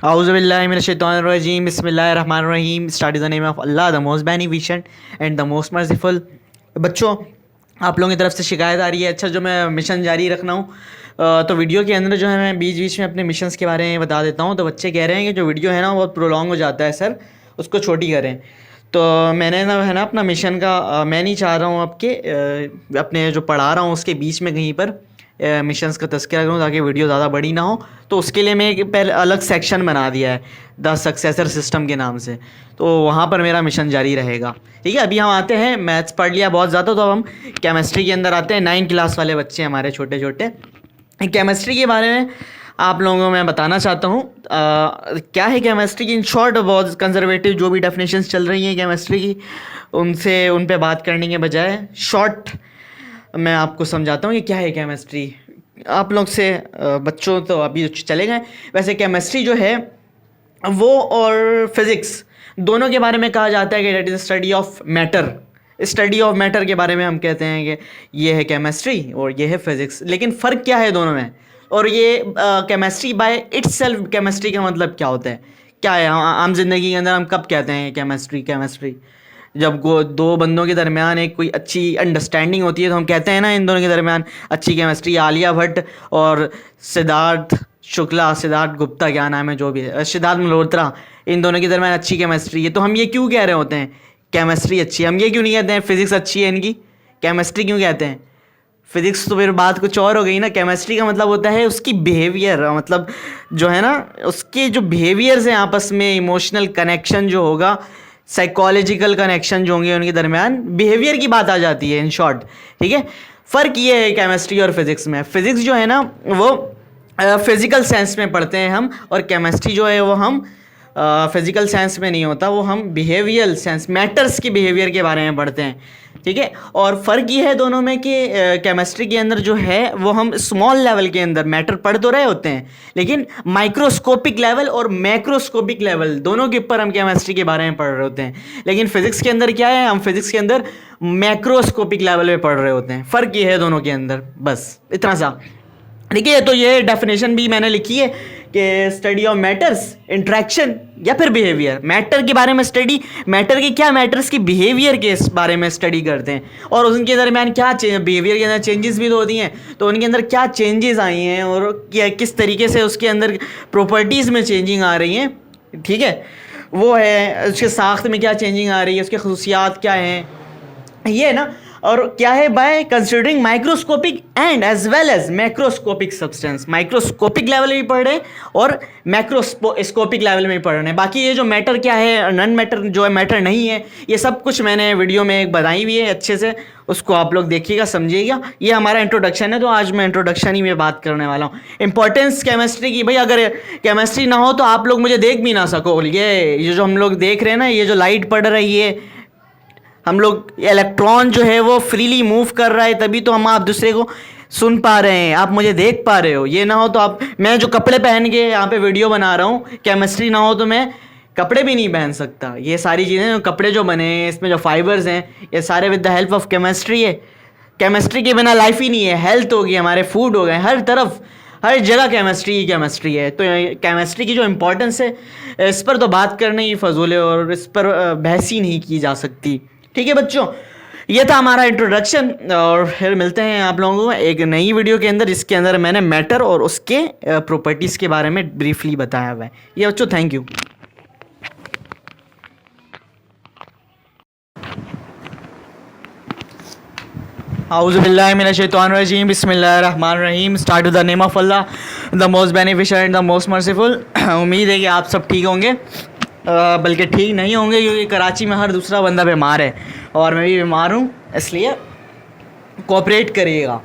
Auzubillahiminash-shaytanir-rajim. Bismillahir-rahmanir-rahim. Start in the name of Allah, the most beneficent and the most merciful. बच्चों, आप लोगों की तरफ से शिकायत आ रही है अच्छा जो मैं मिशन जारी रखना हूँ तो वीडियो के अंदर जो है मैं बीच बीच में अपने मिशंस के बारे में बता देता हूँ। तो बच्चे कह रहे हैं कि जो वीडियो है ना बहुत प्रोलॉन्ग हो जाता है सर, उसको छोटी करें। तो मैंने ना है ना अपना मिशन का मैं नहीं चाह रहा हूँ आपके अपने जो पढ़ा रहा हूँ उसके बीच में कहीं पर मिशंस का तज़किरा करूँ ताकि वीडियो ज़्यादा बड़ी ना हो। तो उसके लिए मैं एक पहले अलग सेक्शन बना दिया है द सक्सेसर सिस्टम के नाम से, तो वहाँ पर मेरा मिशन जारी रहेगा। ठीक है, अभी हम आते हैं, मैथ्स पढ़ लिया बहुत ज़्यादा, तो अब हम केमिस्ट्री के अंदर आते हैं। 9 क्लास वाले बच्चे हमारे छोटे छोटे, केमिस्ट्री के बारे में आप लोगों को मैं बताना चाहता हूँ क्या है केमिस्ट्री की। इन शॉर्ट बहुत कंजर्वेटिव जो भी डेफिनेशंस चल रही हैं केमिस्ट्री की उन पे बात करने के बजाय शॉर्ट मैं आपको समझाता हूँ कि क्या है केमिस्ट्री। आप लोग से बच्चों तो अभी चले गए, वैसे केमिस्ट्री जो है वो और फिज़िक्स दोनों के बारे में कहा जाता है कि that is study of matter. Study of matter के बारे में हम कहते हैं कि ये है केमिस्ट्री और ये है फिज़िक्स। लेकिन फ़र्क क्या है दोनों में, और ये केमिस्ट्री बाय इट्सेल्फ केमिस्ट्री का मतलब क्या होता है, क्या है आम जिंदगी के अंदर हम कब कहते हैं केमिस्ट्री जब दो बंदों के दरमियान एक कोई अच्छी अंडरस्टैंडिंग होती है तो हम कहते हैं ना इन दोनों के दरमियान अच्छी केमिस्ट्री। आलिया भट्ट और सिद्धार्थ गुप्ता क्या नाम है जो भी है, सिद्धार्थ मल्होत्रा, इन दोनों के दरमियान अच्छी केमिस्ट्री है। तो हम ये क्यों कह रहे होते हैं केमिस्ट्री अच्छी है, हम ये क्यों नहीं कहते हैं फिज़िक्स अच्छी है इनकी, केमिस्ट्री क्यों कहते हैं। फिज़िक्स तो फिर बात कुछ और हो गई ना। केमिस्ट्री का मतलब होता है उसकी बिहेवियर, मतलब जो है ना उसके जो बिहेवियर्स हैं आपस में, इमोशनल कनेक्शन जो होगा, साइकोलॉजिकल कनेक्शन जो होंगे उनके दरमियान, बिहेवियर की बात आ जाती है इन शॉर्ट। ठीक है, फ़र्क ये है केमिस्ट्री और फिज़िक्स में। फिज़िक्स जो है ना वो फिज़िकल सेंस में पढ़ते हैं हम, और केमिस्ट्री जो है वो हम फिज़िकल सेंस में नहीं होता, वो हम बिहेवियल सेंस, मैटर्स के बिहेवियर के बारे में पढ़ते हैं। ठीक है, और फ़र्क ये है दोनों में कि केमिस्ट्री के अंदर जो है वो हम स्मॉल लेवल के अंदर मैटर पढ़ तो रहे होते हैं, लेकिन माइक्रोस्कोपिक लेवल और मैक्रोस्कोपिक लेवल दोनों के ऊपर हम केमिस्ट्री के बारे में पढ़ रहे होते हैं। लेकिन फिज़िक्स के अंदर क्या है, हम फिज़िक्स के अंदर मैक्रोस्कोपिक लेवल पे पढ़ रहे होते हैं। फ़र्क ये है दोनों के अंदर, बस इतना सा। ठीक है, तो ये डेफिनेशन भी मैंने लिखी है कि स्टडी ऑफ मैटर्स, इंट्रैक्शन या फिर बिहेवियर। मैटर के बारे में स्टडी, मैटर की क्या, मैटर्स की बिहेवियर के इस बारे में स्टडी करते हैं, और उनके दरमियान क्या बिहेवियर के अंदर चेंजेस भी तो होती हैं, तो उनके अंदर क्या चेंजेस आई हैं और क्या किस तरीके से उसके अंदर प्रॉपर्टीज़ में चेंजिंग आ रही हैं। ठीक है, वो है उसके साख्त में क्या चेंजिंग आ रही है, उसके खसूसियात क्या हैं, ये है ना। और क्या है, by considering microscopic and as well as macroscopic substance. Microscopic level में भी पढ़ रहे हैं और मैक्रोस्कोपिक लेवल में भी पढ़ रहे हैं। बाकी ये जो मैटर क्या है, नॉन मैटर जो है, मैटर नहीं है, ये सब कुछ मैंने वीडियो में एक बनाई हुई है अच्छे से, उसको आप लोग देखिएगा, समझिएगा। ये हमारा इंट्रोडक्शन है, तो आज मैं इंट्रोडक्शन ही में बात करने वाला हूँ। इंपॉर्टेंस केमिस्ट्री की, भाई अगर केमिस्ट्री ना हो तो आप लोग मुझे देख भी ना सको। ये जो हम लोग देख रहे हैं ना, ये जो लाइट पड़ रही है, हम लोग इलेक्ट्रॉन जो है वो फ्रीली मूव कर रहा है, तभी तो हम आप दूसरे को सुन पा रहे हैं, आप मुझे देख पा रहे हो। ये ना हो तो आप, मैं जो कपड़े पहन के यहाँ पे वीडियो बना रहा हूँ, केमिस्ट्री ना हो तो मैं कपड़े भी नहीं पहन सकता। ये सारी चीज़ें, कपड़े जो बने हैं इसमें जो फाइबर्स हैं, ये सारे with the help of chemistry है। केमिस्ट्री के बिना लाइफ ही नहीं है। हेल्थ होगी, हमारे फूड हो गए, हर तरफ हर जगह केमिस्ट्री ही केमिस्ट्री है। तो केमिस्ट्री की जो इम्पोर्टेंस है इस पर तो बात करने ही फजूल है और इस पर बहस ही नहीं की जा सकती। ठीक है बच्चों, ये था हमारा इंट्रोडक्शन, और फिर मिलते हैं आप लोगों को एक नई वीडियो के अंदर, जिसके अंदर मैंने मैटर और उसके प्रॉपर्टीज़ के बारे में ब्रीफली बताया हुआ है। ये बच्चों, thank you. Auzubillahiminash-shaytanir-rajim. Bismillahir-rahmanir-rahim. Start with the name of Allah, the most beneficent and the most merciful. उम्मीद है कि आप सब ठीक होंगे, बल्कि ठीक नहीं होंगे, क्योंकि कराची में हर दूसरा बंदा बीमार है और मैं भी बीमार हूँ, इसलिए कोऑपरेट करिएगा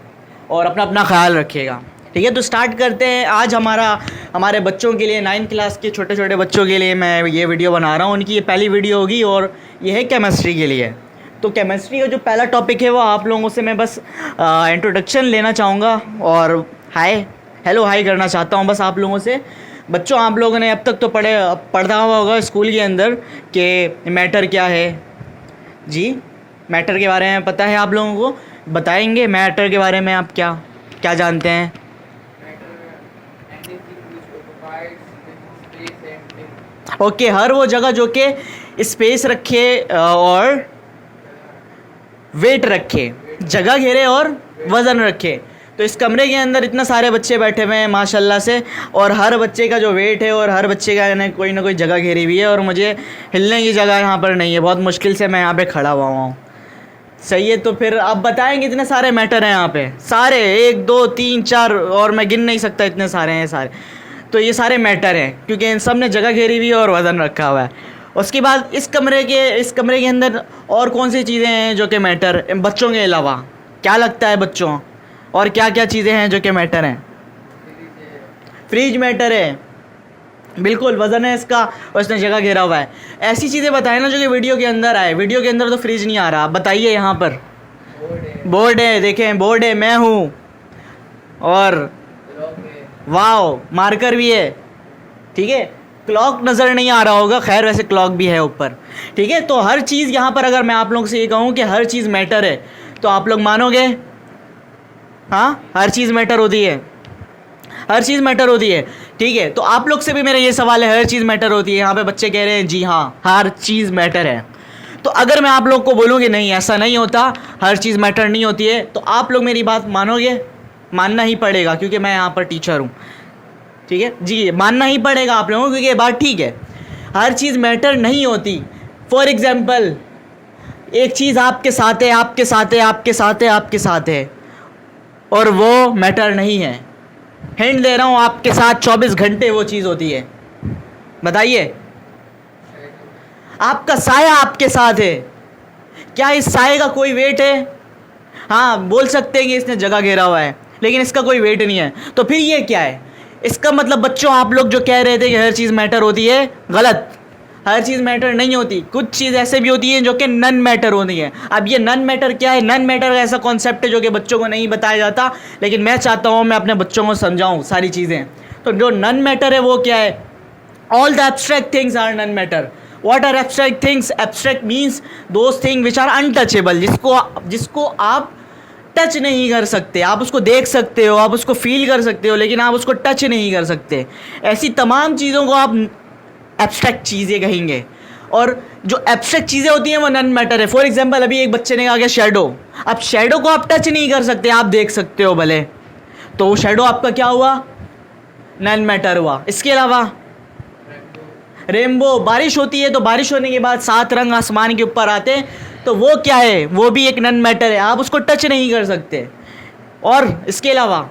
और अपना अपना ख्याल रखिएगा। ठीक है, तो स्टार्ट करते हैं। आज हमारे बच्चों के लिए, 9 क्लास के छोटे छोटे बच्चों के लिए मैं ये वीडियो बना रहा हूँ। उनकी ये पहली वीडियो होगी और ये है केमिस्ट्री के लिए। तो केमिस्ट्री का जो पहला टॉपिक है वो आप लोगों से मैं बस इंट्रोडक्शन लेना चाहूँगा और हेलो हाई करना चाहता हूँ बस आप लोगों से। बच्चों, आप लोगों ने अब तक तो पढ़ा हुआ होगा स्कूल के अंदर कि मैटर क्या है। जी, मैटर के बारे में पता है आप लोगों को, बताएंगे मैटर के बारे में आप क्या जानते हैं। ओके, हर वो जगह जो कि स्पेस रखे और वेट रखे, जगह घेरे और वज़न रखे। तो इस कमरे के अंदर इतने सारे बच्चे बैठे हुए हैं माशाल्लाह से, और हर बच्चे का जो वेट है और हर बच्चे का ना कोई जगह घेरी हुई है, और मुझे हिलने की जगह यहाँ पर नहीं है, बहुत मुश्किल से मैं यहाँ पे खड़ा हुआ हूँ। सही है, तो फिर आप बताएं कितने सारे मैटर हैं यहाँ पे? सारे 1 2 3 4, और मैं गिन नहीं सकता, इतने सारे हैं सारे। तो ये सारे मैटर हैं क्योंकि इन सब ने जगह घेरी हुई है और वज़न रखा हुआ है। उसके बाद इस कमरे के अंदर और कौन सी चीज़ें हैं जो कि मैटर, बच्चों के अलावा क्या लगता है बच्चों, और क्या क्या चीज़ें हैं जो कि मैटर हैं? फ्रिज मैटर है, बिल्कुल, वज़न है इसका और इसने जगह घेरा हुआ है। ऐसी चीज़ें बताएं ना जो कि वीडियो के अंदर आए। वीडियो के अंदर तो फ्रिज नहीं आ रहा, आप बताइए। यहाँ पर बोर्ड है, देखें बोर्ड है, मैं हूँ, और वाओ मार्कर भी है, ठीक है। क्लॉक नज़र नहीं आ रहा होगा, खैर वैसे क्लॉक भी है ऊपर, ठीक है। तो हर चीज़ यहाँ पर, अगर मैं आप लोगों से ये कहूँ कि हर चीज़ मैटर है, तो आप लोग मानोगे? हाँ, हर चीज़ मैटर होती है, हर चीज़ मैटर होती है, ठीक है। तो आप लोग से भी मेरा ये सवाल है, हर चीज़ मैटर होती है? यहाँ पे बच्चे कह रहे हैं जी हाँ, हर चीज़ मैटर है। तो अगर मैं आप लोग को बोलूँ कि नहीं ऐसा नहीं होता, हर चीज़ मैटर नहीं होती है, तो आप लोग मेरी बात मानोगे? मानना ही पड़ेगा क्योंकि मैं यहाँ पर टीचर हूँ, ठीक है जी, मानना ही पड़ेगा आप लोगों को क्योंकि ये बात ठीक है, हर चीज़ मैटर नहीं होती। फॉर एग्ज़ाम्पल, एक चीज़ आपके साथ है, आपके साथ है, आपके साथ है, आपके साथ है, और वो मैटर नहीं है। हिंट दे रहा हूँ, आपके साथ 24 घंटे वो चीज़ होती है। बताइए, आपका साया आपके साथ है, क्या इस साये का कोई वेट है? हाँ, बोल सकते हैं कि इसने जगह घेरा हुआ है, लेकिन इसका कोई वेट नहीं है। तो फिर ये क्या है? इसका मतलब बच्चों, आप लोग जो कह रहे थे कि हर चीज़ मैटर होती है, गलत। हर चीज़ मैटर नहीं होती, कुछ चीज़ ऐसे भी होती है जो कि नन मैटर होती है। अब ये नन मैटर क्या है? नन मैटर का ऐसा कॉन्सेप्ट है जो कि बच्चों को नहीं बताया जाता, लेकिन मैं चाहता हूँ मैं अपने बच्चों को समझाऊँ सारी चीज़ें। तो जो नन मैटर है वो क्या है? All the abstract things are non matter. What are abstract things? Abstract means those thing which are untouchable, जिसको आप टच नहीं कर सकते। आप उसको देख सकते हो, आप उसको फील कर सकते हो, लेकिन आप उसको टच नहीं कर सकते। ऐसी तमाम चीज़ों को आप एब्स्ट्रैक्ट चीज़ें कहेंगे, और जो एब्स्ट्रैक्ट चीज़ें होती हैं वो नन मैटर है। फॉर एग्जांपल, अभी एक बच्चे ने कहा कि शैडो, अब शैडो को आप टच नहीं कर सकते, आप देख सकते हो भले, तो वो शैडो आपका क्या हुआ? नन मैटर हुआ। इसके अलावा रेनबो, बारिश होती है तो बारिश होने के बाद 7 रंग आसमान के ऊपर आते हैं, तो वो क्या है? वो भी एक नन मैटर है, आप उसको टच नहीं कर सकते। और इसके अलावा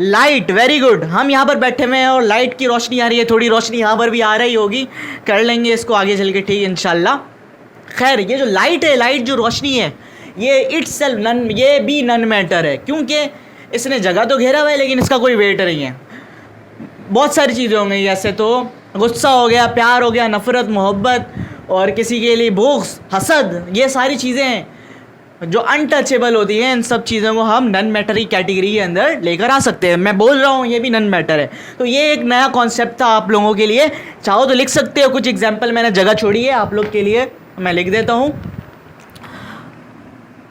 लाइट, वेरी गुड, हम यहाँ पर बैठे हुए हैं और लाइट की रोशनी आ रही है, थोड़ी रोशनी यहाँ पर भी आ रही होगी, कर लेंगे इसको आगे चल के, ठीक है इंशाल्लाह। खैर, ये जो लाइट है, लाइट जो रोशनी है, ये इट्सेल्फ नन, ये भी नन मैटर है, क्योंकि इसने जगह तो घेरा हुआ है लेकिन इसका कोई वेट नहीं है। बहुत सारी चीज़ें होंगी, जैसे तो गुस्सा हो गया, प्यार हो गया, नफ़रत, मोहब्बत, और किसी के लिए बुग़्ज़, हसद, ये सारी चीज़ें हैं जो अनटचेबल होती हैं। इन सब चीज़ों को हम नन मैटर की कैटेगरी के अंदर लेकर आ सकते हैं। मैं बोल रहा हूँ ये भी नन मैटर है। तो ये एक नया कॉन्सेप्ट था आप लोगों के लिए, चाहो तो लिख सकते हो कुछ एग्जाम्पल, मैंने जगह छोड़ी है आप लोग के लिए, मैं लिख देता हूँ।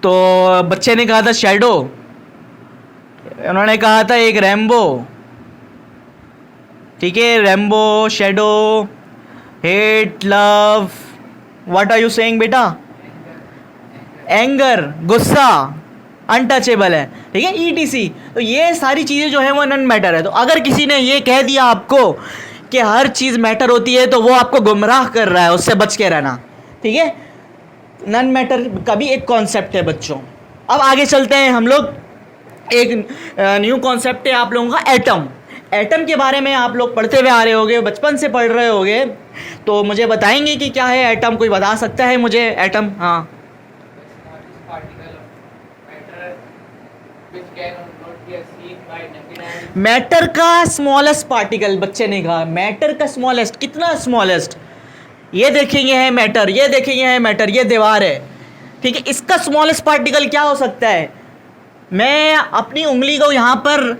तो बच्चे ने कहा था शैडो, उन्होंने कहा था एक रेम्बो, ठीक है, rainbow, shadow, hate, love, what are you saying बेटा? एंगर, गुस्सा, अनटचेबल है, ठीक है, ETC। तो ये सारी चीज़ें जो है वो नन मैटर है। तो अगर किसी ने ये कह दिया आपको कि हर चीज़ मैटर होती है, तो वो आपको गुमराह कर रहा है, उससे बच के रहना, ठीक है। नन मैटर का भी एक कॉन्सेप्ट है बच्चों। अब आगे चलते हैं हम लोग, एक न्यू कॉन्सेप्ट है आप लोगों का, एटम। एटम के बारे में आप लोग पढ़ते हुए आ रहे होगे, बचपन से पढ़ रहे होगे, तो मुझे बताएंगे कि क्या है एटम? कोई बता सकता है मुझे एटम? हाँ, मैटर का स्मॉलेस्ट पार्टिकल, बच्चे ने कहा मैटर का स्मॉलेस्ट, कितना स्मॉलेस्ट? ये देखेंगे है मैटर, ये देखेंगे है मैटर, ये दीवार है, ठीक है, इसका स्मॉलेस्ट पार्टिकल क्या हो सकता है? मैं अपनी उंगली को यहाँ पर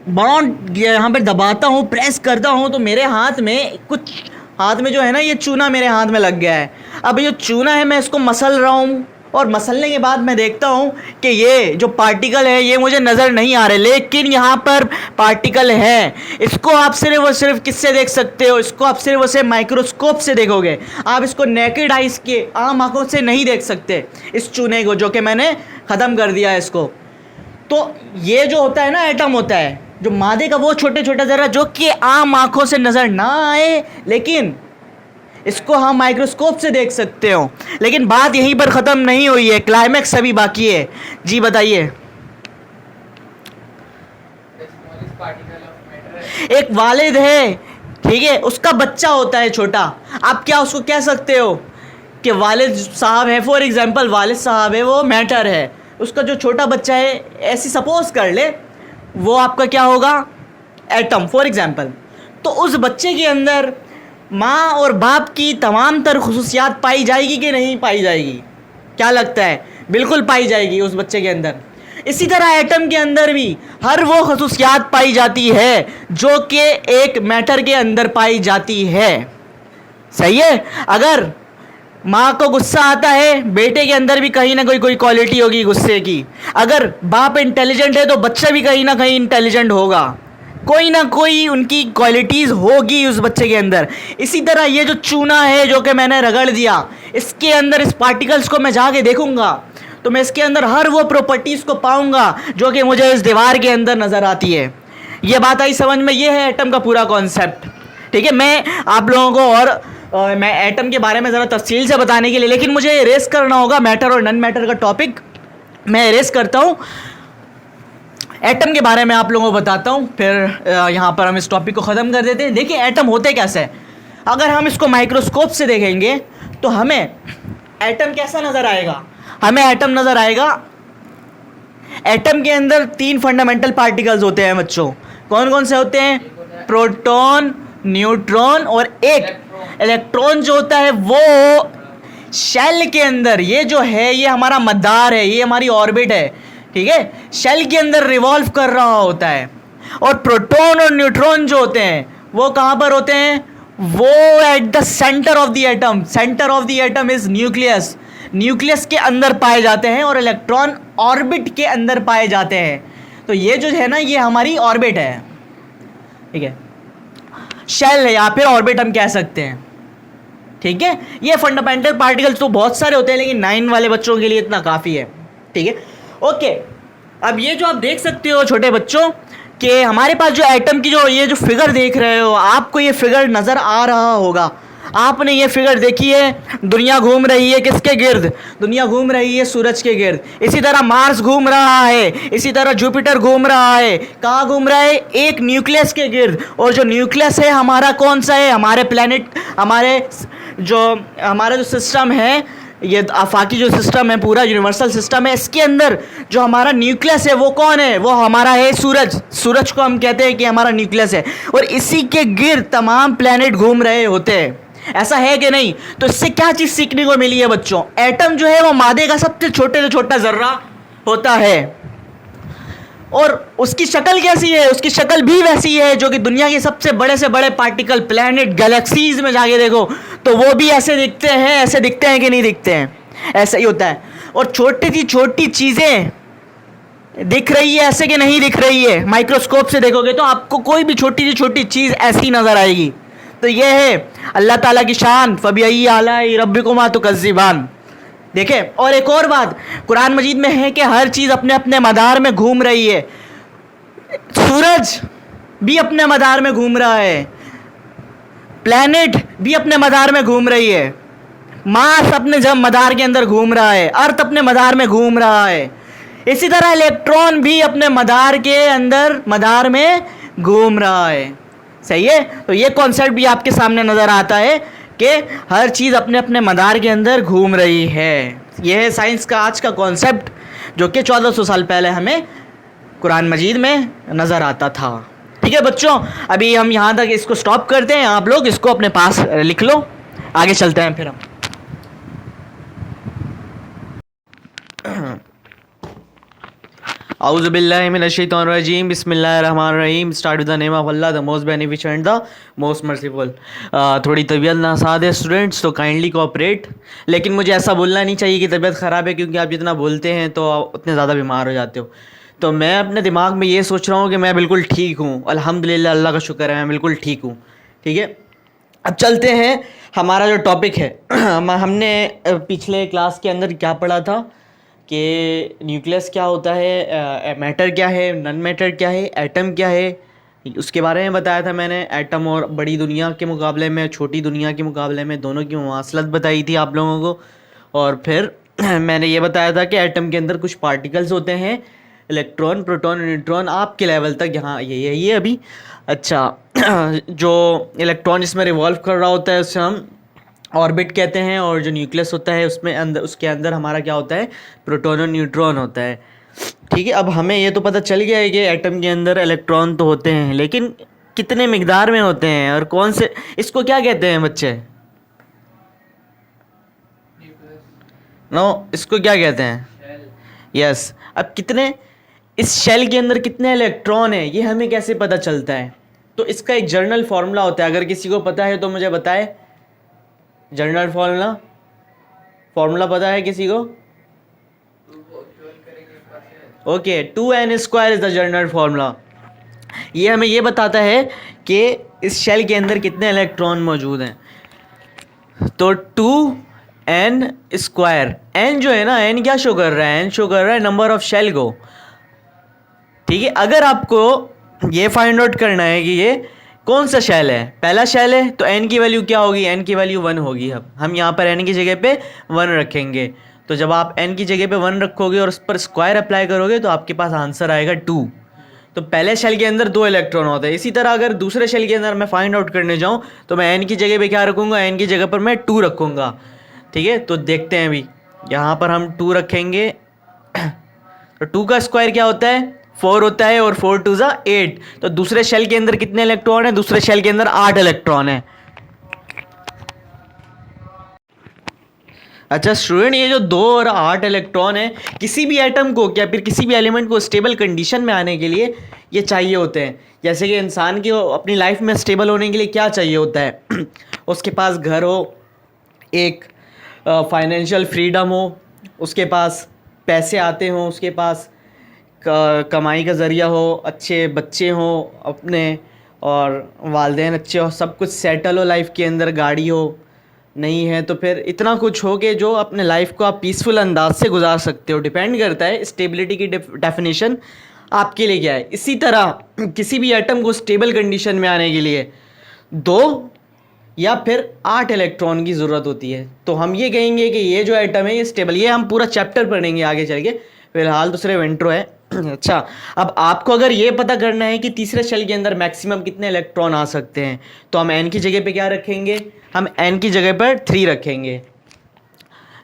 बाउंड, यहाँ पर दबाता हूँ, प्रेस करता हूँ, तो मेरे हाथ में कुछ, हाथ में जो है ना ये चूना मेरे हाथ में लग गया है। अब ये चूना है, मैं इसको मसल रहा हूँ और मसलने के बाद मैं देखता हूँ कि ये जो पार्टिकल है ये मुझे नज़र नहीं आ रहे, लेकिन यहाँ पर पार्टिकल है। इसको आप सिर्फ और सिर्फ किससे देख सकते हो? इसको आप सिर्फ और सिर्फ माइक्रोस्कोप से देखोगे। आप इसको नेकेड आइज के आम आंखों से नहीं देख सकते इस चूने को, जो कि मैंने ख़त्म कर दिया है इसको। तो ये जो होता है ना, एटम होता है जो मादे का, वो छोटे छोटे ज़रा जो कि आम आंखों से नज़र ना आए, लेकिन इसको हम माइक्रोस्कोप से देख सकते हो। लेकिन बात यहीं पर ख़त्म नहीं हुई है, क्लाइमैक्स अभी बाकी है। जी बताइए। एक वालिद है, ठीक है, उसका बच्चा होता है छोटा। आप क्या उसको कह सकते हो कि वालिद साहब है, फॉर एग्जांपल वालिद साहब है, वो मैटर है। उसका जो छोटा बच्चा है, ऐसी सपोज कर ले, वो आपका क्या होगा? Atom, for example. तो उस बच्चे के अंदर माँ और बाप की तमाम तर खुसूसियात पाई जाएगी कि नहीं पाई जाएगी? क्या लगता है? बिल्कुल पाई जाएगी उस बच्चे के अंदर। इसी तरह एटम के अंदर भी हर वो खसूसियात पाई जाती है जो कि एक मैटर के अंदर पाई जाती है। सही है? अगर माँ को गुस्सा आता है, बेटे के अंदर भी कहीं ना कोई क्वालिटी होगी गुस्से की। अगर बाप इंटेलिजेंट है तो बच्चा भी कहीं ना कहीं इंटेलिजेंट होगा, कोई ना कोई उनकी क्वालिटीज़ होगी उस बच्चे के अंदर। इसी तरह ये जो चूना है जो कि मैंने रगड़ दिया, इसके अंदर इस पार्टिकल्स को मैं जाके देखूंगा तो मैं इसके अंदर हर वो प्रॉपर्टीज़ को पाऊंगा जो कि मुझे इस दीवार के अंदर नज़र आती है। ये बात आई समझ में? ये है एटम का पूरा कॉन्सेप्ट। ठीक है, मैं आप लोगों को और मैं एटम के बारे में ज़रा तफसील से बताने के लिए, लेकिन मुझे इरेज करना होगा मैटर और नॉन मैटर का टॉपिक। मैं इरेज करता हूँ, एटम के बारे में आप लोगों को बताता हूँ, फिर यहाँ पर हम इस टॉपिक को ख़त्म कर देते हैं। देखिए एटम होते कैसे हैं। अगर हम इसको माइक्रोस्कोप से देखेंगे तो हमें एटम कैसा नज़र आएगा? हमें एटम नज़र आएगा, एटम के अंदर 3 फंडामेंटल पार्टिकल्स होते हैं बच्चों। कौन कौन से होते हैं? प्रोटॉन, न्यूट्रॉन और एक इलेक्ट्रॉन जो होता है वो शेल के अंदर, ये जो है ये हमारा मदार है, ये हमारी ऑर्बिट है, ठीक है, शेल के अंदर रिवॉल्व कर रहा होता है। और प्रोटॉन और न्यूट्रॉन जो होते हैं वो कहाँ पर होते हैं? वो at the centre of the atom. Centre of the atom is nucleus. Nucleus के अंदर पाए जाते हैं और इलेक्ट्रॉन ऑर्बिट के अंदर पाए जाते हैं। तो ये जो है ना, ये हमारी ऑर्बिट है, ठीक है, शेल है या फिर ऑर्बिट हम कह सकते हैं। ठीक है, ये फंडामेंटल पार्टिकल्स तो बहुत सारे होते हैं, लेकिन 9 वाले बच्चों के लिए इतना काफ़ी है। ठीक है, ओके। अब ये जो आप देख सकते हो छोटे बच्चों कि हमारे पास जो एटम की जो ये जो फिगर देख रहे हो, आपको ये फिगर नज़र आ रहा होगा। आपने ये फिगर देखी है, दुनिया घूम रही है किसके गिर्द? दुनिया घूम रही है सूरज के गिर्द। इसी तरह मार्स घूम रहा है, इसी तरह जुपिटर घूम रहा है। कहाँ घूम रहा है? एक न्यूक्लियस के गिर्द। और जो न्यूक्लियस है हमारा कौन सा है? हमारे प्लैनेट, हमारा जो सिस्टम है, ये आफाकी जो सिस्टम है, पूरा यूनिवर्सल सिस्टम है, इसके अंदर जो हमारा न्यूक्लियस है वो कौन है? वो हमारा है सूरज। सूरज को हम कहते हैं कि हमारा न्यूक्लियस है, और इसी के गिर्द तमाम प्लैनेट घूम रहे होते हैं। ऐसा है कि नहीं? तो इससे क्या चीज़ सीखने को मिली है बच्चों? एटम जो है वो मादे का सबसे छोटे से छोटा जर्रा होता है, और उसकी शक्ल कैसी है? उसकी शक्ल भी वैसी है जो कि दुनिया के सबसे बड़े से बड़े पार्टिकल, प्लैनेट, गैलेक्सीज में जाके देखो तो वो भी ऐसे दिखते हैं। ऐसे दिखते हैं कि नहीं दिखते हैं? ऐसा ही होता है। और छोटी सी छोटी चीज़ें दिख रही है ऐसे कि नहीं दिख रही है? माइक्रोस्कोप से देखोगे तो आपको कोई भी छोटी सी छोटी चीज़ ऐसी नज़र आएगी। तो ये है अल्लाह ताला की शान, फबिअय्यि आलाइ रब्बिकुमा तुकज़्ज़िबान। देखें, और एक और बात कुरान मजीद में है कि हर चीज़ अपने अपने मदार में घूम रही है। सूरज भी अपने मदार में घूम रहा है, प्लैनेट भी अपने मदार में घूम रही है, मार्स अपने जब मदार के अंदर घूम रहा है, अर्थ अपने मदार में घूम रहा है। इसी तरह इलेक्ट्रॉन भी अपने मदार के अंदर मदार में घूम रहा है। सही है? तो ये कॉन्सेप्ट भी आपके सामने नज़र आता है कि हर चीज़ अपने अपने मदार के अंदर घूम रही है। यह है साइंस का आज का कॉन्सेप्ट, जो कि 1400 साल पहले हमें कुरान मजीद में नज़र आता था। ठीक है बच्चों, अभी हम यहाँ तक इसको स्टॉप करते हैं। आप लोग इसको अपने पास लिख लो, आगे चलते हैं फिर हम। Auzubillahiminash-shaytanir-rajim. Bismillahir-rahmanir-rahim. Start with the name of Allah, the most beneficent and the most merciful. थोड़ी तबीयत नासाज है स्टूडेंट्स, तो काइंडली कोऑपरेट. लेकिन मुझे ऐसा बोलना नहीं चाहिए कि तबीयत ख़राब है, क्योंकि आप जितना बोलते हैं तो उतने ज़्यादा बीमार हो जाते हो. तो मैं अपने दिमाग में ये सोच रहा हूँ कि मैं बिल्कुल ठीक हूँ. अल्हम्दुलिल्लाह, अल्लाह का शुक्र है, मैं बिल्कुल ठीक हूँ. ठीक है, अब चलते हैं. हमारा जो टॉपिक है हमने पिछले क्लास के अंदर क्या पढ़ा था कि न्यूक्लियस क्या होता है, मैटर क्या है, नन मैटर क्या है, एटम क्या है, उसके बारे में बताया था मैंने. एटम और बड़ी दुनिया के मुकाबले में, छोटी दुनिया के मुकाबले में, दोनों की मुमासलत बताई थी आप लोगों को. और फिर मैंने ये बताया था कि एटम के अंदर कुछ पार्टिकल्स होते हैं, इलेक्ट्रॉन, प्रोटॉन, न्यूट्रॉन. आपके लेवल तक यहाँ ये अभी. अच्छा, जो इलेक्ट्रॉन जिसमें रिवॉल्व कर रहा होता है उसे हम ऑर्बिट कहते हैं, और जो न्यूक्लियस होता है उसमें उसके अंदर हमारा क्या होता है, प्रोटॉन और न्यूट्रॉन होता है. ठीक है, अब हमें ये तो पता चल गया है कि एटम के अंदर इलेक्ट्रॉन तो होते हैं, लेकिन कितने मिकदार में होते हैं और कौन से, इसको क्या कहते हैं बच्चे? इसको क्या कहते हैं? यस. अब कितने, इस शेल के अंदर कितने इलेक्ट्रॉन है, ये हमें कैसे पता चलता है? तो इसका एक जर्नल फार्मूला होता है. अगर किसी को पता है तो मुझे बताए. जर्नल फार्मूला पता है किसी को? Okay, 2n² is the journal formula. ये हमें ये बताता है कि इस शेल के अंदर कितने इलेक्ट्रॉन मौजूद हैं. तो 2n², n जो है ना, n क्या शो कर रहा है? n शो कर रहा है नंबर ऑफ शेल को. ठीक है, अगर आपको ये फाइंड आउट करना है कि ये कौन सा शेल है, पहला शेल है, तो n की वैल्यू क्या होगी? n की वैल्यू 1 होगी. अब हम यहाँ पर n की जगह पे 1 रखेंगे. तो जब आप n की जगह पे 1 रखोगे और उस पर स्क्वायर अप्लाई करोगे तो आपके पास आंसर आएगा 2. तो पहले शेल के अंदर 2 इलेक्ट्रॉन होते हैं. इसी तरह अगर दूसरे शेल के अंदर मैं फाइंड आउट करने जाऊँ तो मैं n की जगह पे क्या रखूँगा? n की जगह पर मैं 2 रखूँगा. ठीक है, तो देखते हैं अभी. यहाँ पर हम 2 रखेंगे. तो 2 का स्क्वायर क्या होता है? 4 होता है, और 4 2 ज़ा 8. तो दूसरे शेल के अंदर कितने इलेक्ट्रॉन है? दूसरे शेल के अंदर 8 इलेक्ट्रॉन है. अच्छा स्टूडेंट, ये जो 2 और 8 इलेक्ट्रॉन है, किसी भी एटम को या फिर किसी भी एलिमेंट को स्टेबल कंडीशन में आने के लिए ये चाहिए होते हैं. जैसे कि इंसान की अपनी लाइफ में स्टेबल होने के लिए क्या चाहिए होता है? उसके पास घर हो, एक फाइनेंशियल फ्रीडम हो, उसके पास पैसे आते हों, उसके पास कमाई का ज़रिया हो, अच्छे बच्चे हों अपने, और वालिदैन अच्छे हो, सब कुछ सेटल हो लाइफ के अंदर, गाड़ी हो. नहीं है तो फिर इतना कुछ हो कि जो अपने लाइफ को आप पीसफुल अंदाज से गुजार सकते हो. डिपेंड करता है स्टेबिलिटी की डेफिनेशन आपके लिए क्या है. इसी तरह किसी भी एटम को स्टेबल कंडीशन में आने के लिए 2 या फिर 8 इलेक्ट्रॉन की ज़रूरत होती है. तो हम ये कहेंगे कि ये जो एटम है ये स्टेबल. ये हम पूरा चैप्टर पढ़ेंगे आगे चल के, फिलहाल तो सिर्फ इंट्रो है. अच्छा, अब आपको अगर ये पता करना है कि तीसरे शेल के अंदर मैक्सिमम कितने इलेक्ट्रॉन आ सकते हैं, तो हम n की जगह पे क्या रखेंगे? हम n की जगह पर 3 रखेंगे.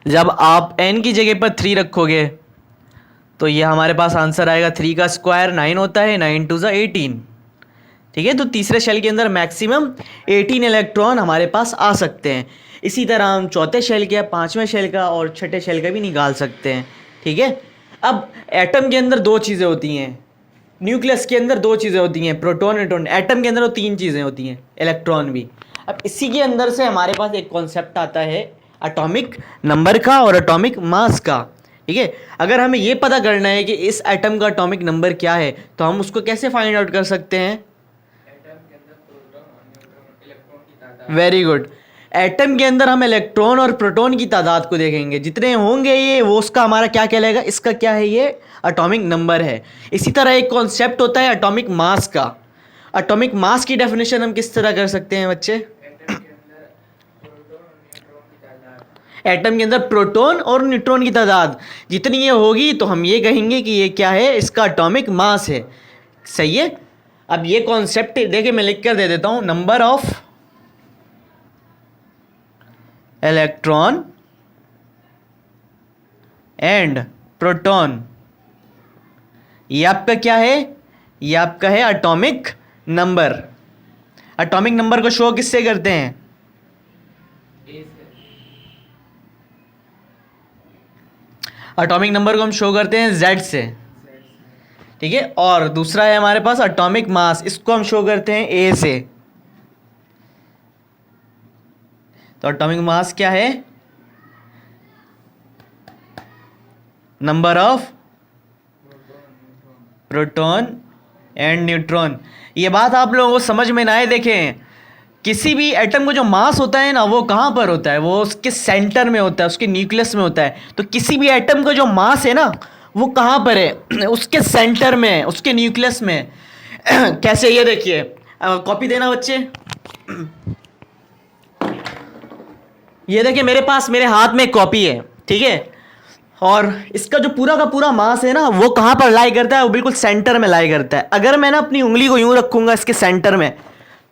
जब आप n की जगह पर 3 रखोगे तो ये हमारे पास आंसर आएगा. 3 का स्क्वायर 9 होता है, 9 2 ज़ा 18. ठीक है, तो तीसरे शेल के अंदर मैक्सिमम 18 इलेक्ट्रॉन हमारे पास आ सकते हैं. इसी तरह हम चौथे शेल का, 5वें शेल का और छठे शेल का भी निकाल सकते हैं. ठीक है, अब एटम के अंदर 2 चीज़ें होती हैं, न्यूक्लियस के अंदर 2 चीज़ें होती हैं, प्रोटॉन न्यूट्रॉन. एटम के अंदर वो 3 चीज़ें होती हैं, इलेक्ट्रॉन भी. अब इसी के अंदर से हमारे पास एक कॉन्सेप्ट आता है एटॉमिक नंबर का और एटॉमिक मास का. ठीक है, अगर हमें ये पता करना है कि इस एटम का एटॉमिक नंबर क्या है, तो हम उसको कैसे फाइंड आउट कर सकते हैं? Very good. एटम के अंदर हम इलेक्ट्रॉन और प्रोटॉन की तादाद को देखेंगे, जितने होंगे ये वो उसका हमारा क्या कहलाएगा? इसका क्या है? ये एटॉमिक नंबर है. इसी तरह एक कॉन्सेप्ट होता है एटॉमिक मास का. एटॉमिक मास की डेफिनेशन हम किस तरह कर सकते हैं बच्चे? एटम के अंदर प्रोटॉन और न्यूट्रॉन की तादाद जितनी ये होगी तो हम ये कहेंगे कि ये क्या है? इसका एटॉमिक मास है. सही है. अब ये कॉन्सेप्ट देखिए, मैं लिख कर दे देता हूं. Number of electron and proton, ये आपका क्या है? ये आपका है एटॉमिक नंबर. एटॉमिक नंबर को शो किससे करते हैं? एटॉमिक नंबर को हम शो करते हैं Z से. ठीक है। और दूसरा है हमारे पास एटॉमिक मास, इसको हम शो करते हैं ए से। तो एटॉमिक मास क्या है? Number of proton and neutron. ये बात आप लोगों को समझ में ना आए, देखें किसी भी एटम को जो मास होता है ना, वो कहाँ पर होता है? वो उसके सेंटर में होता है, उसके न्यूक्लियस में होता है। तो किसी भी एटम का जो मास है ना, वो कहाँ पर है? उसके सेंटर में, उसके न्यूक्लियस में। कैसे? ये देखिए, कॉपी देना बच्चे। ये देखिए मेरे पास, मेरे हाथ में एक कॉपी है, ठीक है। और इसका जो पूरा का पूरा मास है ना, वो कहाँ पर लाई करता है? वो बिल्कुल सेंटर में लाई करता है। अगर मैं ना अपनी उंगली को यूं रखूंगा इसके सेंटर में,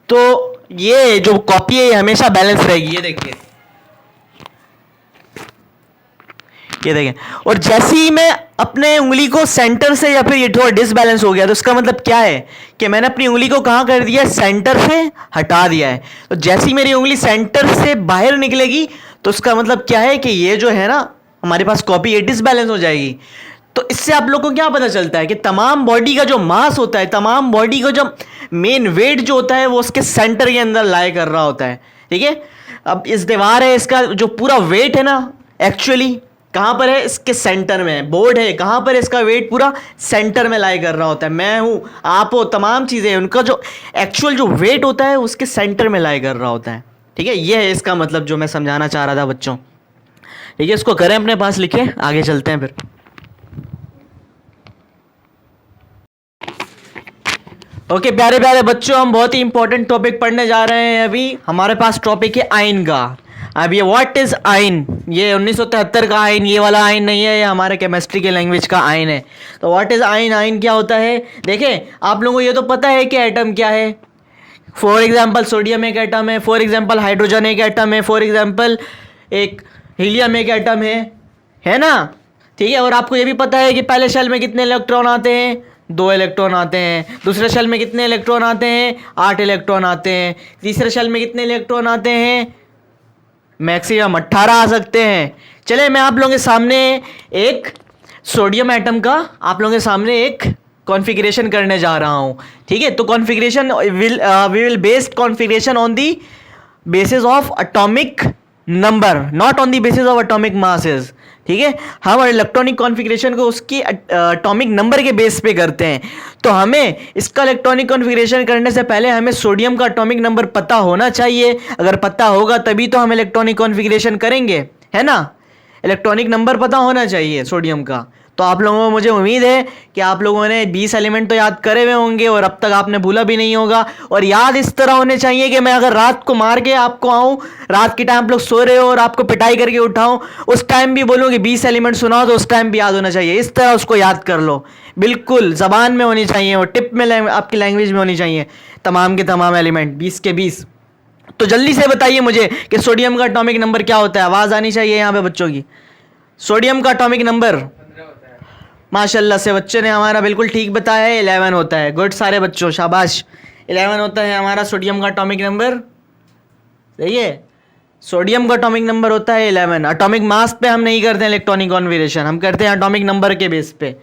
तो ये जो कॉपी है ये हमेशा बैलेंस रहेगी। ये देखिए, ये देखें। और जैसे ही मैं अपने उंगली को सेंटर से, या फिर ये थोड़ा डिसबैलेंस हो गया, तो इसका मतलब क्या है कि मैंने अपनी उंगली को कहाँ कर दिया? सेंटर से हटा दिया है। तो जैसे ही मेरी उंगली सेंटर से बाहर निकलेगी, तो उसका मतलब क्या है कि ये जो है ना हमारे पास कॉपी, ये डिसबैलेंस हो जाएगी। तो इससे आप लोगों को क्या पता चलता है कि तमाम बॉडी का जो मास होता है, तमाम बॉडी का जो मेन वेट जो होता है, वो उसके सेंटर के अंदर लाई कर रहा होता है, ठीक है। अब इस दीवार है, इसका जो पूरा वेट है ना, एक्चुअली कहाँ पर है? इसके सेंटर में। बोर्ड है, कहाँ पर? इसका वेट पूरा सेंटर में लाई कर रहा होता है। मैं हूँ, आप हो, तमाम चीज़ें, उनका जो एक्चुअल जो वेट होता है उसके सेंटर में लाई कर रहा होता है, ठीक है। ये है इसका मतलब जो मैं समझाना चाह रहा था बच्चों, ठीक है। इसको करें अपने पास, लिखे, आगे चलते हैं फिर। ओके प्यारे प्यारे बच्चों, हम बहुत ही इंपॉर्टेंट टॉपिक पढ़ने जा रहे हैं। अभी हमारे पास टॉपिक है आयन का। अब ये व्हाट इज आयन, ये 1973 का आयन, ये वाला आयन नहीं है, ये हमारे केमिस्ट्री के लैंग्वेज का आयन है। तो व्हाट इज आयन, आयन क्या होता है? देखें, आप लोगों को ये तो पता है कि एटम क्या है। फॉर एग्जाम्पल सोडियम एक एटम है, फॉर एग्जाम्पल हाइड्रोजन एक एटम है, फॉर एग्जाम्पल एक हीलियम एक एटम है ना, ठीक है। और आपको ये भी पता है कि पहले शेल में कितने इलेक्ट्रॉन आते हैं? 2 इलेक्ट्रॉन आते हैं। दूसरे शेल में कितने इलेक्ट्रॉन आते हैं? 8 इलेक्ट्रॉन आते हैं। तीसरे शेल में कितने इलेक्ट्रॉन आते हैं? मैक्सिमम 18 आ सकते हैं। चले, मैं आप लोगों के सामने एक सोडियम एटम का, आप लोगों के सामने एक कॉन्फ़िगरेशन करने जा रहा हूँ, ठीक है। तो configuration we will based configuration on the basis of atomic number, not on the basis of atomic masses, ठीक है। हम इलेक्ट्रॉनिक कॉन्फ़िगरेशन को उसकी एटॉमिक नंबर के बेस पे करते हैं। तो हमें इसका इलेक्ट्रॉनिक कॉन्फ़िगरेशन करने से पहले हमें सोडियम का एटॉमिक नंबर पता होना चाहिए। अगर पता होगा तभी तो हम इलेक्ट्रॉनिक कॉन्फ़िगरेशन करेंगे, है ना। इलेक्ट्रॉनिक नंबर पता होना चाहिए सोडियम का। तो आप लोगों को, मुझे उम्मीद है कि आप लोगों ने 20 एलिमेंट तो याद करे हुए होंगे और अब तक आपने भूला भी नहीं होगा। और याद इस तरह होने चाहिए कि मैं अगर रात को मार के आपको आऊँ, रात के टाइम आप लोग सो रहे हो और आपको पिटाई करके उठाऊँ, उस टाइम भी बोलूँ कि 20 एलिमेंट सुनाओ, तो उस टाइम भी याद होना चाहिए। इस तरह उसको याद कर लो, बिल्कुल ज़बान में होनी चाहिए और टिप में आपकी लैंग्वेज में होनी चाहिए तमाम के तमाम एलिमेंट, 20 के 20। तो जल्दी से बताइए मुझे कि सोडियम का एटॉमिक नंबर क्या होता है। आवाज़ आनी चाहिए यहाँ पे बच्चों की। सोडियम का एटॉमिक नंबर, माशाल्लाह से बच्चे ने हमारा बिल्कुल ठीक बताया है, 11 होता है। गुड सारे बच्चों, शाबाश। 11 होता है हमारा सोडियम का एटॉमिक नंबर, सही है। सोडियम का एटॉमिक नंबर होता है 11। एटॉमिक मास पे हम नहीं करते हैं इलेक्ट्रॉनिक कॉन्फ़िगरेशन, हम करते हैं एटॉमिक नंबर के बेस पे।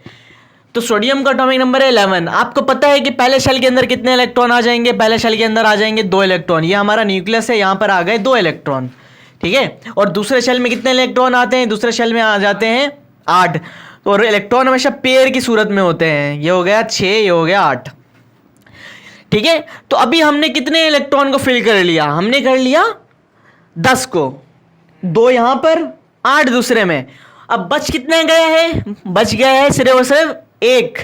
तो सोडियम का एटॉमिक नंबर है 11। आपको पता है कि पहले शेल के अंदर कितने इलेक्ट्रॉन आ जाएंगे? पहले शेल के अंदर आ जाएंगे 2 इलेक्ट्रॉन। ये हमारा न्यूक्लियस है, यहाँ पर आ गए 2 इलेक्ट्रॉन, ठीक है। और दूसरे शेल में कितने इलेक्ट्रॉन आते हैं? दूसरे शेल में आ जाते हैं 8। और इलेक्ट्रॉन हमेशा पेयर की सूरत में होते हैं। ये हो गया 6, ये हो गया 8, ठीक है। तो अभी हमने कितने इलेक्ट्रॉन को फिल कर लिया? हमने कर लिया 10 को, 2 यहां पर, 8 दूसरे में। अब बच कितने गया है? बच गया है सिर्फ और सिर्फ 1,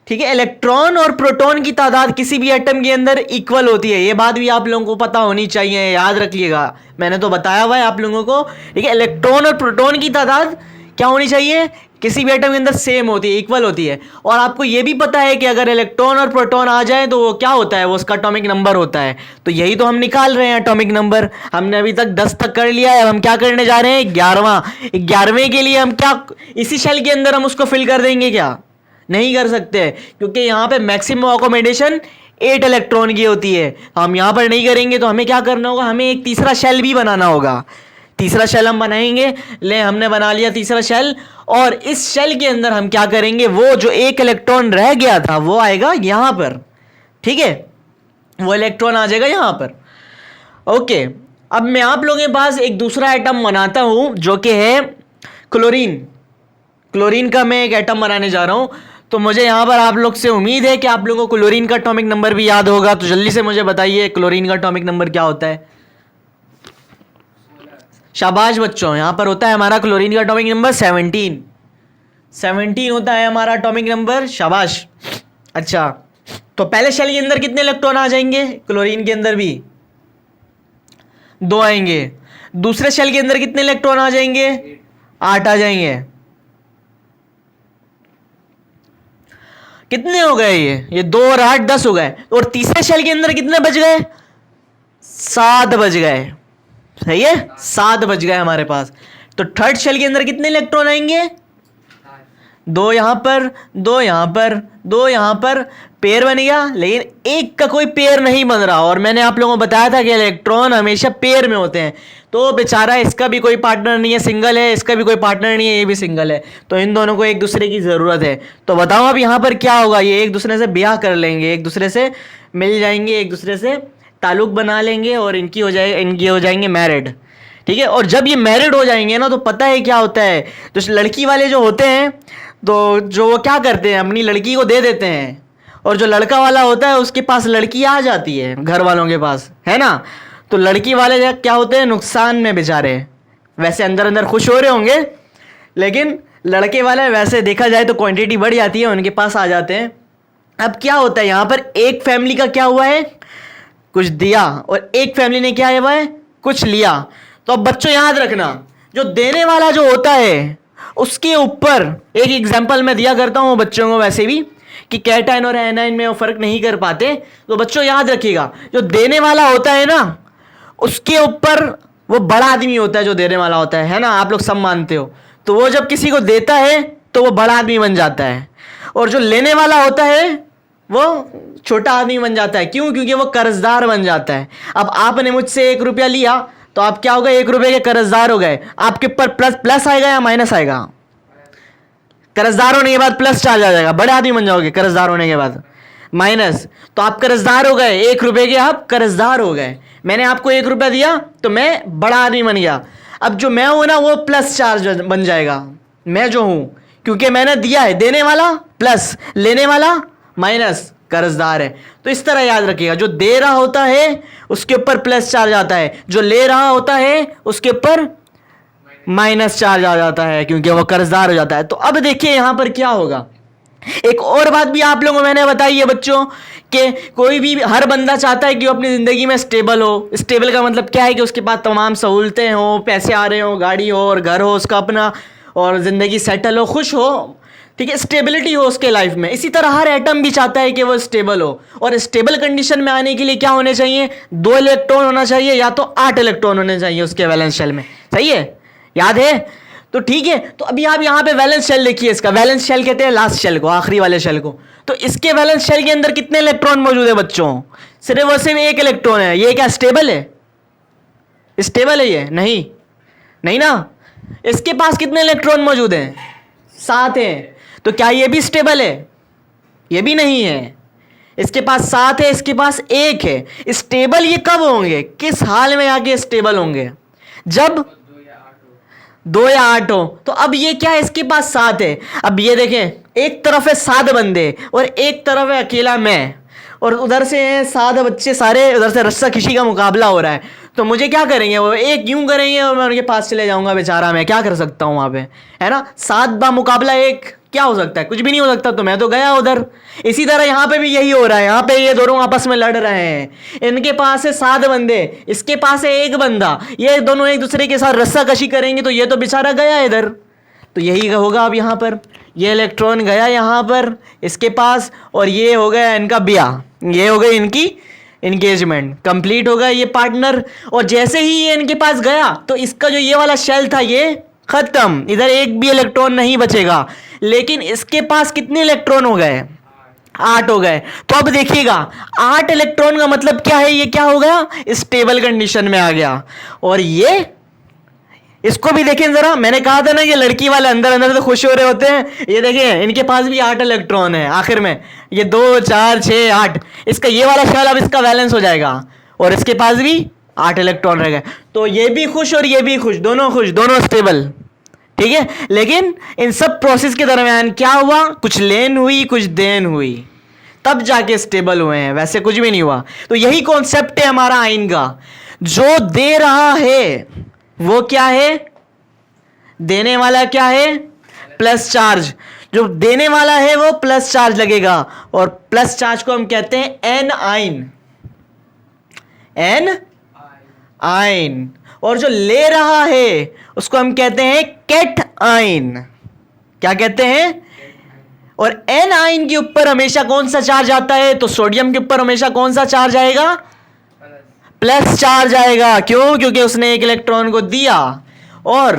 ठीक है। इलेक्ट्रॉन और प्रोटॉन की तादाद किसी भी एटम के अंदर इक्वल होती है, ये बात भी आप लोगों को पता होनी चाहिए, याद रखिएगा। मैंने तो बताया हुआ है आप लोगों को, ठीक है। इलेक्ट्रॉन और प्रोटॉन की तादाद क्या होनी चाहिए? किसी भी एटम के अंदर सेम होती है, इक्वल होती है। और आपको यह भी पता है कि अगर इलेक्ट्रॉन और प्रोटॉन आ जाए तो वो क्या होता है? वो उसका एटॉमिक नंबर होता है। तो यही तो हम निकाल रहे हैं एटॉमिक नंबर। हमने अभी तक 10 तक कर लिया है, अब हम क्या करने जा रहे हैं? 11वां। 11वें के लिए हम क्या इसी शेल के अंदर हम उसको फिल कर देंगे? क्या नहीं कर सकते, क्योंकि यहाँ पे मैक्सिमम अकोमोडेशन 8 इलेक्ट्रॉन की होती है। हम यहाँ पर नहीं करेंगे, तो हमें क्या करना होगा? हमें एक तीसरा शेल भी बनाना होगा। तीसरा शेल हम बनाएंगे। ले, हमने बना लिया तीसरा शेल। और इस शेल के अंदर हम क्या करेंगे, वो जो एक इलेक्ट्रॉन रह गया था वो आएगा यहां पर, ठीक है, वो इलेक्ट्रॉन आ जाएगा यहां पर। ओके, अब मैं आप लोगों के पास एक दूसरा एटम बनाता हूं जो कि है क्लोरीन। क्लोरीन का मैं एक एटम बनाने जा रहा हूं। तो मुझे यहां पर आप लोग से उम्मीद है कि आप लोगों को क्लोरीन का एटॉमिक नंबर भी याद होगा। तो जल्दी से मुझे बताइए क्लोरीन का एटॉमिक नंबर क्या होता है। शाबाश बच्चों, यहां पर होता है हमारा क्लोरीन का एटॉमिक नंबर 17 होता है हमारा एटॉमिक नंबर। शाबाश। अच्छा, तो पहले शेल के अंदर कितने इलेक्ट्रॉन आ जाएंगे, क्लोरीन के अंदर भी 2 आएंगे। दूसरे शेल के अंदर कितने इलेक्ट्रॉन आ जाएंगे, 8 आ जाएंगे। कितने हो गए ये 2 और 8 10 हो गए। और तीसरे शेल के अंदर कितने बच गए, 7 बच गए। सही है, 7 बच गए हमारे पास। तो थर्ड शेल के अंदर कितने इलेक्ट्रॉन आएंगे, 2 यहां पर, 2 यहां पर, 2 यहां पर, पेयर बन गया। लेकिन एक का कोई पेयर नहीं बन रहा, और मैंने आप लोगों को बताया था कि इलेक्ट्रॉन हमेशा पेयर में होते हैं। तो बेचारा इसका भी कोई पार्टनर नहीं है, सिंगल है, इसका भी कोई पार्टनर नहीं है, ये भी सिंगल है। तो इन दोनों को एक दूसरे की ज़रूरत है। तो बताओ अब यहाँ पर क्या होगा, ये एक दूसरे से ब्याह कर लेंगे, एक दूसरे से मिल जाएंगे, एक दूसरे से ताल्लुक बना लेंगे, और इनकी हो जाएंगे मैरिड। ठीक है, और जब ये मैरिड हो जाएंगे ना, तो पता है क्या होता है, तो लड़की वाले जो होते हैं, तो जो वो क्या करते हैं, अपनी लड़की को दे देते हैं, और जो लड़का वाला होता है उसके पास लड़की आ जाती है घर वालों के पास, है ना। तो लड़की वाले क्या होते हैं, नुकसान में बेचारे। वैसे अंदर अंदर खुश हो रहे होंगे, लेकिन लड़के वाले वैसे देखा जाए तो क्वांटिटी बढ़ जाती है, उनके पास आ जाते हैं। अब क्या होता है यहाँ पर, एक फैमिली का क्या हुआ है, कुछ दिया, और एक फैमिली ने क्या हुआ है, कुछ लिया। तो अब बच्चों याद रखना, जो देने वाला जो होता है उसके ऊपर, एक एग्जांपल मैं दिया करता हूँ बच्चों को वैसे भी, कि कैटाइन और एनाइन में वो फर्क नहीं कर पाते। तो बच्चों याद रखिएगा, जो देने वाला होता है ना, उसके ऊपर वो बड़ा आदमी होता है, जो देने वाला होता है ना, आप लोग सब मानते हो। तो वो जब किसी को देता है तो वो बड़ा आदमी बन जाता है, और जो लेने वाला होता है वो छोटा आदमी बन जाता है। क्यों, क्योंकि वो कर्जदार बन जाता है। अब आपने मुझसे 1 रुपया लिया, तो आप क्या हो गए, 1 रुपये के कर्जदार हो गए। आपके ऊपर प्लस आएगा या माइनस आएगा, कर्जदार होने के बाद प्लस चार्ज आ जाएगा, बड़े आदमी बन जाओगे। कर्जदार होने के बाद माइनस, तो आप कर्जदार हो गए, 1 रुपये के आप कर्जदार हो गए। मैंने आपको 1 रुपया दिया तो मैं बड़ा आदमी बन गया। अब जो मैं हूं ना, वो प्लस चार्ज बन जाएगा, मैं जो हूं, क्योंकि मैंने दिया है, देने वाला प्लस, लेने वाला माइनस, कर्जदार है। तो इस तरह याद रखिएगा, जो दे रहा होता है उसके ऊपर प्लस चार्ज आता है, जो ले रहा होता है उसके ऊपर माइनस चार्ज आ जाता है, क्योंकि वो कर्जदार हो जाता है। तो अब देखिए यहां पर क्या होगा। एक और बात भी आप लोगों को मैंने बताई है बच्चों, कि कोई भी, हर बंदा चाहता है कि वो अपनी ज़िंदगी में स्टेबल हो। स्टेबल का मतलब क्या है, कि उसके पास तमाम सहूलतें हो, पैसे आ रहे हो, गाड़ी हो और घर हो उसका अपना, और ज़िंदगी सेटल हो, खुश हो, ठीक है, स्टेबिलिटी हो उसके लाइफ में। इसी तरह हर एटम भी चाहता है कि वो स्टेबल हो, और स्टेबल कंडीशन में आने के लिए क्या होने चाहिए, 2 इलेक्ट्रॉन होना चाहिए, या तो 8 इलेक्ट्रॉन होने चाहिए उसके वैलेंस शेल में। सही है, याद है। तो ठीक है, तो अभी आप यहाँ पे वैलेंस शेल देखिए, इसका वैलेंस शेल कहते हैं लास्ट शेल को, आखिरी वाले शेल को। तो इसके वैलेंस शेल के अंदर कितने इलेक्ट्रॉन मौजूद है बच्चों, सिर्फ और सिर्फ 1 इलेक्ट्रॉन है। ये क्या स्टेबल है, स्टेबल है ये, नहीं, नहीं ना। इसके पास कितने इलेक्ट्रॉन मौजूद हैं, 7 हैं। तो क्या ये भी स्टेबल है, ये भी नहीं है। इसके पास 7 है, इसके पास 1 है। स्टेबल ये कब होंगे, किस हाल में आके स्टेबल होंगे, जब 2 या 8 हो। तो अब ये क्या है, इसके पास 7 है। अब ये देखें, एक तरफ है 7 बंदे और एक तरफ है अकेला मैं, और उधर से हैं 7 बच्चे सारे, उधर से रस्सा खिशी का मुकाबला हो रहा है। तो मुझे क्या करेंगे, वो एक यूं करेंगे और मैं उनके पास चले जाऊंगा, बेचारा मैं क्या कर सकता हूं वहां पे, है ना। 7 बा मुकाबला 1, क्या हो सकता है, कुछ भी नहीं हो सकता। तो मैं तो गया उधर। इसी तरह यहाँ पे भी यही हो रहा है, यहाँ पे ये दोनों आपस में लड़ रहे हैं। इनके पास है 7 बंदे, इसके पास है 1 बंदा, ये दोनों एक दूसरे के साथ रस्साकशी करेंगे, तो ये तो बेचारा गया इधर। तो यही होगा अब यहाँ पर, ये इलेक्ट्रॉन गया यहाँ पर इसके पास, और ये हो गया इनका ब्याह, ये हो गई इनकी इंगेजमेंट, कंप्लीट हो गया ये पार्टनर। और जैसे ही ये इनके पास गया, तो इसका जो ये वाला शेल था ये खत्म, इधर एक भी इलेक्ट्रॉन नहीं बचेगा। लेकिन इसके पास कितने इलेक्ट्रॉन हो गए, 8 हो गए। तो अब देखिएगा, 8 इलेक्ट्रॉन का मतलब क्या है, ये क्या हो गया, स्टेबल कंडीशन में आ गया। और ये इसको भी देखें जरा, मैंने कहा था ना ये लड़की वाले अंदर अंदर से खुश हो रहे होते हैं। ये देखें इनके पास भी 8 इलेक्ट्रॉन है आखिर में, ये 2 4 6 8, इसका ये वाला शेल अब इसका बैलेंस हो जाएगा और इसके पास भी 8 इलेक्ट्रॉन रह गए। तो ये भी खुश और ये भी खुश, दोनों स्टेबल, ठीक है। लेकिन इन सब प्रोसेस के दरमियान क्या हुआ, कुछ लेन हुई कुछ देन हुई, तब जाके स्टेबल हुए हैं, वैसे कुछ भी नहीं हुआ। तो यही कॉन्सेप्ट है हमारा आयन का, जो दे रहा है वो क्या है, देने वाला क्या है, प्लस चार्ज। जो देने वाला है वो प्लस चार्ज लगेगा और प्लस चार्ज को हम कहते हैं एन आयन, एन आयन। और जो ले रहा है उसको हम कहते हैं कैट आयन। क्या कहते हैं? और एन आयन के ऊपर हमेशा कौन सा चार्ज आता है, तो सोडियम के ऊपर हमेशा कौन सा चार्ज आएगा, प्लस चार्ज आएगा। क्यों? क्योंकि उसने 1 इलेक्ट्रॉन को दिया और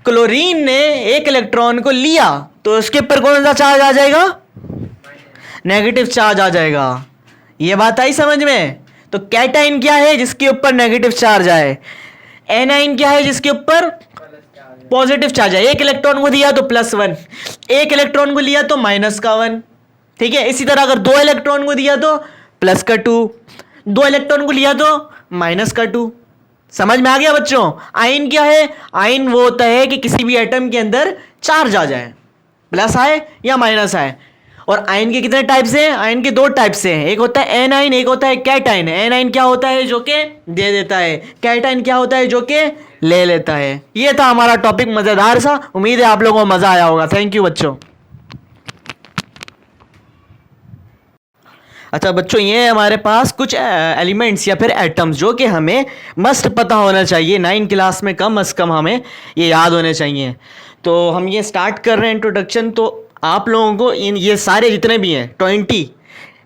क्लोरीन ने 1 इलेक्ट्रॉन को लिया, तो उसके ऊपर कौन सा चार्ज आ जाएगा, नेगेटिव चार्ज आ जाएगा। ये बात आई समझ में? तो कैटाइन क्या है, जिसके ऊपर नेगेटिव चार्ज आए। एनाइन क्या है, जिसके ऊपर पॉजिटिव चार्ज है। 1 इलेक्ट्रॉन को दिया तो +1, 1 इलेक्ट्रॉन को लिया तो -1, ठीक है। इसी तरह अगर 2 इलेक्ट्रॉन को दिया तो +2, 2 इलेक्ट्रॉन को लिया तो -2। समझ में आ गया बच्चों? आयन क्या है? आयन वो होता है कि किसी भी एटम के अंदर चार्ज आ जाए, प्लस आए या माइनस आए। और आयन के कितने टाइप्स हैं? आयन के 2 टाइप्स हैं, एक होता है एनाइन, एक होता है कैटाइन। एनाइन क्या होता है, जो कि दे देता है। कैटाइन क्या होता है, जो कि ले लेता है। ये था हमारा टॉपिक, मजेदार सा। उम्मीद है आप लोगों को मजा आया होगा। थैंक यू बच्चों। अच्छा बच्चों, ये हमारे पास कुछ एलिमेंट्स या फिर एटम्स जो कि हमें मस्ट पता होना चाहिए, 9 क्लास में कम अज़ कम हमें ये याद होने चाहिए। तो हम ये स्टार्ट कर रहे हैं इंट्रोडक्शन। तो आप लोगों को इन ये सारे जितने भी हैं 20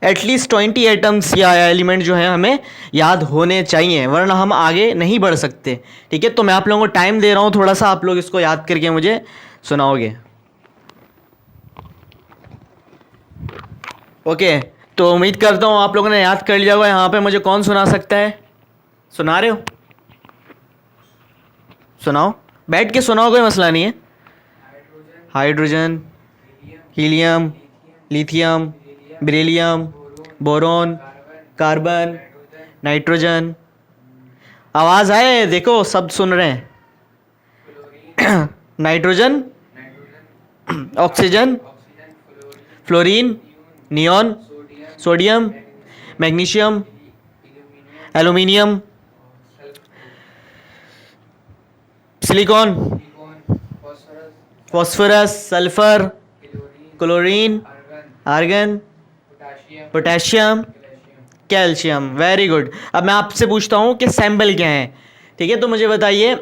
एटलीस्ट 20 एटम्स या एलिमेंट जो हैं हमें याद होने चाहिए, वरना हम आगे नहीं बढ़ सकते, ठीक है। तो मैं आप लोगों को टाइम दे रहा हूँ थोड़ा सा, आप लोग इसको याद करके मुझे सुनाओगे, ओके। तो उम्मीद करता हूँ आप लोगों ने याद कर लिया होगा। यहाँ पे मुझे कौन सुना सकता है? सुना रहे हो? सुनाओ, बैठ के सुनाओ, कोई मसला नहीं है। Hydrogen, helium, lithium, beryllium, boron, carbon, nitrogen. आवाज़ आए? देखो सब सुन रहे हैं। Nitrogen, oxygen, fluorine, neon, sodium, magnesium, aluminium, silicon, phosphorus, sulphur, chlorine, argon, potassium, calcium. Very good. अब मैं आपसे पूछता हूँ कि सैंपल क्या है, ठीक है। तो मुझे बताइए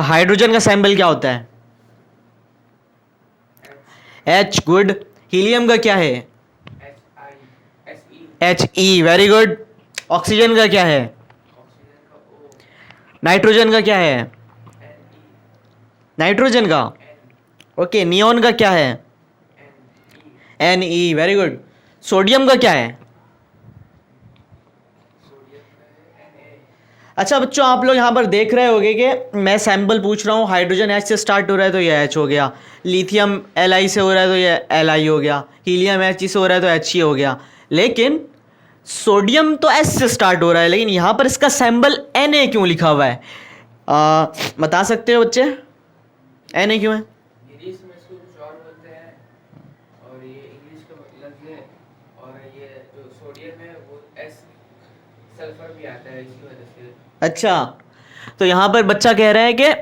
हाइड्रोजन का सैंपल क्या होता है? H। गुड। हीलियम का क्या है? He। Very good. ऑक्सीजन का क्या है? नाइट्रोजन का क्या है? नाइट्रोजन का, ओके। नियॉन का क्या है? Ne। Very good. सोडियम का क्या है? अच्छा बच्चों, आप लोग यहाँ पर देख रहे होंगे कि मैं सैंपल पूछ रहा हूँ। हाइड्रोजन H से स्टार्ट हो रहा है तो ये H हो गया, लिथियम Li से हो रहा है तो ये Li हो गया, हीलियम He से हो रहा है तो He हो गया। लेकिन सोडियम तो S से स्टार्ट हो रहा है, लेकिन यहाँ पर इसका सैंपल Na क्यों लिखा हुआ है? बता सकते हो बच्चे, Na क्यों है? सल्फर भी आता है इसी वजह से। अच्छा, तो यहाँ पर बच्चा कह रहा है कि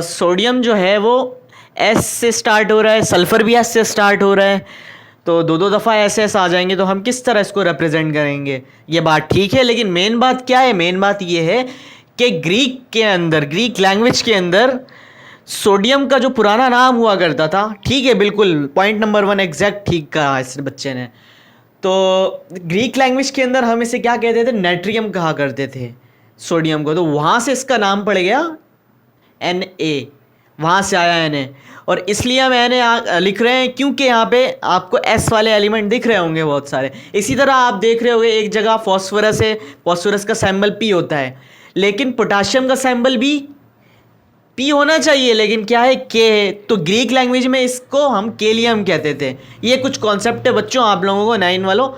सोडियम जो है वो S से स्टार्ट हो रहा है, सल्फर भी S से स्टार्ट हो रहा है, तो 2 दफ़ा SS आ जाएंगे, तो हम किस तरह इसको रिप्रेजेंट करेंगे? ये बात ठीक है, लेकिन मेन बात क्या है? मेन बात ये है कि ग्रीक के अंदर, ग्रीक लैंग्वेज के अंदर सोडियम का जो पुराना नाम हुआ करता था, ठीक है, बिल्कुल पॉइंट नंबर 1 एग्जैक्ट ठीक कहा इस बच्चे ने। तो ग्रीक लैंग्वेज के अंदर हम इसे क्या कहते थे? नेट्रियम कहा करते थे सोडियम को। तो वहाँ से इसका नाम पड़ गया Na, वहाँ से आया Na। और इसलिए हम Na लिख रहे हैं क्योंकि यहाँ पे आपको S वाले एलिमेंट दिख रहे होंगे बहुत सारे। इसी तरह आप देख रहे होंगे एक जगह फॉस्फोरस है, फॉस्फोरस का सैंपल P होता है, लेकिन पोटाशियम का सैंपल भी पी होना चाहिए, लेकिन क्या है, के है। तो ग्रीक लैंग्वेज में इसको हम केलियम कहते थे। ये कुछ कॉन्सेप्ट है बच्चों, आप लोगों को 9 वालों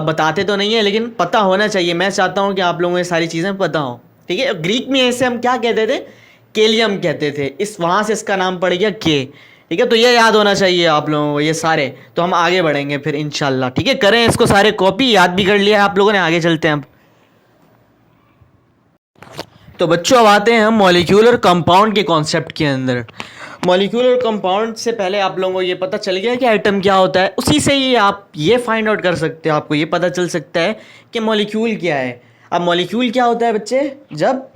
बताते तो नहीं है, लेकिन पता होना चाहिए। मैं चाहता हूँ कि आप लोगों को ये सारी चीज़ें पता हो, ठीक है। ग्रीक में ऐसे हम क्या कहते थे, केलियम कहते थे, इस वहाँ से इसका नाम पड़ गया के, ठीक है। तो ये याद होना चाहिए आप लोगों को, ये सारे। तो हम आगे बढ़ेंगे फिर इंशाल्लाह, ठीक है। करें इसको सारे कॉपी, याद भी कर लिया है आप लोगों ने, आगे चलते हैं अब। तो बच्चों अब आते हैं हम मॉलिक्यूल और कंपाउंड के कॉन्सेप्ट के अंदर। मॉलिक्यूल और कंपाउंड से पहले आप लोगों को ये पता चल गया कि एटम क्या होता है, उसी से ही आप ये फाइंड आउट कर सकते हो, आपको ये पता चल सकता है कि मॉलिक्यूल क्या है। अब मॉलिक्यूल क्या होता है बच्चे, जब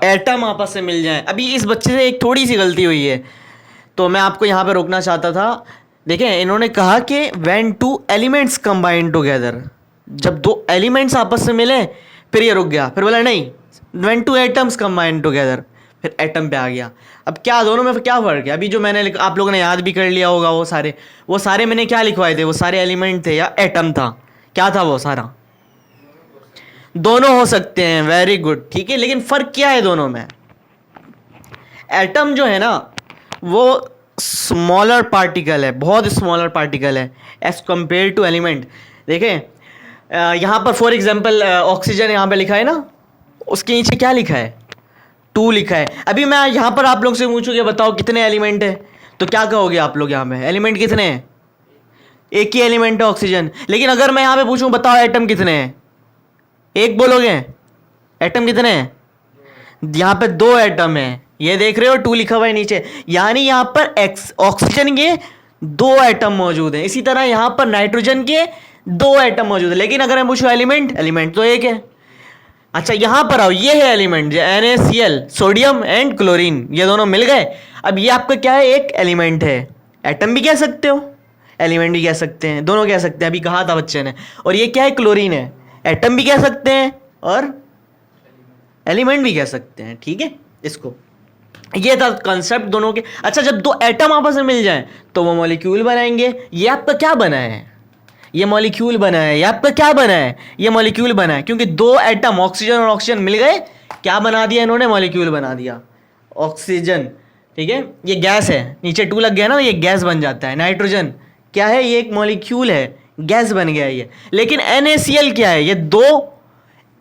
एटम आपस में मिल जाए। अभी इस बच्चे से एक थोड़ी सी गलती हुई है, तो मैं आपको यहाँ पे रोकना चाहता था। देखें, इन्होंने कहा कि when two elements combine together, जब दो एलिमेंट्स आपस में मिले, फिर ये रुक गया, फिर बोला नहीं when two atoms combine together, फिर एटम पे आ गया। अब क्या दोनों में क्या फ़र्क है, अभी जो मैंने आप लोगों ने याद भी कर लिया होगा, वो सारे मैंने क्या लिखवाए थे, वो सारे एलिमेंट थे या एटम था, क्या था वो सारा, दोनों हो सकते हैं, वेरी गुड, ठीक है। लेकिन फ़र्क क्या है दोनों में, एटम जो है ना वो स्मॉलर पार्टिकल है, बहुत स्मॉलर पार्टिकल है एज कंपेयर टू एलिमेंट। देखें यहाँ पर फॉर एग्जांपल ऑक्सीजन यहाँ पे लिखा है ना, उसके नीचे क्या लिखा है, 2 लिखा है। अभी मैं यहाँ पर आप लोग से पूछूंगा बताओ कितने एलिमेंट है, तो क्या कहोगे आप लोग, यहाँ पे एलिमेंट कितने हैं, एक ही एलिमेंट है ऑक्सीजन। लेकिन अगर मैं यहाँ पे पूछूं बताओ एटम कितने हैं, एक बोलोगे, एटम कितने हैं, यहाँ पे 2 एटम है, ये देख रहे हो 2 लिखा हुआ है नीचे, यानी यहाँ पर ऑक्सीजन के 2 एटम मौजूद हैं। इसी तरह यहाँ पर नाइट्रोजन के 2 एटम मौजूद है। लेकिन अगर मैं पूछूं एलिमेंट तो एक है। अच्छा यहाँ पर आओ, ये है element NaCl, sodium and chlorine, ये दोनों मिल गए। अब ये आपका क्या है, एक एलिमेंट है, एटम भी कह सकते हो, एलिमेंट भी कह सकते हैं, दोनों कह सकते हैं, अभी कहा था बच्चे ने। और ये क्या है, क्लोरीन है, एटम भी कह सकते हैं और एलिमेंट भी कह सकते हैं, ठीक है। इसको ये था कंसेप्ट दोनों के। अच्छा, जब 2 एटम आपस में मिल जाएं तो वो मॉलिक्यूल बनाएंगे। ये आपका क्या बना है, ये मॉलिक्यूल बना है। ये आपका क्या बना है, ये मॉलिक्यूल बना है, क्योंकि 2 एटम ऑक्सीजन और ऑक्सीजन मिल गए, क्या बना दिया इन्होंने, मॉलिक्यूल बना दिया, ऑक्सीजन, ठीक है। ये गैस है, नीचे 2 लग गया ना, ये गैस बन जाता है। नाइट्रोजन क्या है, ये एक मॉलिक्यूल है, गैस बन गया ये। लेकिन NaCl क्या है, ये 2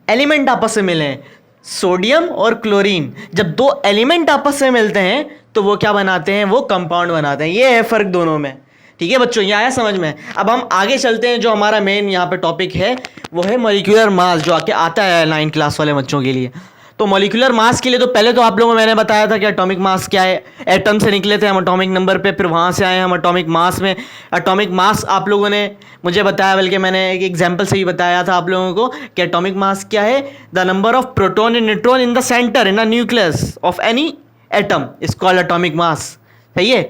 एलिमेंट आपस में मिले हैं, सोडियम और क्लोरीन। जब 2 एलिमेंट आपस में मिलते हैं तो वो क्या बनाते हैं, वो कंपाउंड बनाते हैं। ये है फर्क दोनों में, ठीक है बच्चों, ये आया समझ में। अब हम आगे चलते हैं, जो हमारा मेन यहाँ पे टॉपिक है वो है मॉलिक्यूलर मास, जो आके आता है 9 क्लास वाले बच्चों के लिए। तो मॉलिक्यूलर मास के लिए तो पहले तो आप लोगों को मैंने बताया था कि एटॉमिक मास क्या है। एटम से निकले थे हम एटॉमिक नंबर पे, फिर वहाँ से आए हम एटॉमिक मास में। एटॉमिक मास आप लोगों ने मुझे बताया, बल्कि मैंने एक एग्जाम्पल से ही बताया था आप लोगों को कि एटॉमिक मास क्या है, the number of proton and neutron in the centre in the nucleus of any atom is called atomic mass, सही है।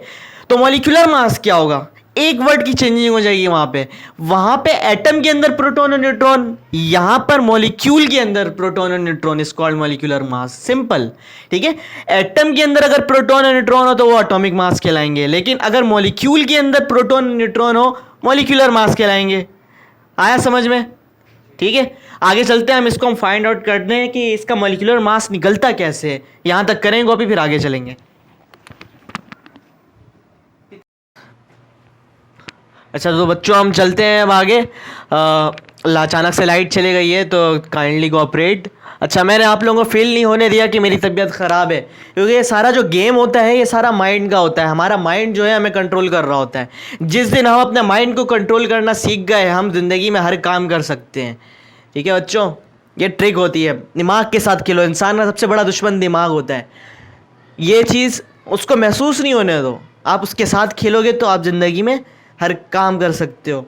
तो मॉलिक्यूलर मास क्या होगा, एक वर्ड की चेंजिंग हो जाएगी वहां पे एटम के अंदर प्रोटॉन और न्यूट्रॉन, यहां पर मॉलिक्यूल के अंदर प्रोटॉन और neutron, is called molecular mass, simple, ठीक है। एटम के अंदर अगर प्रोटॉन और न्यूट्रॉन हो तो वो एटॉमिक मास कहलाएंगे, लेकिन अगर मॉलिक्यूल के अंदर प्रोटॉन और न्यूट्रॉन हो मॉलिक्यूलर मास कहलाएंगे। आया समझ में, ठीक है। आगे चलते हैं, हम इसको फाइंड आउट करते हैं कि इसका मॉलिक्यूलर मास निकलता कैसे है। यहां तक करेंगे कॉपी, फिर आगे चलेंगे। अच्छा तो बच्चों हम चलते हैं अब आगे। अचानक से लाइट चली गई है तो काइंडली कोऑपरेट। अच्छा, मैंने आप लोगों को फील नहीं होने दिया कि मेरी तबीयत ख़राब है, क्योंकि ये सारा जो गेम होता है ये सारा माइंड का होता है। हमारा माइंड जो है हमें कंट्रोल कर रहा होता है। जिस दिन हम अपने माइंड को कंट्रोल करना सीख गए, हम ज़िंदगी में हर काम कर सकते हैं, ठीक है बच्चों। ये ट्रिक होती है, दिमाग के साथ खेलो। इंसान का सबसे बड़ा दुश्मन दिमाग होता है। ये चीज़ उसको महसूस नहीं होने दो, आप उसके साथ खेलोगे तो आप ज़िंदगी में हर काम कर सकते हो,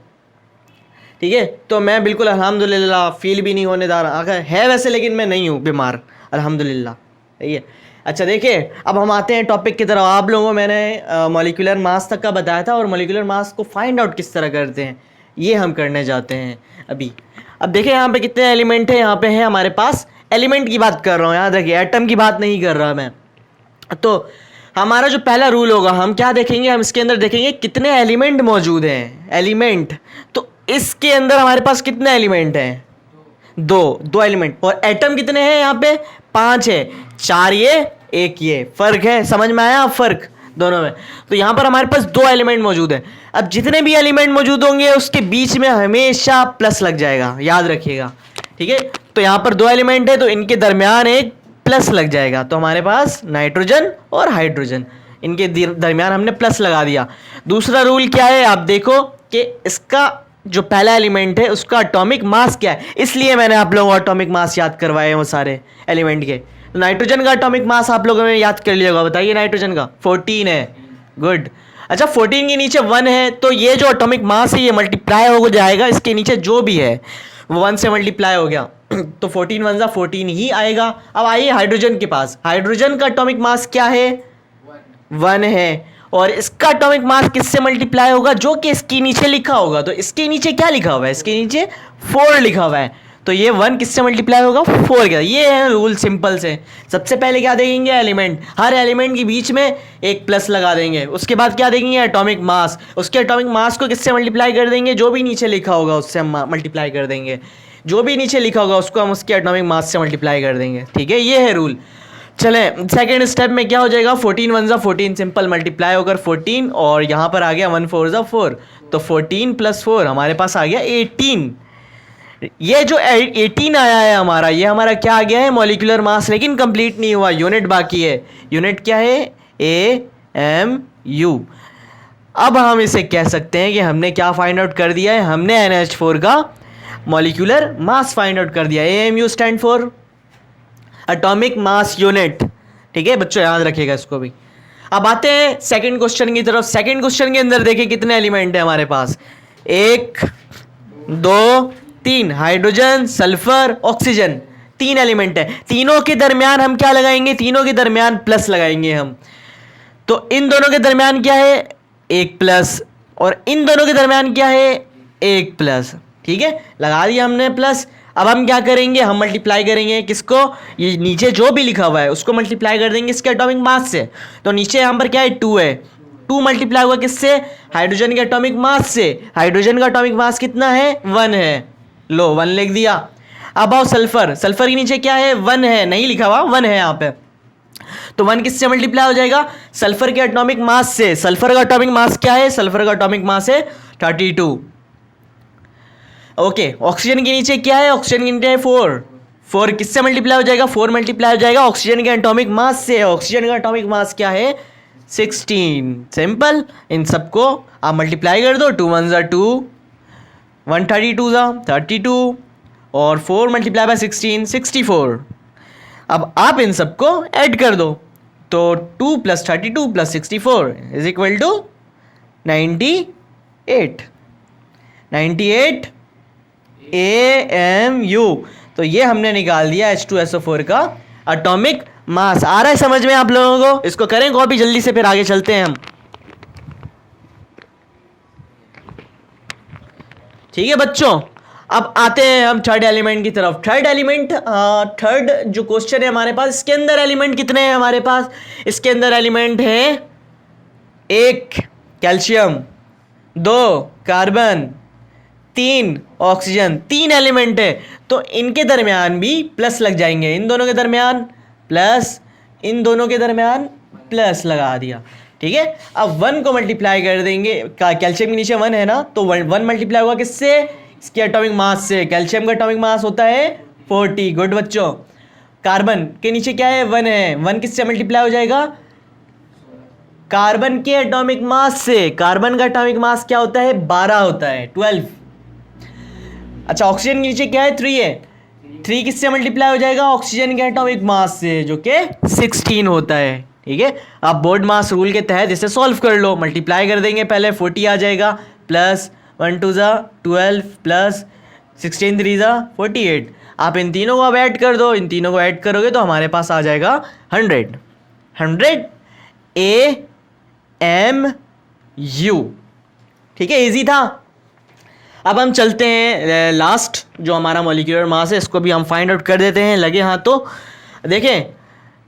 ठीक है। तो मैं बिल्कुल अल्हम्दुलिल्लाह फील भी नहीं होने दे रहा, अगर है वैसे, लेकिन मैं नहीं हूँ बीमार, अल्हम्दुलिल्लाह, सही है। अच्छा देखिए, अब हम आते हैं टॉपिक की तरफ। आप लोगों को मैंने मॉलिक्यूलर मास तक का बताया था, और मॉलिक्यूलर मास को फाइंड आउट किस तरह करते हैं ये हम करने जाते हैं अभी। अब देखिए यहाँ पे कितने एलिमेंट हैं, यहाँ पे है हमारे पास, एलिमेंट की बात कर रहा हूँ, याद रखिए, एटम की बात नहीं कर रहा मैं। तो हमारा जो पहला रूल होगा, हम क्या देखेंगे, हम इसके अंदर देखेंगे कितने एलिमेंट मौजूद हैं, एलिमेंट। तो इसके अंदर हमारे पास कितने एलिमेंट हैं, दो एलिमेंट। और एटम कितने हैं यहाँ पे, 5 है, 4 ये 1 ये, फर्क है, समझ में आया फर्क दोनों में। तो यहाँ पर हमारे पास 2 एलिमेंट मौजूद है। अब जितने भी एलिमेंट मौजूद होंगे उसके बीच में हमेशा प्लस लग जाएगा, याद रखिएगा, ठीक है। तो यहाँ पर 2 एलिमेंट है तो इनके दरमियान एक प्लस लग जाएगा। तो हमारे पास नाइट्रोजन और हाइड्रोजन, इनके दरमियान हमने प्लस लगा दिया। दूसरा रूल क्या है, आप देखो कि इसका जो पहला एलिमेंट है उसका एटॉमिक मास क्या है, इसलिए मैंने आप लोगों को एटॉमिक मास याद करवाए हैं वो सारे एलिमेंट के। तो नाइट्रोजन का एटॉमिक मास आप लोगों ने याद कर लिया होगा, बताइए नाइट्रोजन का 14 है, गुड। अच्छा 14 के नीचे 1 है तो ये जो एटॉमिक मास है ये मल्टीप्लाई हो जाएगा, इसके नीचे जो भी है वो 1 से मल्टीप्लाई हो गया तो 14 1 जा 14 ही आएगा। अब आइए हाइड्रोजन के पास, हाइड्रोजन का एटॉमिक मास क्या है, 1 है, और इसका एटॉमिक मास किससे मल्टीप्लाई होगा, जो कि इसके नीचे लिखा होगा। तो इसके नीचे क्या लिखा हुआ है, इसके नीचे 4 लिखा हुआ है, तो ये 1 किससे मल्टीप्लाई होगा, 4 के। ये है रूल, सिंपल से। सबसे पहले क्या देंगे, एलिमेंट, हर एलिमेंट के बीच में एक प्लस लगा देंगे। उसके बाद क्या देंगे, एटॉमिक मास, उसके एटॉमिक मास को किससे मल्टीप्लाई कर देंगे, जो भी नीचे लिखा होगा उससे हम मल्टीप्लाई कर देंगे, जो भी नीचे लिखा होगा उसको हम उसके एटॉमिक मास से मल्टीप्लाई कर देंगे, ठीक है। ये है रूल। चले सेकेंड स्टेप में क्या हो जाएगा, 14 1 जा 14, सिंपल मल्टीप्लाई होकर 14, और यहाँ पर आ गया 1 4 जा 4, तो 14 + 4 हमारे पास आ गया 18। ये जो 18 आया है हमारा, ये हमारा क्या आ गया है, मॉलिक्यूलर मास, लेकिन कंप्लीट नहीं हुआ, यूनिट बाकी है। यूनिट क्या है, AMU। अब हम इसे कह सकते हैं कि हमने क्या फाइंड आउट कर दिया है, हमने NH4 का मॉलिक्यूलर मास फाइंड आउट कर दिया। AMU stand for atomic mass unit, ठीक है बच्चों, याद रखिएगा इसको भी। अब आते हैं सेकंड क्वेश्चन की तरफ। सेकंड क्वेश्चन के अंदर देखिए कितने एलिमेंट है हमारे पास, 1 2 3, हाइड्रोजन, सल्फर, ऑक्सीजन, 3 एलिमेंट है। तीनों के दरमियान हम क्या लगाएंगे, तीनों के दरमियान प्लस लगाएंगे हम। तो इन दोनों के दरमियान क्या है, 1 प्लस, और इन दोनों के दरमियान क्या है, 1 प्लस, ठीक है, लगा दिया हमने प्लस। अब हम क्या करेंगे, हम मल्टीप्लाई करेंगे किसको, ये नीचे जो भी लिखा हुआ है उसको मल्टीप्लाई कर देंगे इसके एटॉमिक मास से। तो नीचे यहाँ पर क्या है, 2 है, 2 मल्टीप्लाई हुआ किससे, हाइड्रोजन के एटॉमिक मास से। हाइड्रोजन का एटॉमिक मास कितना है, 1 है, लो 1 लिख दिया। अब आओ सल्फर, सल्फर के नीचे क्या है, 1 है, नहीं लिखा हुआ, 1 है यहाँ पे, तो 1 किससे मल्टीप्लाई हो जाएगा, सल्फर के एटॉमिक मास से। सल्फर का एटॉमिक मास क्या है, सल्फर का एटॉमिक मास है 32। ओके, ऑक्सीजन के नीचे क्या है, ऑक्सीजन के नीचे है 4, 4 किससे मल्टीप्लाई हो जाएगा, 4 मल्टीप्लाई हो जाएगा ऑक्सीजन के एटॉमिक मास से। ऑक्सीजन का एटॉमिक मास क्या है, 16। सिंपल, इन सबको आप मल्टीप्लाई कर दो, 2 1 जा 2, 132 जा 32, और 4 मल्टीप्लाई बाय 16 64। अब आप इन सबको ऐड कर दो, तो 2 + 32 + 64 = 98, 98 AMU। तो ये हमने निकाल दिया H2SO4 का एटॉमिक मास। आ रहा है समझ में आप लोगों को, इसको करें कॉपी जल्दी से, फिर आगे चलते हैं हम, ठीक है बच्चों। अब आते हैं हम थर्ड एलिमेंट की तरफ। थर्ड एलिमेंट, थर्ड जो क्वेश्चन है हमारे पास, इसके अंदर एलिमेंट कितने हैं हमारे पास, इसके अंदर एलिमेंट है 1 कैल्शियम, 2 कार्बन, 3 ऑक्सीजन, 3 एलिमेंट है। तो इनके दरमियान भी प्लस लग जाएंगे, इन दोनों के दरमियान प्लस, इन दोनों के दरमियान प्लस लगा दिया, ठीक है। अब 1 को मल्टीप्लाई कर देंगे, कैल्शियम के नीचे 1 है ना, तो 1 मल्टीप्लाई होगा किससे, इसके एटॉमिक मास से। कैल्शियम का एटॉमिक मास होता है 40, गुड बच्चों। कार्बन के नीचे क्या है, 1 है, 1 किससे मल्टीप्लाई हो जाएगा, कार्बन के एटॉमिक मास से। कार्बन का एटॉमिक मास क्या होता है, 12 होता है, 12। अच्छा, ऑक्सीजन के नीचे क्या है, 3 है, 3 किससे मल्टीप्लाई हो जाएगा, ऑक्सीजन के एटॉमिक मास से, जो कि 16 होता है, ठीक है। आप बोर्ड मास रूल के तहत इसे सॉल्व कर लो, मल्टीप्लाई कर देंगे, पहले 40 आ जाएगा, प्लस 1 2 जा 12, प्लस 16 3 जा 48। आप इन तीनों को अब ऐड कर दो, इन तीनों को ऐड करोगे तो हमारे पास आ जाएगा 100 AMU, ठीक है, इजी था। अब हम चलते हैं लास्ट, जो हमारा मॉलिक्यूलर मास है, इसको भी हम फाइंड आउट कर देते हैं लगे हाथ। तो देखें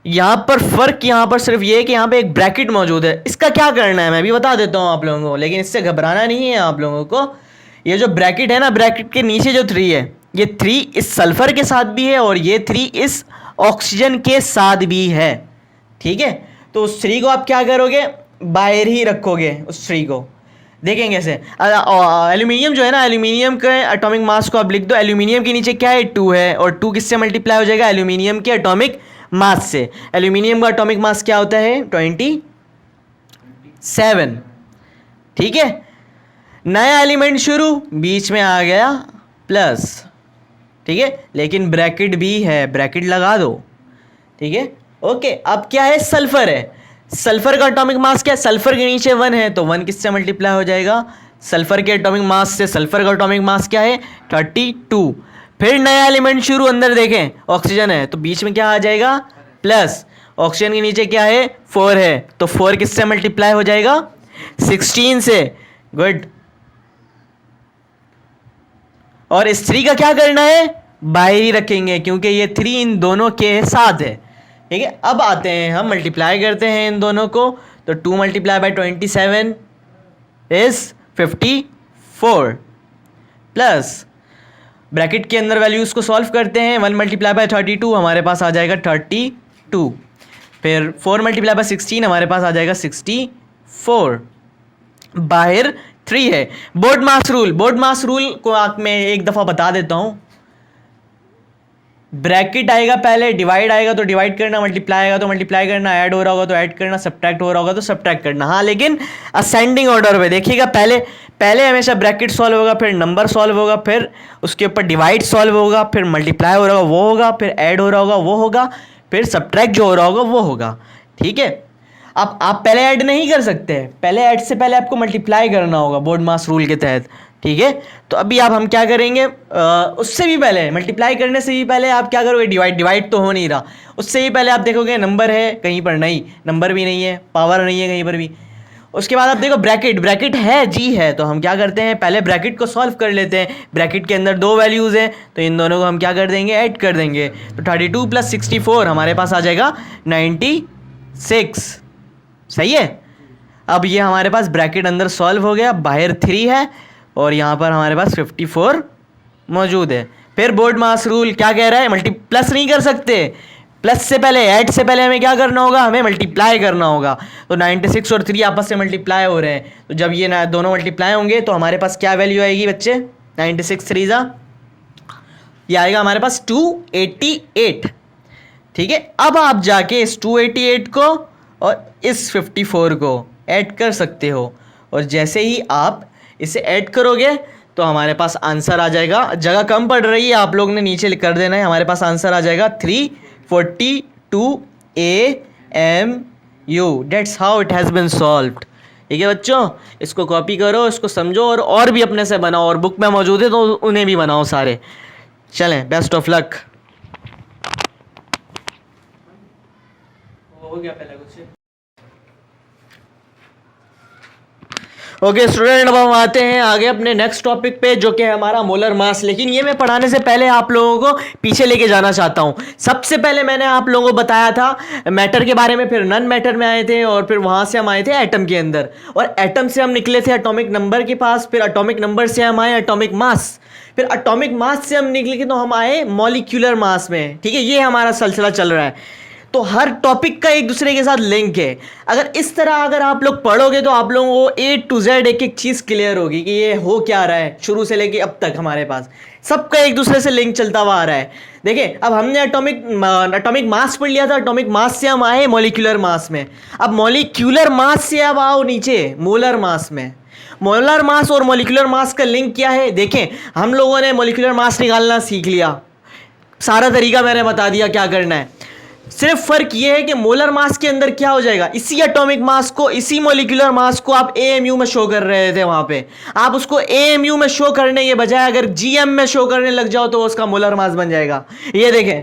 यहाँ पर फ़र्क, यहाँ पर सिर्फ ये है कि यहाँ पे एक ब्रैकेट मौजूद है, इसका क्या करना है मैं भी बता देता हूँ आप लोगों को, लेकिन इससे घबराना नहीं है आप लोगों को। ये जो ब्रैकेट है ना, ब्रैकेट के नीचे जो 3 है, ये 3 इस सल्फर के साथ भी है और ये 3 इस ऑक्सीजन के साथ भी है, ठीक है। तो उस 3 को आप क्या करोगे, बाहर ही रखोगे उस 3 को। देखेंगे कैसे, एल्यूमिनियम जो है ना, एल्यूमिनियम के एटॉमिक मास को आप लिख दो, एल्यूमिनियम के नीचे क्या है 2 है, और 2 किससे मल्टीप्लाई हो जाएगा, एल्यूमिनियम के एटॉमिक मास से। एल्यूमिनियम का एटॉमिक मास क्या होता है 27, ठीक है। नया एलिमेंट शुरू, बीच में आ गया प्लस, ठीक है, लेकिन ब्रैकेट भी है, ब्रैकेट लगा दो, ठीक है, ओके। अब क्या है, सल्फर है, सल्फर का एटॉमिक मास क्या है, सल्फर के नीचे 1 है तो 1 किससे मल्टीप्लाई हो जाएगा, सल्फर के एटॉमिक मास से। सल्फर का एटॉमिक मास क्या है 32। फिर नया एलिमेंट शुरू, अंदर देखें ऑक्सीजन है तो बीच में क्या आ जाएगा प्लस, ऑक्सीजन के नीचे क्या है 4 है तो 4 किससे मल्टीप्लाई हो जाएगा 16 से, गुड। और इस 3 का क्या करना है, बाहर ही रखेंगे क्योंकि ये 3 इन दोनों के साथ है, ठीक है। अब आते हैं हम मल्टीप्लाई करते हैं इन दोनों को, तो 2 multiply by 27 is 54 plus bracket के अंदर वैल्यूज को सॉल्व करते हैं, 1 मल्टीप्लाई बाई 32 हमारे पास आ जाएगा 32, फिर 4 मल्टीप्लाई बाई 16 हमारे पास आ जाएगा 64, बाहर 3 है। बोर्ड मास रूल, बोर्ड मास रूल को आप मैं एक दफ़ा बता देता हूँ। ब्रैकेट आएगा पहले, डिवाइड आएगा तो डिवाइड करना, मल्टीप्लाई आएगा तो मल्टीप्लाई करना, ऐड हो रहा होगा तो ऐड करना, सब्ट्रैक्ट हो रहा होगा तो सब्ट्रैक्ट करना, हाँ लेकिन असेंडिंग ऑर्डर में देखिएगा। पहले हमेशा ब्रैकेट सॉल्व होगा, फिर नंबर सॉल्व होगा, फिर उसके ऊपर डिवाइड सॉल्व होगा, फिर मल्टीप्लाई हो रहा होगा वो होगा, फिर ऐड हो रहा होगा वो होगा, फिर सब्ट्रैक्ट जो हो रहा होगा वो होगा, ठीक है। अब आप पहले ऐड नहीं कर सकते, पहले ऐड से पहले आपको मल्टीप्लाई करना होगा बोर्ड मास रूल के तहत, ठीक है। तो अभी आप हम क्या करेंगे, उससे भी पहले मल्टीप्लाई करने से भी पहले आप क्या करोगे, डिवाइड तो हो नहीं रहा, उससे भी पहले आप देखोगे नंबर है कहीं पर, नहीं नंबर भी नहीं है, पावर नहीं है कहीं पर भी। उसके बाद आप देखो ब्रैकेट है जी है, तो हम क्या करते हैं पहले ब्रैकेट को सॉल्व कर लेते हैं। ब्रैकेट के अंदर 2 वैल्यूज़ हैं तो इन दोनों को हम क्या कर देंगे, ऐड कर देंगे, तो 32 प्लस 64 हमारे पास आ जाएगा 96, सही है। अब ये हमारे पास ब्रैकेट अंदर सॉल्व हो गया, बाहर 3 है और यहाँ पर हमारे पास 54 मौजूद है। फिर बोर्ड मास रूल क्या कह रहा है, प्लस नहीं कर सकते, प्लस से पहले ऐड से पहले हमें क्या करना होगा, हमें मल्टीप्लाई करना होगा। तो 96 और 3 आपस से मल्टीप्लाई हो रहे हैं, तो जब ये दोनों मल्टीप्लाई होंगे तो हमारे पास क्या वैल्यू आएगी बच्चे, 96 3 ये आएगा हमारे पास 288, ठीक है। अब आप जाके इस 288 को और इस 54 को ऐड कर सकते हो, और जैसे ही आप इसे ऐड करोगे तो हमारे पास आंसर आ जाएगा, जगह कम पड़ रही है आप लोग ने नीचे कर देना है, हमारे पास आंसर आ जाएगा 342 AMU। Dates how it has been solved, ठीक है बच्चों। इसको कॉपी करो, इसको समझो और भी अपने से बनाओ, और बुक में मौजूद है तो उन्हें भी बनाओ सारे। चलें, बेस्ट ऑफ लक। हो गया पहला कुछ। ओके स्टूडेंट, अब हम आते हैं आगे अपने नेक्स्ट टॉपिक पे जो कि है हमारा मोलर मास। लेकिन ये मैं पढ़ाने से पहले आप लोगों को पीछे लेके जाना चाहता हूँ। सबसे पहले मैंने आप लोगों को बताया था मैटर के बारे में, फिर नॉन मैटर में आए थे, और फिर वहाँ से हम आए थे एटम के अंदर, और एटम से हम निकले थे एटॉमिक नंबर के पास, फिर एटॉमिक नंबर से हम आए एटॉमिक मास, फिर एटॉमिक मास से हम निकले तो हम आए मॉलिक्यूलर मास में, ठीक है। ये हमारा सिलसिला चल रहा है। तो हर टॉपिक का एक दूसरे के साथ लिंक है। अगर आप लोग पढ़ोगे तो आप लोगों को A to Z एक एक चीज़ क्लियर होगी कि ये हो क्या रहा है शुरू से लेके अब तक। हमारे पास सबका एक दूसरे से लिंक चलता हुआ आ रहा है। देखिए, अब हमने एटॉमिक मास पढ़ लिया था, एटॉमिक मास से हम आए मॉलिक्यूलर मास में। अब मॉलिक्यूलर मास से अब आओ नीचे मोलर मास में। मोलर मास और मॉलिक्यूलर मास का लिंक क्या है? देखें, हम लोगों ने मॉलिक्यूलर मास निकालना सीख लिया, सारा तरीका मैंने बता दिया क्या करना है। सिर्फ फर्क ये है कि मोलर मास के अंदर क्या हो जाएगा, इसी एटॉमिक मास को, इसी मॉलिक्यूलर मास को आप AMU में शो कर रहे थे वहां पे। आप उसको AMU में शो करने के बजाय अगर GM में शो करने लग जाओ तो उसका मोलर मास बन जाएगा। ये देखें,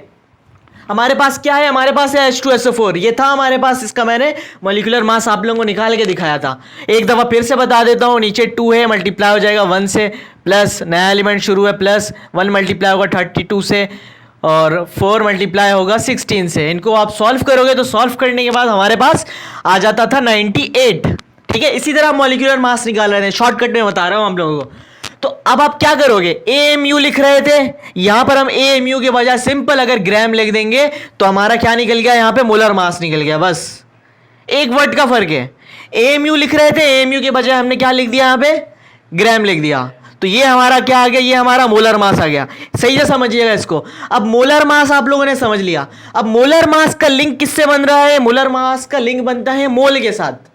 हमारे पास क्या है, हमारे पास है H2SO4, ये था हमारे पास। इसका मैंने मॉलिक्यूलर मास आप लोगों को निकाल के दिखाया था। एक दफ़ा फिर से बता देता हूँ, नीचे 2 है, मल्टीप्लाई हो जाएगा 1 से, प्लस नया एलिमेंट शुरू है, प्लस 1 मल्टीप्लाई होगा 32 से, और 4 मल्टीप्लाई होगा 16 से। इनको आप सॉल्व करोगे तो सॉल्व करने के बाद हमारे पास आ जाता था 98, ठीक है। इसी तरह मॉलिक्यूलर मास निकाल रहे थे, शॉर्टकट में बता रहा हूँ हम लोगों को। तो अब आप क्या करोगे, एएमयू लिख रहे थे, यहां पर हम एएमयू के बजाय सिंपल अगर ग्राम लिख देंगे तो हमारा क्या निकल गया, यहां पे मोलर मास निकल गया, बस एक वर्ड का फर्क है। एएमयू लिख रहे थे, एएमयू के बजाय हमने क्या लिख दिया, यहां पे ग्राम लिख दिया, तो ये हमारा क्या आ गया, ये हमारा मोलर मास आ गया। सही से समझिएगा इसको। अब मोलर मास आप लोगों ने समझ लिया। अब मोलर मास का लिंक किससे बन रहा है, मोलर मास का लिंक बनता है मोल के साथ।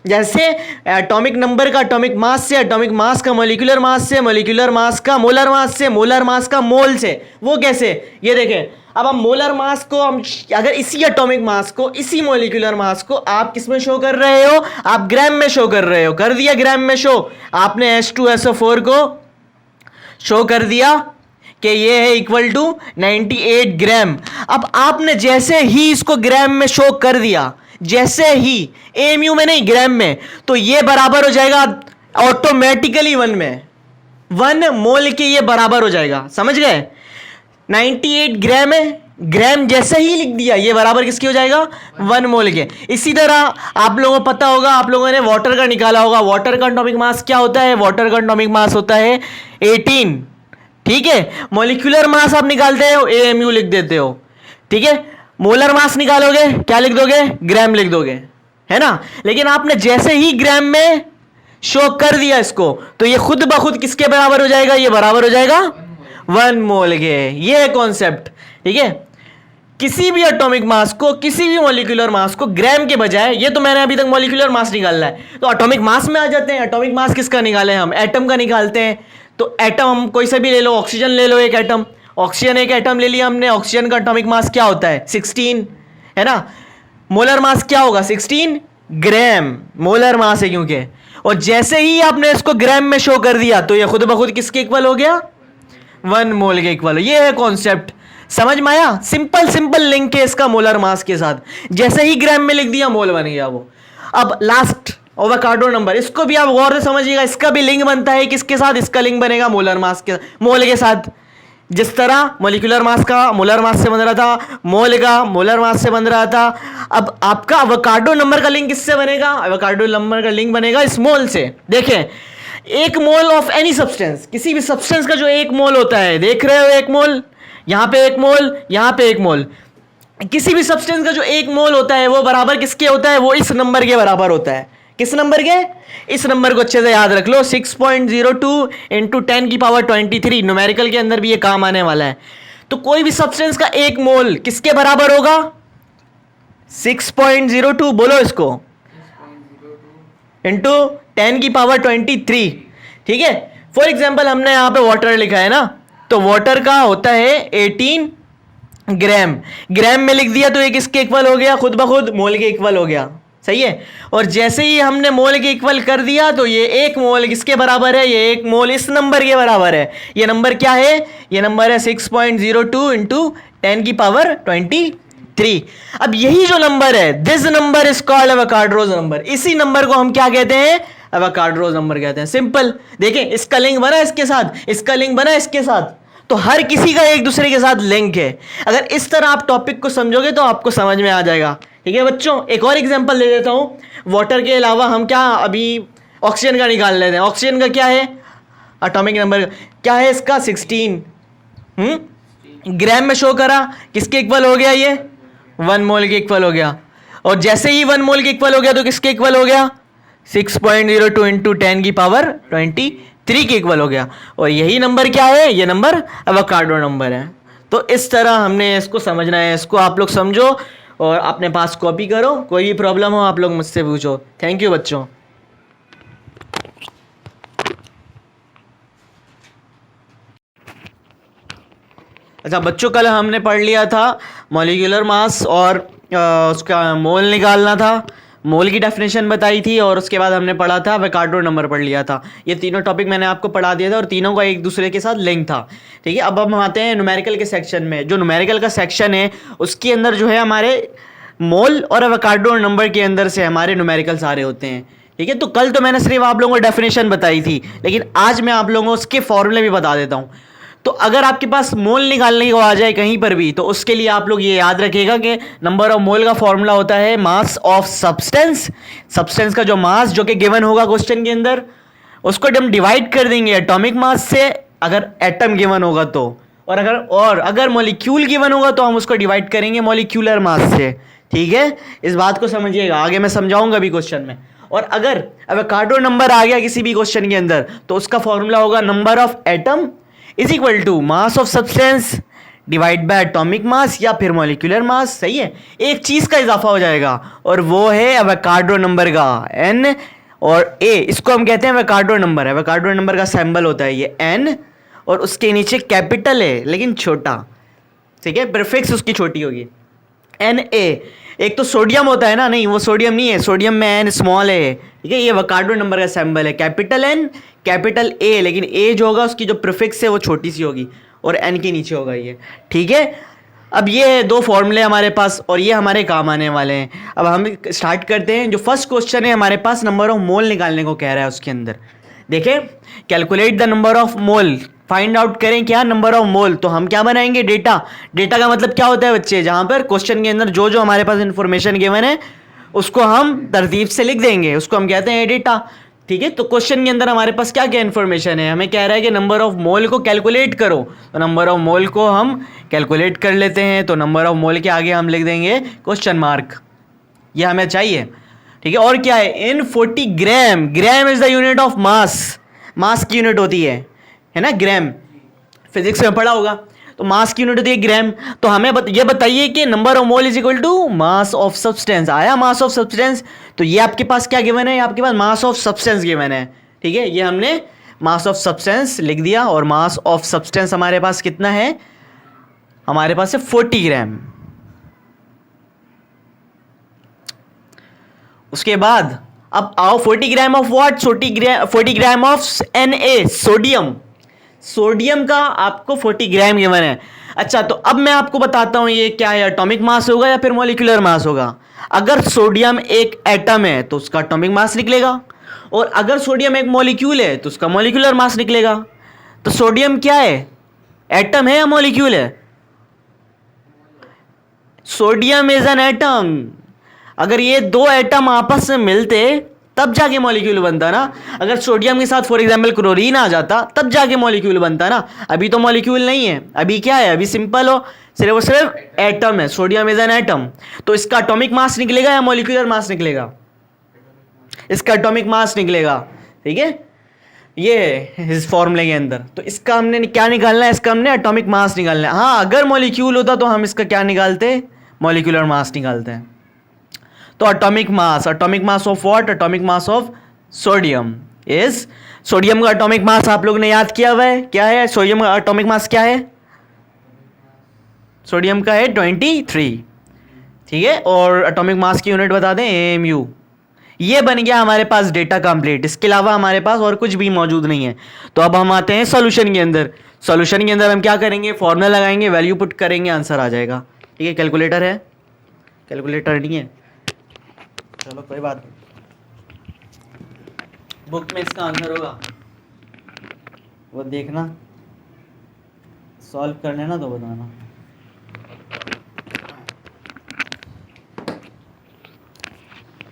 जैसे एटॉमिक नंबर का एटॉमिक मास से, एटॉमिक मास का मॉलिक्यूलर मास से, मॉलिक्यूलर मास का मोलर मास से, मोलर मास का मोल से। वो कैसे, ये देखें, अब हम मोलर मास को हम अगर इसी एटॉमिक मास को, इसी मॉलिक्यूलर मास को आप किस में शो कर रहे हो, आप ग्राम में शो कर रहे हो, कर दिया ग्राम में शो। आपने H2SO4 को शो कर दिया कि ये है इक्वल टू 98 ग्राम। अब आपने जैसे ही इसको ग्राम में शो कर दिया, जैसे ही एएमयू में नहीं ग्राम में, तो ये बराबर हो जाएगा ऑटोमेटिकली 1 में, 1 मोल के ये बराबर हो जाएगा। समझ गए, 98 ग्राम है, ग्राम जैसे ही लिख दिया ये बराबर किसके हो जाएगा, 1 मोल के। इसी तरह आप लोगों को पता होगा, आप लोगों ने वाटर का निकाला होगा, वाटर का एटॉमिक मास क्या होता है, वाटर का एटॉमिक मास होता है 18, ठीक है। मॉलिक्यूलर मास आप निकालते हो, एएमयू लिख देते हो, ठीक है। मोलर मास निकालोगे क्या लिख दोगे, ग्राम लिख दोगे, है ना। लेकिन आपने जैसे ही ग्राम में शो कर दिया इसको, तो ये खुद ब खुद किसके बराबर हो जाएगा, ये बराबर हो जाएगा 1 मोल के। ये है कॉन्सेप्ट, ठीक है। किसी भी एटॉमिक मास को, किसी भी मॉलिक्यूलर मास को ग्राम के बजाय, ये तो मैंने अभी तक मॉलिक्यूलर मास निकालना है, तो एटॉमिक मास में आ जाते हैं। एटॉमिक मास किसका निकाले हम, एटम का निकालते हैं। तो एटम हम कोई सा भी ले लो, ऑक्सीजन ले लो, एक एटम, ऑक्सीजन एक एटम ले लिया हमने, ऑक्सीजन का एटॉमिक मास क्या होता है 16, है ना। मोलर मास क्या होगा 16 ग्राम, मोलर मास है क्योंकि। और जैसे ही आपने इसको ग्राम में शो कर दिया, तो ये खुद ब खुद किसके इक्वल हो गया, 1 मोल के इक्वल। ये है कॉन्सेप्ट, समझ में आया। सिंपल सिंपल लिंक है इसका मोलर मास के साथ, जैसे ही ग्राम में लिख दिया मोल बन गया वो। अब लास्ट एवोगाड्रो नंबर, इसको भी आप गौर से समझिएगा, इसका भी लिंक बनता है किसके साथ, इसका लिंक बनेगा मोलर मास के, मोल के साथ। जिस तरह मॉलिक्यूलर मास का मोलर मास से बन रहा था, मोल का मोलर मास से बन रहा था। अब आपका एवोगाड्रो नंबर का लिंक किससे बनेगा, एवोगाड्रो नंबर का लिंक बनेगा इस मोल से। देखें, एक मोल ऑफ एनी सब्सटेंस, किसी भी सब्सटेंस का जो एक मोल होता है, देख रहे हो एक मोल, यहां पे एक मोल, यहां पे एक मोल, किसी भी सब्सटेंस का जो एक मोल होता है वो बराबर किसके होता है, वो इस नंबर के बराबर होता है। किस नंबर के, इस नंबर को अच्छे से याद रख लो, 6.02 इंटू 10 की पावर 23। न्यूमेरिकल के अंदर भी ये काम आने वाला है। तो कोई भी सब्सटेंस का एक मोल किसके बराबर होगा, 6.02, बोलो इसको, इंटू 10 की पावर 23, ठीक है। फॉर एग्जाम्पल हमने यहां पे वाटर लिखा है ना, तो वाटर का होता है 18 ग्राम, ग्राम में लिख दिया तो ये किसके इक्वल हो गया, खुद ब खुद मोल के इक्वल हो गया, सही है। और जैसे ही हमने मोल के इक्वल कर दिया, तो ये एक मोल किसके बराबर है, ये एक मोल इस नंबर के बराबर है। ये नंबर क्या है, ये नंबर है 6.02 इंटू 10 की पावर 23। अब यही जो नंबर है, this number is called Avogadro's number. इसी नंबर को हम क्या कहते हैं, एवोगाड्रोस नंबर कहते हैं। सिंपल, देखें, इसका लिंक बना इसके साथ, इसका लिंक बना इसके साथ, तो हर किसी का एक दूसरे के साथ लिंक है। अगर इस तरह आप टॉपिक को समझोगे तो आपको समझ में आ जाएगा, ठीक है बच्चों। एक और एग्जांपल दे देता हूं, वाटर के अलावा हम क्या अभी ऑक्सीजन का निकाल लेते हैं। ऑक्सीजन का क्या है, एटॉमिक नंबर क्या है इसका 16, ग्राम में शो करा, किसके इक्वल हो गया, ये 1 मोल के इक्वल हो गया। और जैसे ही 1 मोल के इक्वल हो गया तो किसके इक्वल हो गया, 6.02 इंटू 10 की पावर 23 के इक्वल हो गया। और यही नंबर क्या है, ये नंबर एवोगाड्रो नंबर है। तो इस तरह हमने इसको समझना है, इसको आप लोग समझो और अपने पास कॉपी करो। कोई भी प्रॉब्लम हो आप लोग मुझसे पूछो। थैंक यू बच्चों। अच्छा बच्चों, कल हमने पढ़ लिया था मॉलिक्यूलर मास और उसका मोल निकालना था, मोल की डेफिनेशन बताई थी, और उसके बाद हमने पढ़ा था एवोगाड्रो नंबर पढ़ लिया था। ये तीनों टॉपिक मैंने आपको पढ़ा दिया था और तीनों का एक दूसरे के साथ लिंक था, ठीक है। अब हम आते हैं न्यूमेरिकल के सेक्शन में। जो न्यूमेरिकल का सेक्शन है उसके अंदर जो है हमारे मोल और एवोगाड्रो नंबर के अंदर से हमारे न्यूमेरिकल सारे होते हैं, ठीक है। तो कल तो मैंने सिर्फ आप लोगों को डेफिनेशन बताई थी, लेकिन आज मैं आप लोगों को उसके फॉर्मूले भी बता देता हूँ। तो अगर आपके पास मोल निकालने को आ जाए कहीं पर भी, तो उसके लिए आप लोग ये याद रखिएगा कि नंबर ऑफ मोल का फॉर्मूला होता है मास ऑफ सब्सटेंस। सब्सटेंस का जो मास जो कि गिवन होगा क्वेश्चन के अंदर, उसको हम डिवाइड कर देंगे एटॉमिक मास से, अगर एटम गिवन होगा तो, और अगर मॉलिक्यूल गिवन होगा तो हम उसको डिवाइड करेंगे मॉलिक्यूलर मास से। ठीक है, इस बात को समझिएगा, आगे मैं समझाऊंगा अभी क्वेश्चन में। और अगर एवोगाड्रो नंबर आ गया किसी भी क्वेश्चन के अंदर तो उसका फॉर्मूला होगा number of atom is equal to mass of substance divide by atomic mass या फिर मॉलिक्यूलर मास। सही है, एक चीज का इजाफा हो जाएगा और वो है एवोगाड्रो नंबर का n और a, इसको हम कहते हैं एवोगाड्रो नंबर। एवोगाड्रो नंबर का सिंबल होता है ये n और उसके नीचे कैपिटल है लेकिन छोटा। ठीक है, प्रीफिक्स उसकी छोटी होगी Na। एक तो सोडियम होता है ना, नहीं वो सोडियम नहीं है, सोडियम में n स्मॉल है। ठीक है, ये एवोगाड्रो नंबर का सिंबल है, कैपिटल N कैपिटल A, लेकिन A जो होगा उसकी जो प्रीफिक्स है वो छोटी सी होगी और n के नीचे होगा ये। ठीक है, अब ये है दो फॉर्मूले हमारे पास और ये हमारे काम आने वाले हैं। अब हम स्टार्ट करते हैं। जो फर्स्ट क्वेश्चन है हमारे पास नंबर ऑफ मोल निकालने को कह रहा है। उसके अंदर देखें, calculate the number of mole, find out करें क्या नंबर ऑफ मोल। तो हम क्या बनाएंगे, डेटा। डेटा का मतलब क्या होता है बच्चे, जहां पर क्वेश्चन के अंदर जो जो हमारे पास इंफॉर्मेशन गिवन है उसको हम तरतीब से लिख देंगे, उसको हम कहते हैं डेटा। ठीक है, तो क्वेश्चन के अंदर हमारे पास क्या क्या इंफॉर्मेशन है, हमें कह रहा है कि नंबर ऑफ मोल को कैलकुलेट करो। तो नंबर ऑफ मोल को हम कैलकुलेट कर लेते हैं। तो नंबर ऑफ मोल के आगे हम लिख देंगे क्वेश्चन मार्क, ये हमें चाहिए। ठीक है, और क्या है, इन 40 gram, gram is the unit of mass, mass की यूनिट होती है ना ग्राम, फिजिक्स में पढ़ा होगा। तो मास की यूनिट होती है ग्राम। तो हमें ये बताइए कि number of mole is equal to mass of substance. आया मास ऑफ सब्सटेंस, तो ये आपके पास क्या गिवन है, आपके पास मास ऑफ सब्सटेंस गिवन है। ठीक है, ये हमने मास ऑफ सब्सटेंस लिख दिया और मास ऑफ सब्सटेंस हमारे पास कितना है, हमारे पास है 40 ग्राम। उसके बाद अब आओ 40 gram of what, 40 gram of Na, sodium. Sodium का आपको 40 ग्राम गिवन है। अच्छा, तो अब मैं आपको बताता हूं ये क्या है, एटॉमिक मास होगा या फिर मॉलिक्यूलर मास होगा। अगर सोडियम एक एटम है तो उसका एटॉमिक मास निकलेगा, और अगर सोडियम एक मॉलिक्यूल है तो उसका मॉलिक्यूलर मास निकलेगा। तो सोडियम क्या है, एटम है या मॉलिक्यूल है? Sodium is an atom. अगर ये दो एटम आपस में मिलते तब जाके मॉलिक्यूल बनता ना। अगर सोडियम के साथ फॉर एग्जांपल क्लोरीन आ जाता तब जाके मॉलिक्यूल बनता ना। अभी तो मॉलिक्यूल नहीं है, अभी क्या है, अभी सिंपल हो, सिर्फ एटम है। Sodium is an atom. तो इसका एटॉमिक मास निकलेगा या मॉलिक्यूलर मास निकलेगा? इसका एटॉमिक मास निकलेगा। ठीक है, ये है इस फॉर्मूले के अंदर। तो इसका हमने क्या निकालना है, इसका हमने एटॉमिक मास निकालना है। हाँ, अगर मॉलिक्यूल होता तो हम इसका क्या निकालते, मॉलिक्यूलर मास निकालते हैं। तो atomic mass of what, atomic mass of sodium is, sodium का एटॉमिक मास आप लोग ने याद किया हुआ है, क्या है सोडियम का एटॉमिक मास, क्या है सोडियम का है 23। ठीक है, और एटॉमिक मास की यूनिट बता दें AMU। ये बन गया हमारे पास डेटा कंप्लीट। इसके अलावा हमारे पास और कुछ भी मौजूद नहीं है। तो अब हम आते हैं सॉल्यूशन के अंदर। सॉल्यूशन के अंदर हम क्या करेंगे, फॉर्मूला लगाएंगे, वैल्यू पुट करेंगे, आंसर आ जाएगा। ठीक है, कैलकुलेटर है, कैलकुलेटर नहीं है, चलो कोई बात नहीं, बुक में इसका आंसर होगा, वो देखना, सॉल्व कर लेना तो बताना।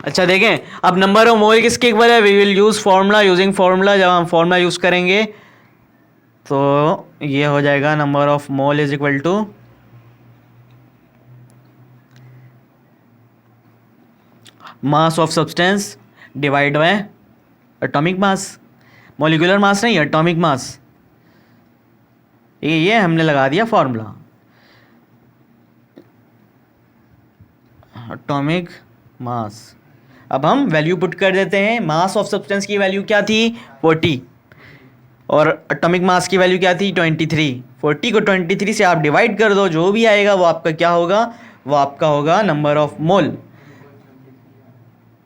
अच्छा देखें, अब नंबर ऑफ मोल किसके इक्वल है, we will use formula, using formula. जब हम फॉर्मूला यूज करेंगे तो ये हो जाएगा number of mole is equal to mass of substance divide by atomic mass, molecular mass नहीं, एटॉमिक मास। ये हमने लगा दिया फॉर्मूला, एटॉमिक मास। अब हम वैल्यू पुट कर देते हैं। मास ऑफ सब्सटेंस की वैल्यू क्या थी 40 और एटॉमिक मास की वैल्यू क्या थी 23। 40 को 23 से आप डिवाइड कर दो, जो भी आएगा वो आपका क्या होगा, वो आपका होगा नंबर ऑफ मोल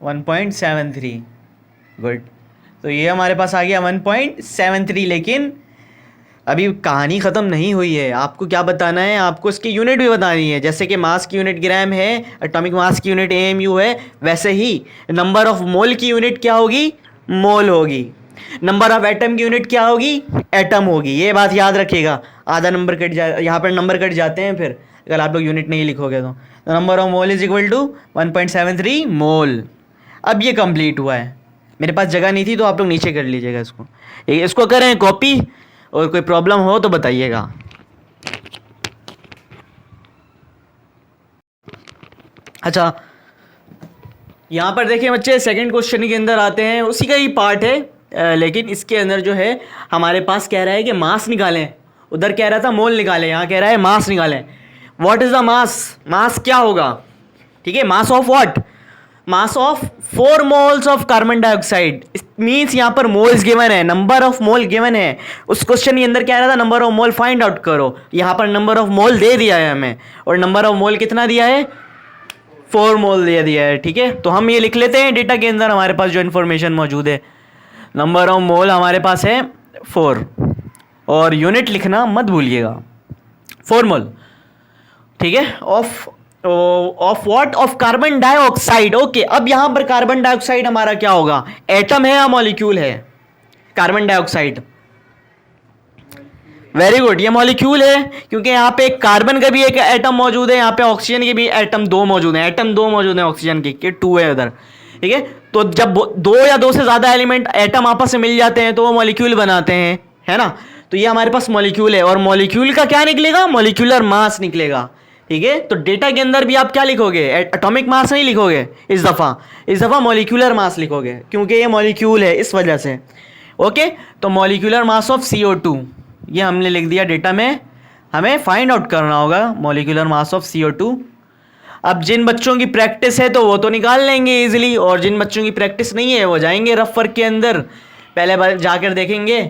1.73। गुड, तो ये हमारे पास आ गया 1.73। लेकिन अभी कहानी ख़त्म नहीं हुई है। आपको क्या बताना है, आपको इसकी यूनिट भी बतानी है। जैसे कि मास की यूनिट ग्राम है, एटॉमिक मास की यूनिट AMU है, वैसे ही नंबर ऑफ मोल की यूनिट क्या होगी, मोल होगी। नंबर ऑफ एटम की यूनिट क्या होगी, एटम होगी। ये बात याद रखिएगा, आधा नंबर कट जाए, यहाँ पर नंबर कट जाते हैं फिर अगर आप लोग यूनिट नहीं लिखोगे तो। Number of mole is equal to 1.73 mole. अब ये कंप्लीट हुआ है। मेरे पास जगह नहीं थी तो आप लोग नीचे कर लीजिएगा इसको, इसको करें कॉपी, और कोई प्रॉब्लम हो तो बताइएगा। अच्छा, यहाँ पर देखिए बच्चे, सेकंड क्वेश्चन के अंदर आते हैं, उसी का ही पार्ट है, लेकिन इसके अंदर जो है हमारे पास कह रहा है कि मास निकालें। उधर कह रहा था मोल निकालें, यहाँ कह रहा है मास निकालें। What is the mass? Mass क्या होगा? ठीक है, mass of what? Mass of 4 moles of carbon dioxide. Means यहाँ पर मोल्स गिवन है, नंबर ऑफ मोल गिवन है। उस क्वेश्चन के अंदर कह रहा था number of mole find out करो, यहाँ पर नंबर ऑफ मोल दे दिया है हमें, और नंबर ऑफ मोल कितना दिया है? 4 मोल दे दिया है। ठीक है, तो हम ये लिख लेते हैं डेटा के अंदर हमारे पास जो इन्फॉर्मेशन मौजूद है। नंबर ऑफ मोल हमारे पास है 4, और यूनिट लिखना मत भूलिएगा, 4 मोल। ठीक है, of what? Of carbon dioxide. Okay, अब यहां पर कार्बन डाइऑक्साइड हमारा क्या होगा? एटम है या मॉलिक्यूल है? कार्बन डाइऑक्साइड, वेरी गुड, ये मॉलिक्यूल है, क्योंकि यहाँ पे कार्बन का भी एक एटम मौजूद है, यहाँ पे ऑक्सीजन के भी एटम 2 मौजूद हैं, एटम 2 मौजूद हैं ऑक्सीजन के 2 है उधर। ठीक है, तो जब 2 या 2 से ज्यादा एलिमेंट एटम आपस में मिल जाते हैं तो वो मॉलिक्यूल बनाते हैं, है ना। तो ये हमारे पास मॉलिक्यूल है, और मॉलिक्यूल का क्या निकलेगा? मॉलिक्यूलर मास निकलेगा। ठीक है, तो डेटा के अंदर भी आप क्या लिखोगे? एटॉमिक मास नहीं लिखोगे इस दफा मॉलिक्यूलर मास लिखोगे, क्योंकि ये मॉलिक्यूल है इस वजह से। ओके, तो मॉलिक्यूलर मास ऑफ CO2 ये हमने लिख दिया डेटा में, हमें फाइंड आउट करना होगा मॉलिक्यूलर मास ऑफ CO2। अब जिन बच्चों की प्रैक्टिस है तो वो तो निकाल लेंगे इजीली, और जिन बच्चों की प्रैक्टिस नहीं है वो जाएंगे रफ वर्क के अंदर, पहले बार जाकर देखेंगे।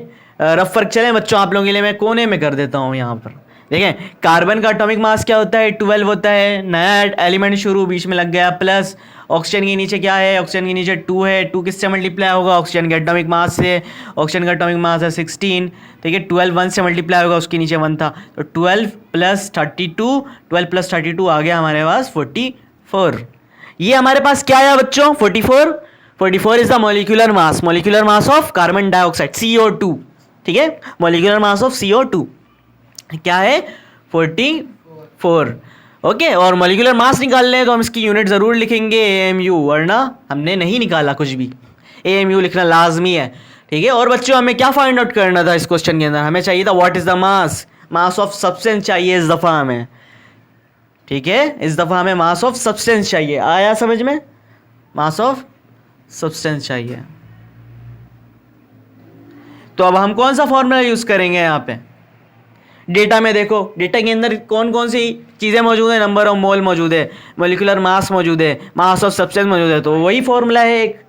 रफ वर्क चलें बच्चों, आप लोगों के लिए मैं कोने में कर देता हूँ। यहाँ पर देखें, कार्बन का एटॉमिक मास क्या होता है? 12 होता है, नया एलिमेंट शुरू बीच में लग गया, प्लस ऑक्सीजन के नीचे क्या है? ऑक्सीजन के नीचे 2 है, 2 किससे मल्टीप्लाई होगा? ऑक्सीजन के एटॉमिक मास से। ऑक्सीजन का एटॉमिक मास है 16, ठीक है, 12 1 से मल्टीप्लाई होगा, उसके नीचे 1 था, तो 12 + 32, 12 + 32 आ गया हमारे पास 44। ये हमारे पास क्या आया बच्चों? 44। 44 is the molecular mass of carbon dioxide CO2। ठीक है, मॉलिक्यूलर मास ऑफ CO2 क्या है? 44। ओके, और मॉलिक्यूलर मास निकालने हैं तो हम इसकी यूनिट ज़रूर लिखेंगे AMU, वरना हमने नहीं निकाला कुछ भी, AMU लिखना लाजमी है। ठीक है, और बच्चों हमें क्या फाइंड आउट करना था इस क्वेश्चन के अंदर? हमें चाहिए था what is the mass of substance चाहिए इस दफ़ा हमें। ठीक है, इस दफ़ा हमें मास ऑफ सब्सटेंस चाहिए। आया समझ में? मास ऑफ सब्सटेंस चाहिए। तो अब हम कौन सा फॉर्मूला यूज़ करेंगे यहाँ पे? डेटा में देखो, डेटा के अंदर कौन कौन सी चीज़ें मौजूद है? नंबर ऑफ मोल मौजूद है, मॉलिक्यूलर मास मौजूद है, मास ऑफ सब्सटेंस मौजूद है, तो वही फॉर्मूला है एक,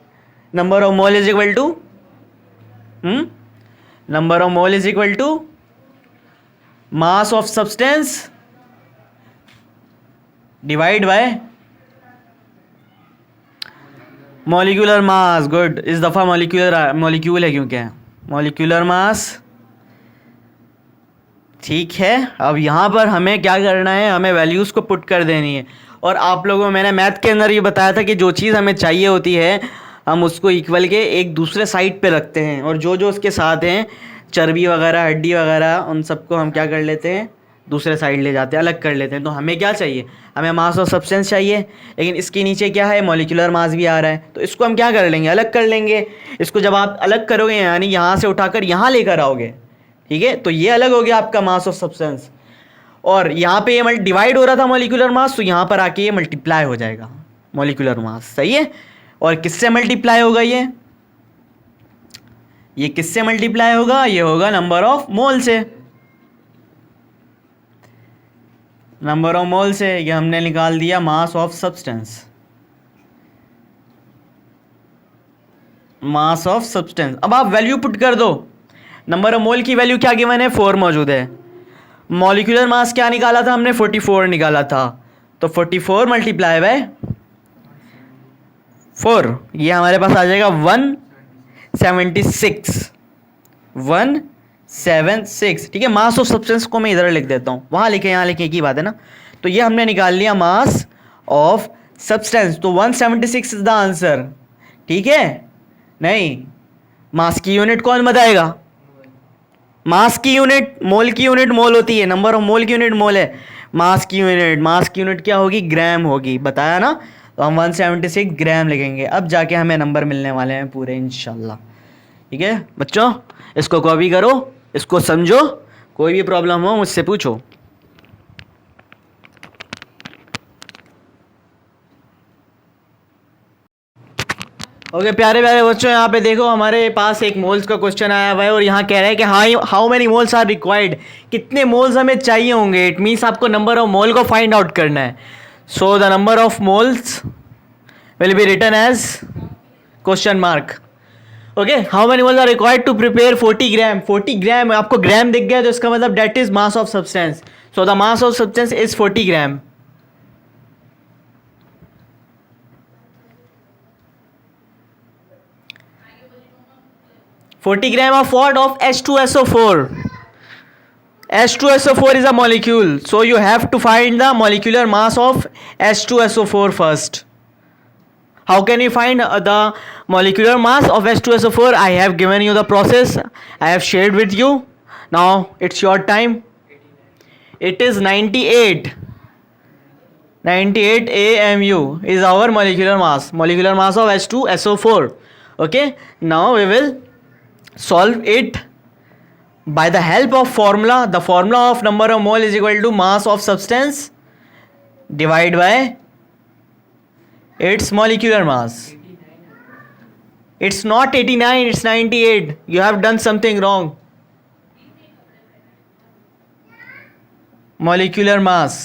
number of mole is equal to number of mole is equal to mass of substance divide by molecular mass. Good, इस दफ़ा मॉलिक्यूल है क्योंकि मॉलिक्यूलर मास। ठीक है, अब यहाँ पर हमें क्या करना है? हमें वैल्यूज़ को पुट कर देनी है। और आप लोगों को मैंने मैथ के अंदर ये बताया था कि जो चीज़ हमें चाहिए होती है हम उसको इक्वल के एक दूसरे साइड पे रखते हैं, और जो जो उसके साथ हैं चर्बी वगैरह, हड्डी वगैरह, उन सबको हम क्या कर लेते हैं? दूसरे साइड ले जाते हैं, अलग कर लेते हैं। तो हमें क्या चाहिए? हमें मास ऑफ सब्सटेंस चाहिए, लेकिन इसके नीचे क्या है? मॉलिक्यूलर मास भी आ रहा है, तो इसको हम क्या कर लेंगे? अलग कर लेंगे। इसको जब आप अलग करोगे, यानी यहाँ से उठाकर यहाँ लेकर आओगे, ठीक है, तो ये अलग हो गया आपका मास ऑफ सब्सटेंस, और यहाँ पे ये डिवाइड हो रहा था मॉलिक्यूलर मास, तो यहाँ पर आके ये मल्टीप्लाई हो जाएगा मॉलिक्यूलर मास। सही है, और किससे मल्टीप्लाई होगा? ये किससे मल्टीप्लाई होगा? ये होगा नंबर ऑफ मोल से, नंबर ऑफ मोल से। ये हमने निकाल दिया मास of substance, mass of substance. अब आप वैल्यू पुट कर दो। नंबर ऑफ मोल की वैल्यू क्या गिवन है? 4 मौजूद है। मॉलिक्यूलर मास क्या निकाला था हमने? 44 निकाला था, तो 44 मल्टीप्लाई बाय 4, ये हमारे पास आ जाएगा 176। 176, ठीक है। मास ऑफ सब्सटेंस को मैं इधर लिख देता हूँ, वहाँ लिखे यहाँ लिखे एक ही बात है ना। तो ये हमने निकाल लिया मास ऑफ सब्सटेंस, तो 176 इज द आंसर। ठीक है, नहीं, मास की यूनिट कौन बताएगा? मास की यूनिट, मोल की यूनिट मोल होती है, नंबर ऑफ मोल की यूनिट मोल है। मास की यूनिट क्या होगी? ग्राम होगी, बताया ना। तो हम 176 ग्राम लिखेंगे, अब जाके हमें नंबर मिलने वाले हैं पूरे इंशाल्लाह। ठीक है बच्चों, इसको कॉपी करो, इसको समझो, कोई भी प्रॉब्लम हो मुझसे पूछो। ओके प्यारे प्यारे बच्चों, यहाँ पे देखो हमारे पास एक मोल्स का क्वेश्चन आया हुआ है और यहाँ कह रहा है कि how many moles are required, कितने मोल्स हमें चाहिए होंगे। इट मीन्स आपको नंबर ऑफ मोल को फाइंड आउट करना है। So the number of moles will be written as question mark. Okay, how many moles are required to prepare 40 gram. 40 gram, आपको gram दिख गया तो इसका मतलब that is mass of substance. So the mass of substance is 40 gram. Forty gram of what? Of H2SO4. H2SO4 is a molecule, so you have to find the molecular mass of H2SO4 first. How can you find the molecular mass of H2SO4? I have given you the process, I have shared with you. Now it's your time. It is 98 AMU is our molecular mass of H2SO4. Okay, now we will solve it by the help of formula. The formula of number of mole is equal to mass of substance divided by its molecular mass. It's not 89, it's 98. You have done something wrong. Molecular mass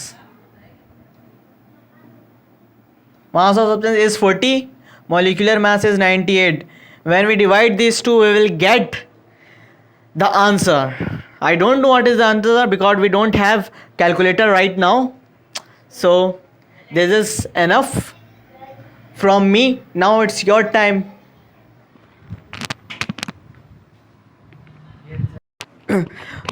of substance is 40, molecular mass is 98. When we divide these two, we will get the answer. I don't know what is the answer because we don't have calculator right now. So this is enough from me. Now it's your time.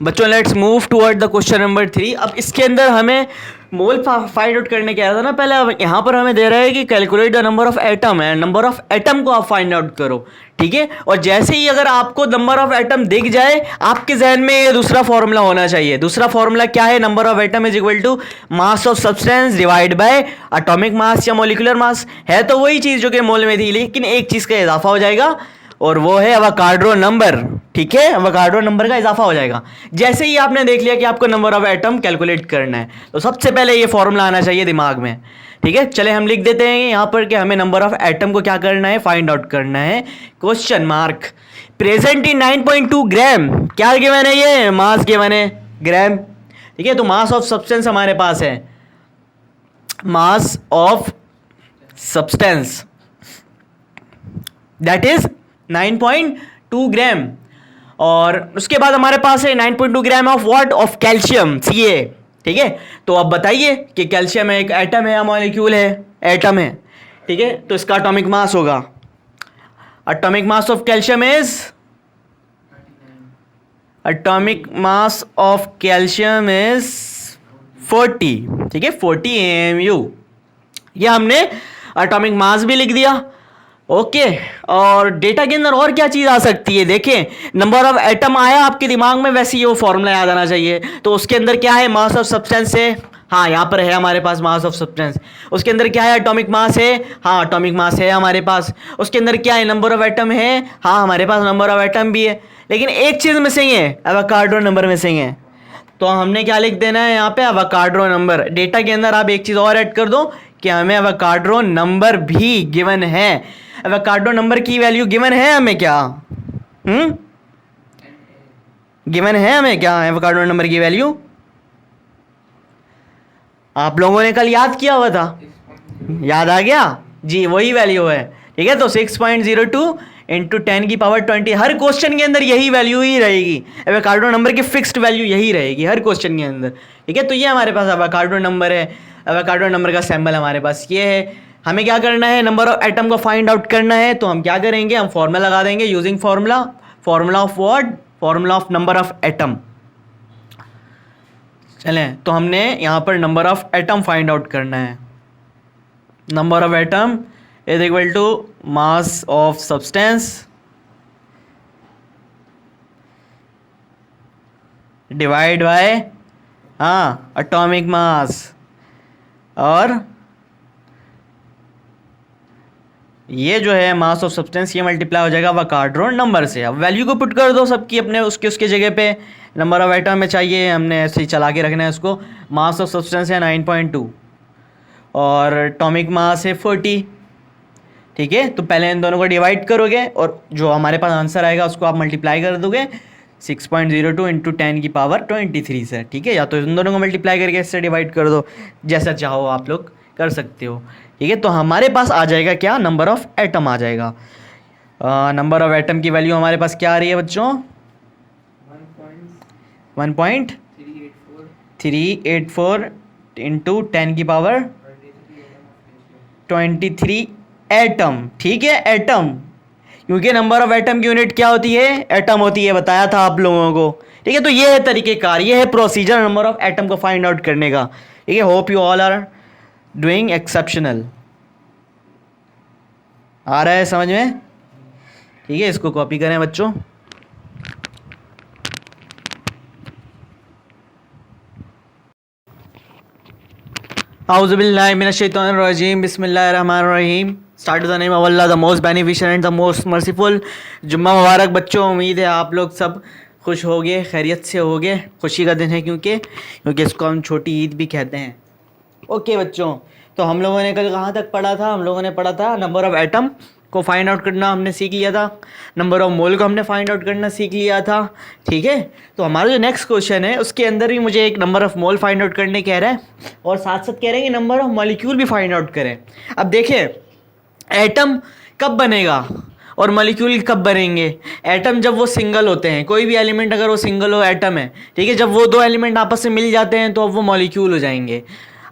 बच्चों let's move toward the question number 3। अब इसके अंदर हमें मोल find out करने क्या था ना पहले। अब यहाँ पर हमें दे रहा है कि calculate the number of atom है, नंबर ऑफ एटम को आप फाइंड आउट करो। ठीक है, और जैसे ही अगर आपको नंबर ऑफ एटम दिख जाए, आपके जहन में ये दूसरा फॉर्मूला होना चाहिए। दूसरा फॉर्मूला क्या है? Number of atom is equal to mass of substance divide by atomic mass या मोलिकुलर मास। है तो वही चीज जो कि मोल में थी, लेकिन एक चीज का इजाफा हो जाएगा और वो है अवोगाड्रो नंबर। ठीक है, अवोगाड्रो नंबर का इजाफा हो जाएगा। जैसे ही आपने देख लिया कि आपको नंबर ऑफ एटम कैलकुलेट करना है, तो सबसे पहले ये फॉर्मूला आना चाहिए दिमाग में। ठीक है, चले हम लिख देते हैं यहाँ पर कि हमें नंबर ऑफ एटम को क्या करना है? फाइंड आउट करना है। क्वेश्चन मार्क प्रेजेंट इन 9.2 ग्राम। क्या गिवन है? ये मास गिवन है, ग्राम। ठीक है, तो मास ऑफ सब्सटेंस हमारे पास है, mass of substance that is 9.2 ग्राम। और उसके बाद हमारे पास है 9.2 gram of what? Of calcium, Ca। ठीक है, तो अब बताइए कि कैल्शियम एक एटम है या मॉलिक्यूल है? एटम है। ठीक है, तो इसका एटॉमिक मास होगा, atomic mass of calcium is, atomic mass of calcium is 40। ठीक है, 40 AMU। ये हमने एटॉमिक मास भी लिख दिया। ओके, और डेटा के अंदर और क्या चीज़ आ सकती है? देखें, नंबर ऑफ एटम आया आपके दिमाग में, वैसे ही वो फॉर्मूला याद आना चाहिए। तो उसके अंदर क्या है? मास ऑफ सब्सटेंस है, हाँ यहाँ पर है हमारे पास मास ऑफ सब्सटेंस। उसके अंदर क्या है? एटॉमिक मास है, हाँ एटॉमिक मास है हमारे पास। उसके अंदर क्या है? नंबर ऑफ एटम है, हाँ हमारे पास नंबर ऑफ एटम भी है। लेकिन एक चीज़ मिसिंग है, एवोगाड्रो नंबर मिसिंग है। तो हमने क्या लिख देना है यहाँ पे? Avogadro number. डेटा के अंदर आप एक चीज़ और ऐड कर दो कि हमें एवोगाड्रो नंबर भी गिवन है। एवोगाड्रो नंबर की वैल्यू गिवन है हमें क्या? गिवन है हमें क्या एवोगाड्रो नंबर की वैल्यू? आप लोगों ने कल याद किया हुआ था, याद आ गया जी, वही वैल्यू है। ठीक है, तो 6.02 इंटू 10 की पावर 20, हर क्वेश्चन के अंदर यही वैल्यू ही रहेगी। एवोगाड्रो नंबर की फिक्स्ड वैल्यू यही रहेगी हर क्वेश्चन के अंदर। ठीक है, तो ये हमारे पास एवोगाड्रो नंबर है। एवोगाड्रो नंबर का सिंबल हमारे पास ये है। हमें क्या करना है? नंबर ऑफ एटम को फाइंड आउट करना है। तो हम क्या करेंगे? हम फॉर्मूला लगा देंगे using formula, formula of what? Formula of number of atom. चलें, तो हमने यहाँ पर number of atom find out करना है। Number of atom is equal to mass of substance divide by हाँ एटॉमिक मास, और ये जो है मास ऑफ सब्सटेंस ये मल्टीप्लाई हो जाएगा अवोगाड्रो नंबर से। अब वैल्यू को पुट कर दो सबकी अपने उसके उसके जगह पे। नंबर ऑफ एटम में चाहिए, हमने ऐसे ही चला के रखना है उसको। मास ऑफ सब्सटेंस है 9.2 और एटॉमिक मास है 40। ठीक है, तो पहले इन दोनों को डिवाइड करोगे और जो हमारे पास आंसर आएगा उसको आप मल्टीप्लाई कर दोगे 6.02 इंटू 10 की पावर 23 से। ठीक है, या तो इन दोनों को मल्टीप्लाई करके इससे डिवाइड कर दो, जैसा चाहो आप लोग कर सकते हो। ठीक है, तो हमारे पास आ जाएगा क्या, नंबर ऑफ एटम आ जाएगा। नंबर ऑफ एटम की वैल्यू हमारे पास क्या आ रही है बच्चों, 1.384 इंटू 10 की पावर 23 एटम। ठीक है, एटम, क्योंकि नंबर ऑफ एटम की यूनिट क्या होती है, एटम होती है, बताया था आप लोगों को। ठीक है, तो ये है तरीकेकार, ये है प्रोसीजर नंबर ऑफ एटम को फाइंड आउट करने का। ठीक है, hope you all are doing exceptional. आ रहा है समझ में? ठीक है, इसको कॉपी करें बच्चों। औज़ुबिल्लाहि मिनश्शैतानिर्रजीम, बिस्मिल्लाहिर्रहमानिर्रहीम। Start the name of Allah, the most beneficent and the most merciful. जुम्मा मुबारक बच्चों, उम्मीद है आप लोग सब खुश होगे, खैरियत से होगे। खुशी का दिन है क्योंकि इसको हम छोटी ईद भी कहते हैं। ओके बच्चों, तो हम लोगों ने कल कहाँ तक पढ़ा था, हम लोगों ने पढ़ा था नंबर ऑफ एटम को फाइंड आउट करना हमने सीख लिया था, नंबर ऑफ मोल को हमने फाइंड आउट करना सीख लिया था। ठीक है, तो हमारा जो नेक्स्ट क्वेश्चन है उसके अंदर भी मुझे एक number of mole find out करने कह रहा है और साथ साथ कह रहे हैं कि नंबर ऑफ मॉलिक्यूल भी फाइंड आउट करें। अब देखिए, एटम कब बनेगा और मॉलिक्यूल कब बनेंगे। एटम जब वो सिंगल होते हैं, कोई भी एलिमेंट अगर वो सिंगल हो एटम है। ठीक है, जब वो दो एलिमेंट आपस में मिल जाते हैं तो अब वो मॉलिक्यूल हो जाएंगे।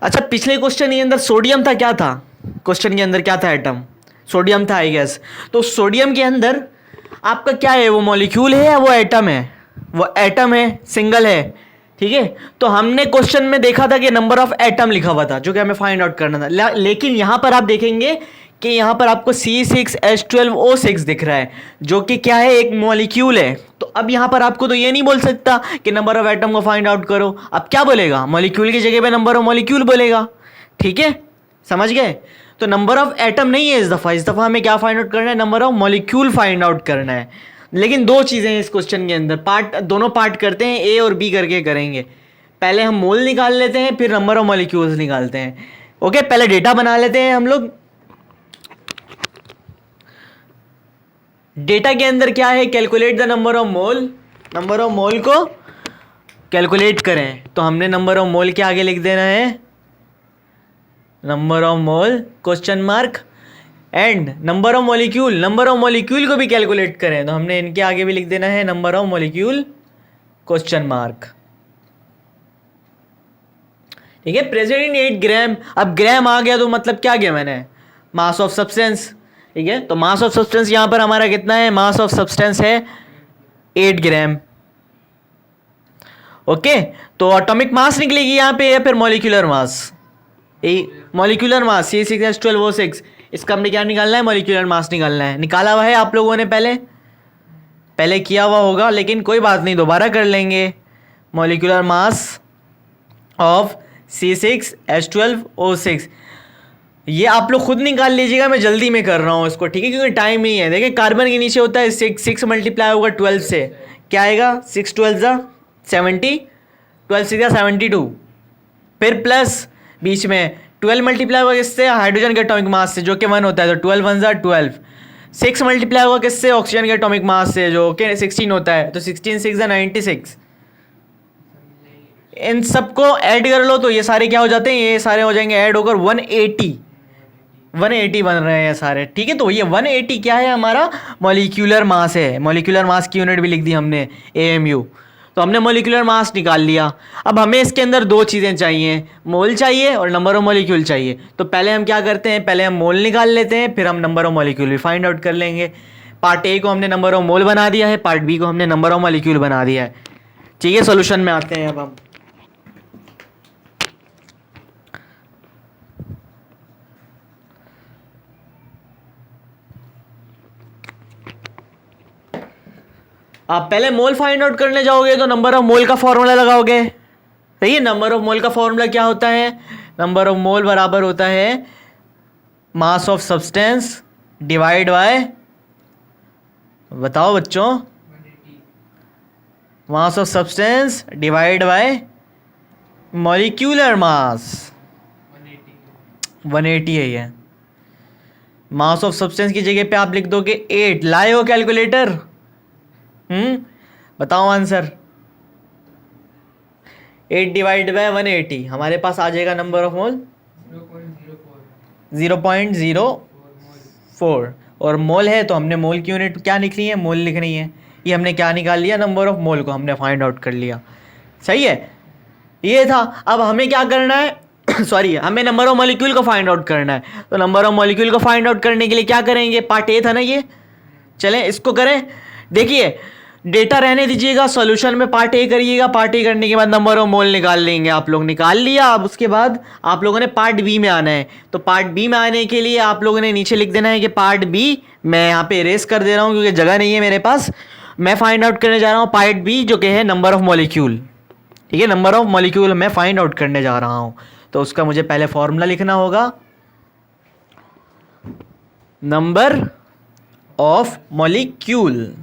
अच्छा, पिछले क्वेश्चन के अंदर सोडियम था, क्या था क्वेश्चन के अंदर, क्या था, एटम, सोडियम था आई गेस। तो सोडियम के अंदर आपका क्या है, वो मॉलिक्यूल है या वो एटम है, वो एटम है, सिंगल है। ठीक है, तो हमने क्वेश्चन में देखा था कि नंबर ऑफ एटम लिखा हुआ था जो कि हमें फाइंड आउट करना था, लेकिन यहां पर आप देखेंगे कि यहाँ पर आपको C6H12O6 दिख रहा है जो कि क्या है, एक मॉलिक्यूल है। तो अब यहाँ पर आपको तो ये नहीं बोल सकता कि नंबर ऑफ एटम को फाइंड आउट करो, अब क्या बोलेगा, मॉलिक्यूल की जगह पे नंबर ऑफ मॉलिक्यूल बोलेगा। ठीक है, समझ गए? तो नंबर ऑफ एटम नहीं है इस दफ़ा हमें क्या फाइंड आउट करना है, number of molecule find out करना है। लेकिन दो चीज़ें हैं इस क्वेश्चन के अंदर, दोनों पार्ट करते हैं, ए और बी करके करेंगे। पहले हम मोल निकाल लेते हैं, फिर नंबर ऑफ मॉलिक्यूल्स निकालते हैं। ओके, पहले डेटा बना लेते हैं हम लोग। डेटा के अंदर क्या है, calculate the number of mole, number of mole को कैलकुलेट करें। तो हमने नंबर ऑफ मोल के आगे लिख देना है number of mole question mark, and number of molecule, number of molecule को भी कैलकुलेट करें तो हमने इनके आगे भी लिख देना है number of molecule question mark. ठीक है, प्रेजेंट इन 8 ग्राम। अब ग्राम आ गया तो मतलब क्या गया मैंने, मास ऑफ सब्सटेंस। ठीक है, तो मास ऑफ सब्सटेंस यहां पर हमारा कितना है, मास ऑफ सब्सटेंस है 8 ग्राम। ओके, तो एटॉमिक मास निकलेगी यहां पे या फिर मॉलिक्यूलर मास, मॉलिक्यूलर मास C6H12O6, इसका हमने क्या निकालना है, मॉलिक्यूलर मास निकालना है। निकाला हुआ है आप लोगों ने पहले किया हुआ होगा, लेकिन कोई बात नहीं, दोबारा कर लेंगे। मॉलिक्यूलर मास ऑफ C6H12O6 ये आप लोग खुद निकाल लीजिएगा, मैं जल्दी में कर रहा हूँ इसको। ठीक है, क्योंकि टाइम नहीं है। देखिए, कार्बन के नीचे होता है 6 मल्टीप्लाई होगा 12 से, क्या आएगा, 6 12 70, 12 6 72, फिर प्लस बीच में 12 मल्टीप्लाई होगा किससे, हाइड्रोजन के एटॉमिक मास से जो कि 1 होता है, तो 12 1 12। 6 मल्टीप्लाई होगा किससे, ऑक्सीजन के एटॉमिक मास से जो कि 16 होता है, तो 16 6 96। इन सबको ऐड कर लो तो ये सारे क्या हो जाते हैं, ये सारे हो जाएंगे ऐड होकर 180 बन रहे हैं सारे। ठीक है, तो ये 180 क्या है, हमारा मॉलिक्यूलर मास है। मॉलिक्यूलर मास की यूनिट भी लिख दी हमने AMU। तो हमने मॉलिक्यूलर मास निकाल लिया। अब हमें इसके अंदर दो चीज़ें चाहिए, मोल चाहिए और नंबर ऑफ मॉलिक्यूल चाहिए। तो पहले हम क्या करते हैं, पहले हम मोल निकाल लेते हैं, फिर हम नंबर ऑफ मॉलिक्यूल भी फाइंड आउट कर लेंगे। पार्ट ए को हमने नंबर ऑफ मोल बना दिया है, पार्ट बी को हमने नंबर ऑफ मॉलिक्यूल बना दिया है। ठीक है, सोल्यूशन में आते हैं अब हम। आप पहले मोल फाइंड आउट करने जाओगे तो नंबर ऑफ मोल का फॉर्मूला लगाओगे। सही है, नंबर ऑफ मोल का फॉर्मूला क्या होता है, नंबर ऑफ मोल बराबर होता है mass of substance divide bye, बताओ बच्चों, 180 मास of substance divide by molecular मास। 180 है ये। मास ऑफ सब्सटेंस की जगह पे आप लिख दोगे 8। लाए हो कैलकुलेटर? बताओ आंसर। 8 डिवाइड बाय 180 हमारे पास आ जाएगा नंबर ऑफ मोल 0.04 0.04। और मोल है तो हमने मोल की यूनिट क्या लिखनी है? मोल लिखनी है। ये हमने क्या निकाल लिया? नंबर ऑफ मोल को हमने फाइंड आउट कर लिया। सही है, ये था। अब हमें क्या करना है? सॉरी, हमें नंबर ऑफ मॉलिक्यूल को फाइंड आउट करना है। तो नंबर ऑफ मॉलिक्यूल को फाइंड आउट करने के लिए क्या करेंगे? पार्ट ए था ना ये, चलें इसको करें। देखिए, डेटा रहने दीजिएगा, सॉल्यूशन में पार्ट ए करिएगा। पार्ट ए करने के बाद नंबर ऑफ मोल निकाल लेंगे। आप लोग निकाल लिया। अब उसके बाद आप लोगों ने पार्ट बी में आना है। तो पार्ट बी में आने के लिए आप लोगों ने नीचे लिख देना है कि पार्ट बी, मैं यहाँ पे इरेज कर दे रहा हूँ क्योंकि जगह नहीं है मेरे पास। मैं फाइंड आउट करने जा रहा हूँ पार्ट बी, जो कि है नंबर ऑफ मॉलिक्यूल। ठीक है, नंबर ऑफ मॉलिक्यूल मैं फाइंड आउट करने जा रहा हूँ। तो उसका मुझे पहले फॉर्मूला लिखना होगा, नंबर ऑफ मॉलिक्यूल।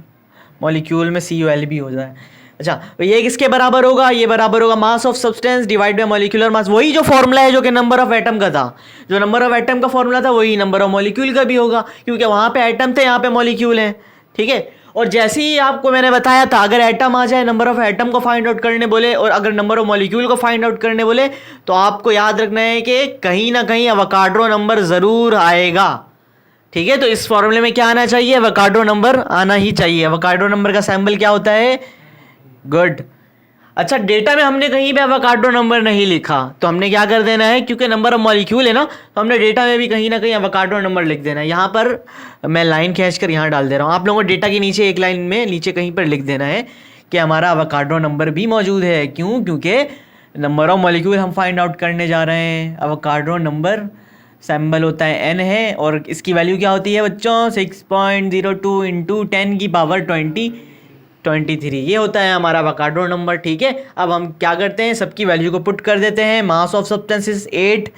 मॉलिक्यूल में CuL भी हो जाए। अच्छा, तो ये किसके बराबर होगा? ये बराबर होगा मास of substance divide by molecular मास। वही जो फॉर्मूला है जो कि नंबर ऑफ एटम का था। जो नंबर ऑफ एटम का फॉर्मूला था वही नंबर ऑफ मॉलिक्यूल का भी होगा, क्योंकि वहां पे एटम थे, यहाँ पे मॉलिक्यूल है। ठीक है, और जैसे ही आपको मैंने बताया था, अगर एटम आ जाए, नंबर ऑफ एटम को फाइंड आउट करने बोले, और अगर नंबर ऑफ मॉलिक्यूल को फाइंड आउट करने बोले, तो आपको याद रखना है कि कहीं ना कहीं एवोगाड्रो नंबर जरूर आएगा। ठीक है, तो इस फॉर्मूले में क्या आना चाहिए? एवोगाड्रो नंबर आना ही चाहिए। एवोगाड्रो नंबर का सिंबल क्या होता है? गुड। अच्छा, डेटा में हमने कहीं भी एवोगाड्रो नंबर नहीं लिखा, तो हमने क्या कर देना है? क्योंकि नंबर ऑफ मॉलिक्यूल है ना, तो हमने डेटा में भी कहीं ना कहीं एवोगाड्रो नंबर लिख देना है। यहाँ पर मैं लाइन खींचकर यहाँ डाल दे रहा हूँ। आप लोगों को डेटा के नीचे एक लाइन में नीचे कहीं पर लिख देना है कि हमारा एवोगाड्रो नंबर भी मौजूद है। क्यों? क्योंकि नंबर ऑफ मॉलिक्यूल हम फाइंड आउट करने जा रहे हैं। एवोगाड्रो नंबर सिंबल होता है n है, और इसकी वैल्यू क्या होती है बच्चों? 6.02 इंटू 10 की पावर 23। ये होता है हमारा एवोगाड्रो नंबर। ठीक है, अब हम क्या करते हैं? सबकी वैल्यू को पुट कर देते हैं। मास of substance is 8,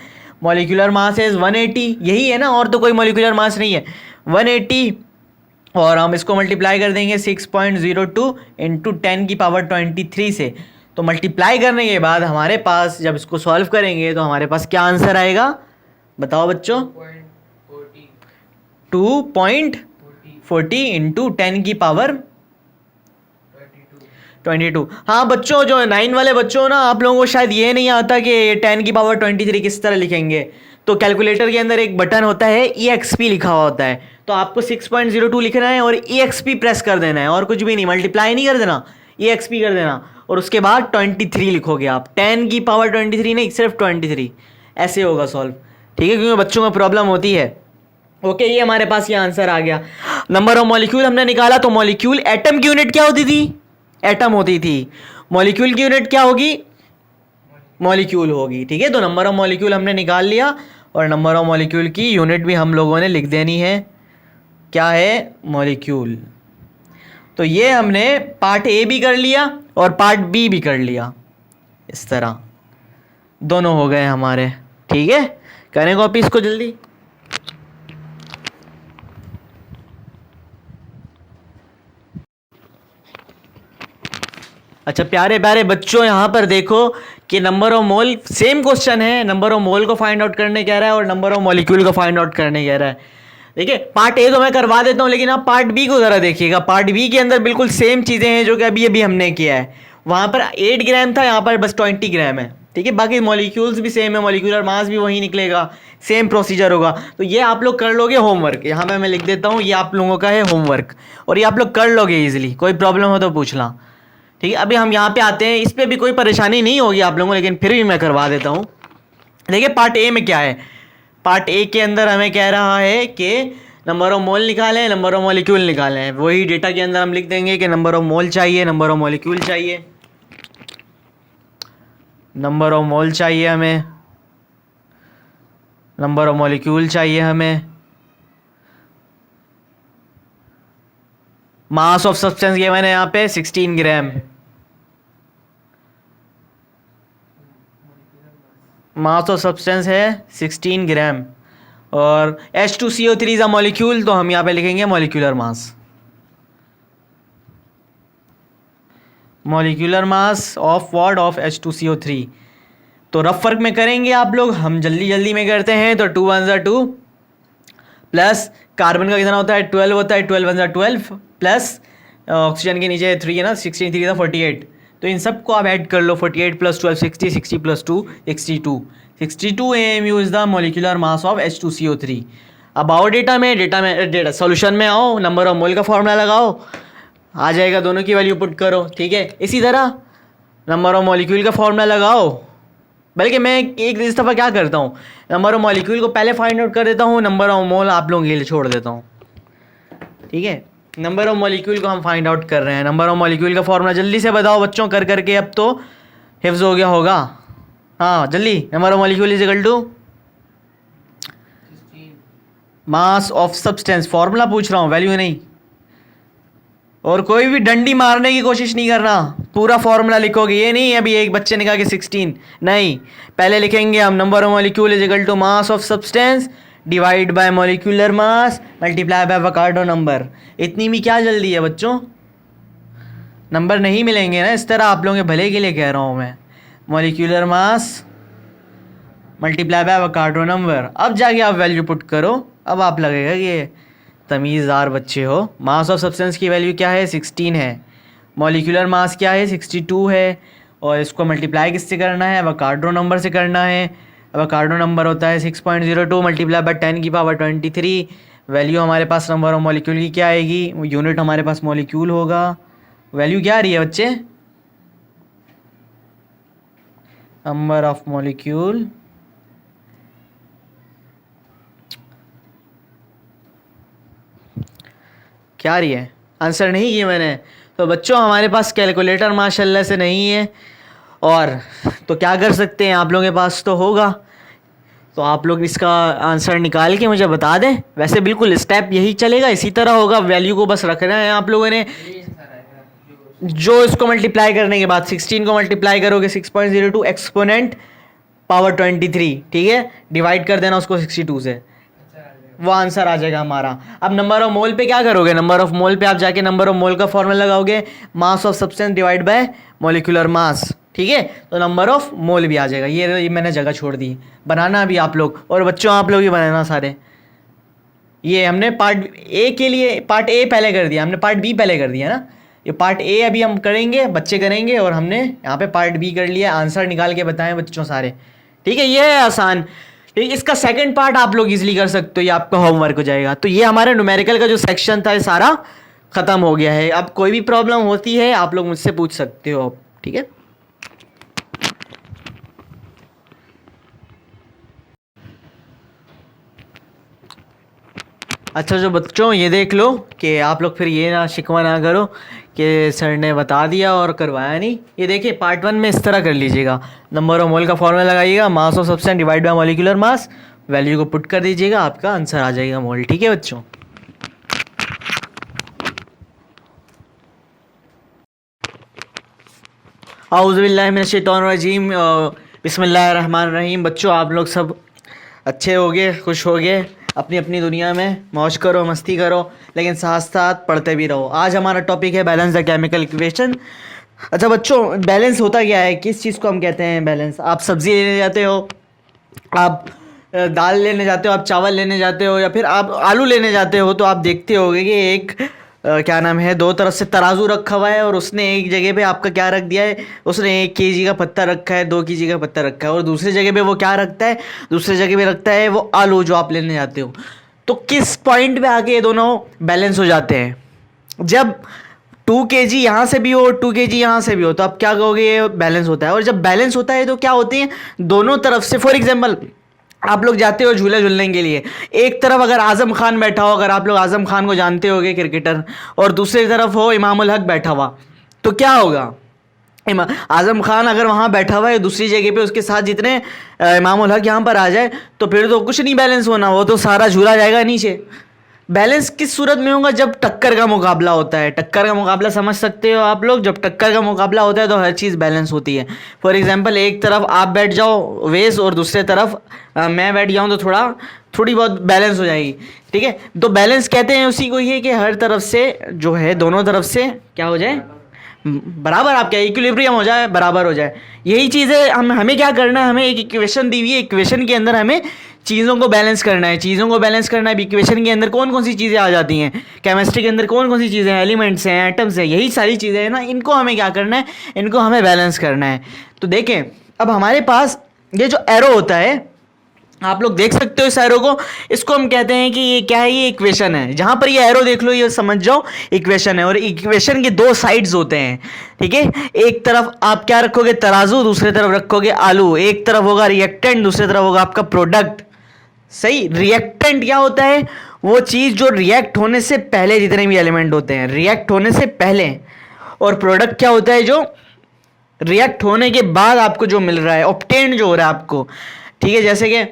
molecular mass is 180। यही है ना, और तो कोई मॉलिक्यूलर मास नहीं है, 180। और हम इसको मल्टीप्लाई कर देंगे 6.02 इंटू 10 की पावर 23 से। तो मल्टीप्लाई करने के बाद हमारे पास, जब इसको सॉल्व करेंगे, तो हमारे पास क्या आंसर आएगा? बताओ बच्चों। 2.40 इंटू 10 की पावर 22। हाँ बच्चों, जो 9 वाले बच्चों ना, आप लोगों को शायद ये नहीं आता कि 10 की पावर 23 किस तरह लिखेंगे। तो कैलकुलेटर के अंदर एक बटन होता है, EXP लिखा हुआ होता है। तो आपको 6.02 लिखना है और EXP प्रेस कर देना है, और कुछ भी नहीं, मल्टीप्लाई नहीं कर देना, EXP कर देना। और उसके बाद 23 लिखोगे आप। 10 की पावर 23 नहीं, सिर्फ 23। ऐसे होगा सॉल्व। ठीक है, क्योंकि बच्चों में प्रॉब्लम होती है। ओके, ये हमारे पास ये आंसर आ गया। नंबर ऑफ मॉलिक्यूल हमने निकाला, तो मॉलिक्यूल, एटम की यूनिट क्या होती थी? एटम होती थी। मॉलिक्यूल की यूनिट क्या होगी? मॉलिक्यूल होगी। ठीक है, तो नंबर ऑफ मॉलिक्यूल हमने निकाल लिया, और नंबर ऑफ मॉलिक्यूल की यूनिट भी हम लोगों ने लिख देनी है। क्या है? मॉलिक्यूल। तो ये हमने पार्ट ए भी कर लिया और पार्ट बी भी कर लिया। इस तरह दोनों हो गए हमारे। ठीक है, करें कॉपी इसको जल्दी। अच्छा प्यारे प्यारे बच्चों, यहाँ पर देखो कि number of mole, same question है। नंबर ऑफ मोल को फाइंड आउट करने कह रहा है और नंबर ऑफ मॉलिक्यूल को फाइंड आउट करने कह रहा है। देखिए, पार्ट ए तो मैं करवा देता हूँ, लेकिन आप पार्ट बी को ज़रा देखिएगा। पार्ट बी के अंदर बिल्कुल सेम चीज़ें हैं जो कि अभी अभी हमने किया है। वहाँ पर 8 ग्राम था, यहाँ पर बस 20 ग्राम है। ठीक है, बाकी मॉलिक्यूल्स भी सेम है, मॉलिक्यूलर मास भी वही निकलेगा, सेम प्रोसीजर होगा। तो ये आप लोग कर लोगे होमवर्क। यहाँ पे मैं लिख देता हूँ, ये आप लोगों का है होमवर्क, और ये आप लोग कर लोगे इजीली। कोई प्रॉब्लम हो तो पूछना। ठीक है, अभी हम यहाँ पे आते हैं। इस पर भी कोई परेशानी नहीं होगी आप लोगों को, लेकिन फिर भी मैं करवा देता हूँ। देखिए, पार्ट ए में क्या है? पार्ट ए के अंदर हमें कह रहा है कि नंबर ऑफ मोल निकालें, नंबर ऑफ मॉलिक्यूल निकालें। वही डेटा के अंदर हम लिख देंगे कि नंबर ऑफ मोल चाहिए, नंबर ऑफ मॉलिक्यूल चाहिए। नंबर ऑफ मोल चाहिए हमें, नंबर ऑफ मॉलिक्यूल चाहिए हमें। मास ऑफ सब्सटेंस ये मैंने यहाँ पे 16 ग्राम। मास ऑफ सब्सटेंस है 16 ग्राम, और H2CO3 इज अ मॉलिक्यूल, तो हम यहाँ पे लिखेंगे molecular mass, molecular mass of what, of H2CO3। तो रफ वर्क में करेंगे आप लोग, हम जल्दी जल्दी में करते हैं। तो 2 1 2 प्लस कार्बन का कितना होता है 12 होता है, 12 1 12 प्लस ऑक्सीजन के नीचे 3 है ना, 16 3 था 48। तो इन सबको आप ऐड कर लो, 48 plus 12 60, 60 plus 2 62, 62 AMU is the molecular mass of H2CO3। अब आओ डेटा में सॉल्यूशन में आओ, नंबर ऑफ मोल का फॉर्मूला लगाओ, आ जाएगा, दोनों की वैल्यू पुट करो, ठीक है। इसी तरह नंबर ऑफ मॉलिक्यूल का फॉर्मूला लगाओ, बल्कि मैं एक इस दफ़ा क्या करता हूँ, नंबर ऑफ मॉलिक्यूल को पहले फाइंड आउट कर देता हूँ, नंबर ऑफ मोल आप लोगों के लिए छोड़ देता हूँ, ठीक है। नंबर ऑफ मॉलिक्यूल को हम फाइंड आउट कर रहे हैं। नंबर ऑफ मॉलिक्यूल का फॉर्मूला जल्दी से बताओ बच्चों, कर करके अब तो हिफ्ज हो गया होगा। हाँ जल्दी, number of molecule is equal to 16। Mass of substance, formula पूछ रहा हूँ, वैल्यू नहीं। और कोई भी डंडी मारने की कोशिश नहीं करना, पूरा फॉर्मूला लिखोगे, ये नहीं अभी एक बच्चे ने कहा कि 16, नहीं, पहले लिखेंगे हम number of molecule is equal to mass of substance divide by molecular mass multiply by Avogadro number. इतनी भी क्या जल्दी है बच्चों, नंबर नहीं मिलेंगे ना इस तरह, आप लोगों के भले के लिए कह रहा हूँ मैं। Molecular mass multiply by Avogadro number, अब जाके आप वैल्यू पुट करो, अब आप लगेगा कि तमीज़दार बच्चे हो। मास ऑफ सब्सटेंस की वैल्यू क्या है 16 है, मॉलिक्यूलर मास क्या है 62 है, और इसको मल्टीप्लाई किससे करना है, वोगाड्रो नंबर से करना है। वोगाड्रो नंबर होता है 6.02 मल्टीप्लाई बाय 10 की पावर 23। वैल्यू हमारे पास नंबर ऑफ मॉलिक्यूल की क्या आएगी, यूनिट हमारे पास मॉलिक्यूल होगा। वैल्यू क्या आ रही है बच्चे, नंबर ऑफ मॉलिक्यूल क्या आ रही है, आंसर नहीं किया मैंने। तो बच्चों हमारे पास कैलकुलेटर माशाल्लाह से नहीं है, और तो क्या कर सकते हैं, आप लोगों के पास तो होगा, तो आप लोग इसका आंसर निकाल के मुझे बता दें। वैसे बिल्कुल स्टेप यही चलेगा, इसी तरह होगा, वैल्यू को बस रखना है आप लोगों ने। ये आंसर आएगा जो इसको मल्टीप्लाई करने के बाद 16 को मल्टीप्लाई करोगे 6.02 एक्सपोनेंट पावर 23, ठीक है, डिवाइड कर देना उसको 62 से, अच्छा आ जाएगा। वो आंसर आ जाएगा हमारा। अब नंबर ऑफ मोल पे क्या करोगे, नंबर ऑफ मोल पे आप जाके नंबर ऑफ मोल का फॉर्मूला लगाओगे, मास of substance divide by molecular मास, ठीक है, तो नंबर ऑफ मोल भी आ जाएगा। ये मैंने जगह छोड़ दी, बनाना भी आप लोग, और बच्चों आप लोग भी बनाना सारे। ये हमने पार्ट ए के लिए पार्ट ए पहले कर दिया, हमने पार्ट बी पहले कर दिया ना, ये पार्ट ए अभी हम करेंगे, बच्चे करेंगे, और हमने यहाँ पे पार्ट बी कर लिया। आंसर निकाल के बताएं बच्चों सारे, ठीक है, ये है आसान। ठीक, इसका सेकंड पार्ट आप लोग इजीली कर सकते हो, ये आपका होमवर्क हो जाएगा। तो ये हमारे न्यूमेरिकल का जो सेक्शन था ये सारा ख़त्म हो गया है। अब कोई भी प्रॉब्लम होती है आप लोग मुझसे पूछ सकते हो अब, ठीक है। अच्छा जो बच्चों ये देख लो कि आप लोग फिर ये ना शिकवा ना करो कि सर ने बता दिया और करवाया नहीं। ये देखिए पार्ट 1 में इस तरह कर लीजिएगा, नंबर ऑफ मोल का फॉर्मूला लगाइएगा, मास of substance divide by molecular mass, value को पुट कर दीजिएगा, आपका आंसर आ जाएगा मोल, ठीक है बच्चों। औज़ुबिल्लाहि मिनश्शैतानिर्रजीम, बिस्मिल्लाहिर्रहमानिर्रहीम। बच्चों आप लोग सब अच्छे हो गए, खुश हो गए, अपनी अपनी दुनिया में मौज करो, मस्ती करो, लेकिन साथ साथ पढ़ते भी रहो। आज हमारा टॉपिक है बैलेंस द केमिकल इक्वेशन। अच्छा बच्चों, बैलेंस होता क्या है, किस चीज़ को हम कहते हैं बैलेंस? आप सब्ज़ी लेने जाते हो, आप दाल लेने जाते हो, आप चावल लेने जाते हो, या फिर आप आलू लेने जाते हो, तो आप देखते होगे कि एक क्या नाम है, दो तरफ से तराजू रखा हुआ है, और उसने एक जगह पे आपका क्या रख दिया है, उसने 1 केजी का पत्ता रखा है, 2 केजी का पत्ता रखा है, और दूसरी जगह पे वो क्या रखता है, दूसरी जगह पे रखता है वो आलू जो आप लेने जाते हो। तो किस पॉइंट पे आके ये दोनों बैलेंस हो जाते हैं? जब 2 केजी यहाँ से भी हो, 2 केजी यहाँ से भी हो, तो आप क्या कहोगे, ये बैलेंस होता है। और जब बैलेंस होता है तो क्या होती है, दोनों तरफ से, फॉर एग्जाम्पल आप लोग जाते हो झूले झूलने के लिए, एक तरफ अगर आज़म खान बैठा हो, अगर आप लोग आज़म खान को जानते होगे क्रिकेटर, और दूसरी तरफ हो इमामुल हक बैठा हुआ, तो क्या होगा, आज़म खान अगर वहाँ बैठा हुआ है दूसरी जगह पे, उसके साथ जितने इमामुल हक यहाँ पर आ जाए, तो फिर तो कुछ नहीं बैलेंस होना, वो तो सारा झूला जाएगा नीचे, बैलेंस किस सूरत में होगा? जब टक्कर का मुकाबला होता है। टक्कर का मुकाबला समझ सकते हो आप लोग? जब टक्कर का मुकाबला होता है तो हर चीज़ बैलेंस होती है। फॉर एग्जांपल एक तरफ आप बैठ जाओ वेस और दूसरे तरफ मैं बैठ जाऊं तो थोड़ी बहुत बैलेंस हो जाएगी। ठीक है, तो बैलेंस कहते हैं उसी को ही कि हर तरफ से जो है दोनों तरफ से क्या हो जाए, बराबर। आप क्या, इक्विलिब्रियम हो जाए, बराबर हो जाए। यही चीज़ है। हमें क्या करना है, हमें एक इक्वेशन दी हुई है, इक्वेशन के अंदर हमें चीज़ों को बैलेंस करना है। चीज़ों को बैलेंस करना है। इक्वेशन के अंदर कौन कौन सी चीज़ें आ जाती हैं, केमिस्ट्री के अंदर कौन कौन सी चीज़ें हैं, एलिमेंट्स हैं, एटम्स हैं, यही सारी चीज़ें हैं ना, इनको हमें क्या करना है, इनको हमें बैलेंस करना है। तो देखें, अब हमारे पास ये जो एरो होता है, आप लोग देख सकते हो इस एरो को, इसको हम कहते हैं कि ये क्या है, ये इक्वेशन है। जहां पर ये एरो देख लो, ये समझ जाओ इक्वेशन है। और इक्वेशन के दो साइड्स होते हैं। ठीक है, एक तरफ आप क्या रखोगे, तराजू, दूसरी तरफ रखोगे आलू। एक तरफ होगा रिएक्टेंट, दूसरी तरफ होगा आपका प्रोडक्ट। सही। रिएक्टेंट क्या होता है, वो चीज जो रिएक्ट होने से पहले जितने भी एलिमेंट होते हैं, रिएक्ट होने से पहले। और प्रोडक्ट क्या होता है, जो रिएक्ट होने के बाद आपको जो मिल रहा है, ऑब्टेन्ड जो हो रहा है आपको। ठीक है, जैसे कि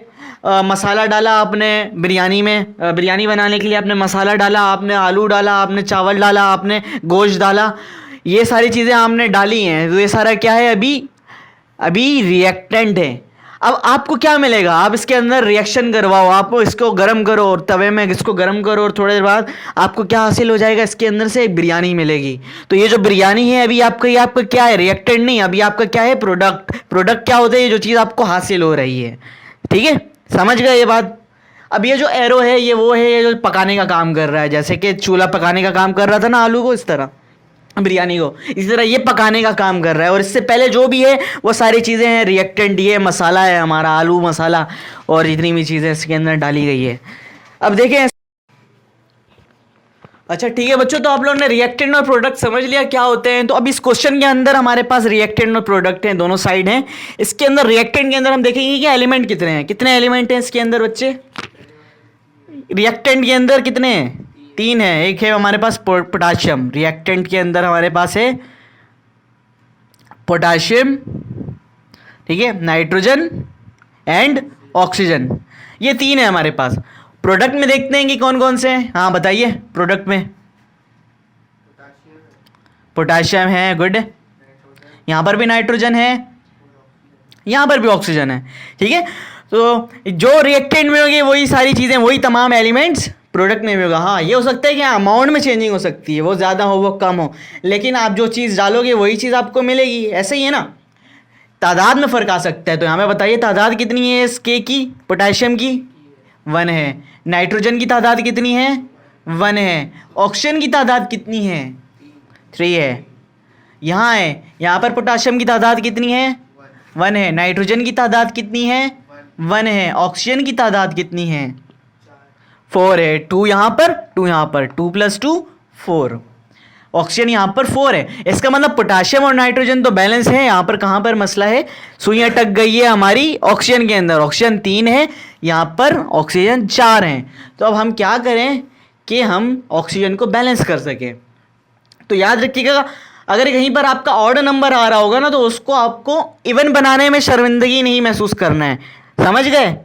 मसाला डाला आपने बिरयानी में, बिरयानी बनाने के लिए आपने मसाला डाला, आपने आलू डाला, आपने चावल डाला, आपने गोश्त डाला, ये सारी चीज़ें आपने डाली हैं। तो ये सारा क्या है, अभी रिएक्टेंट है। अब आपको क्या मिलेगा, आप इसके अंदर रिएक्शन करवाओ, आप इसको गर्म करो और तवे में इसको गर्म करो, और थोड़ी देर बाद आपको क्या हासिल हो जाएगा, इसके अंदर से एक बिरयानी मिलेगी। तो ये जो बिरयानी है अभी आपका, ये आपका क्या है, रिएक्टेंट नहीं, अभी आपका क्या है, प्रोडक्ट। प्रोडक्ट क्या होता है, ये जो चीज़ आपको हासिल हो रही है। ठीक है, समझ गए ये बात? अब ये जो एरो है, ये वो है, ये जो पकाने का काम कर रहा है। जैसे कि चूल्हा पकाने का काम कर रहा था ना आलू को, इस तरह बिरयानी को, इसी तरह ये पकाने का काम कर रहा है। और इससे पहले जो भी है वो सारी चीज़ें हैं रिएक्टेंट। ये मसाला है हमारा, आलू मसाला, और जितनी भी चीज़ें इसके अंदर डाली गई है। अब देखें, अच्छा ठीक है बच्चों, तो आप लोगों ने रिएक्टेंट और प्रोडक्ट समझ लिया क्या होते हैं। तो अब इस क्वेश्चन के अंदर हमारे पास रिएक्टेंट और प्रोडक्ट हैं, दोनों साइड हैं। इसके अंदर रिएक्टेंट के अंदर हम देखेंगे कि एलिमेंट कितने हैं। कितने एलिमेंट हैं इसके अंदर बच्चे? रिएक्टेंट के अंदर कितने हैं? 3 है। एक है हमारे पास पोटाशियम, रिएक्टेंट के अंदर हमारे पास है पोटाशियम, ठीक है, नाइट्रोजन एंड ऑक्सीजन, ये 3 है हमारे पास। प्रोडक्ट में देखते हैं कि कौन कौन से हैं। हाँ बताइए, प्रोडक्ट में पोटाशियम है, गुड। यहाँ पर भी नाइट्रोजन है, यहाँ पर भी ऑक्सीजन है। ठीक है, तो जो रिएक्टेंट में होगी वही सारी चीज़ें, वही तमाम एलिमेंट्स प्रोडक्ट में भी होगा। हाँ ये हो सकता है कि अमाउंट में चेंजिंग हो सकती है, वो ज़्यादा हो वो कम हो, लेकिन आप जो चीज़ डालोगे वही चीज़ आपको मिलेगी। ऐसे ही है ना, तादाद में फ़र्क आ सकता है। तो यहाँ पे बताइए तादाद कितनी है इस के की, पोटाशियम की 1 है। नाइट्रोजन की तादाद कितनी है? 1 है। ऑक्सीजन की तादाद कितनी है? 3 है। यहाँ है, यहाँ पर पोटाशियम की तादाद कितनी है? 1 है। नाइट्रोजन की तादाद कितनी है? 1 है। ऑक्सीजन की तादाद कितनी है? 4 है। 2 यहाँ पर, 2 यहाँ पर, 2 + 2 4। ऑक्सीजन यहाँ पर 4 है। इसका मतलब पोटाशियम और नाइट्रोजन तो बैलेंस है। यहाँ पर कहाँ पर मसला है, सुई अटक गई है हमारी ऑक्सीजन के अंदर। ऑक्सीजन 3 है, यहाँ पर ऑक्सीजन 4 हैं। तो अब हम क्या करें कि हम ऑक्सीजन को बैलेंस कर सकें। तो याद रखिएगा, अगर कहीं पर आपका ऑड नंबर आ रहा होगा ना, तो उसको आपको इवन बनाने में शर्मिंदगी नहीं महसूस करना है। समझ गए?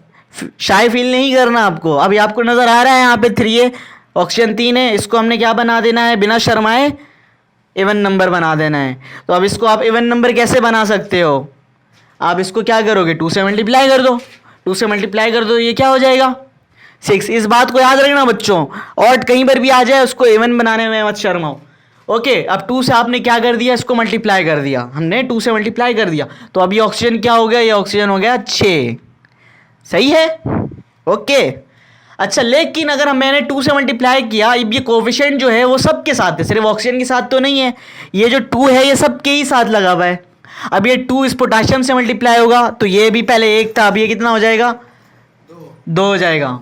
शाय फील नहीं करना आपको। अभी आपको नज़र आ रहा है यहाँ पे 3 है, ऑक्सीजन 3 है, इसको हमने क्या बना देना है, बिना शर्माए इवन नंबर बना देना है। तो अब इसको आप इवन नंबर कैसे बना सकते हो, आप इसको क्या करोगे, 2 से मल्टीप्लाई कर दो। 2 से मल्टीप्लाई कर दो, ये क्या हो जाएगा 6। इस बात को याद रखना बच्चों, और कहीं पर भी आ जाए उसको इवन बनाने में मत शर्माओ। ओके, अब 2 से आपने क्या कर दिया, इसको मल्टीप्लाई कर दिया, हमने 2 से मल्टीप्लाई कर दिया। तो अभी ऑक्सीजन क्या हो गया, ये ऑक्सीजन हो गया 6। सही है? ओके। अच्छा, लेकिन अगर मैंने 2 से मल्टीप्लाई किया, अब ये कोफिशिएंट जो है वो सबके साथ है, सिर्फ ऑक्सीजन के साथ तो नहीं है। ये जो 2 है ये सबके ही साथ लगा हुआ है। अब ये 2 इस पोटाशियम से मल्टीप्लाई होगा, तो ये भी पहले 1 था, अब ये कितना हो जाएगा, 2 हो जाएगा।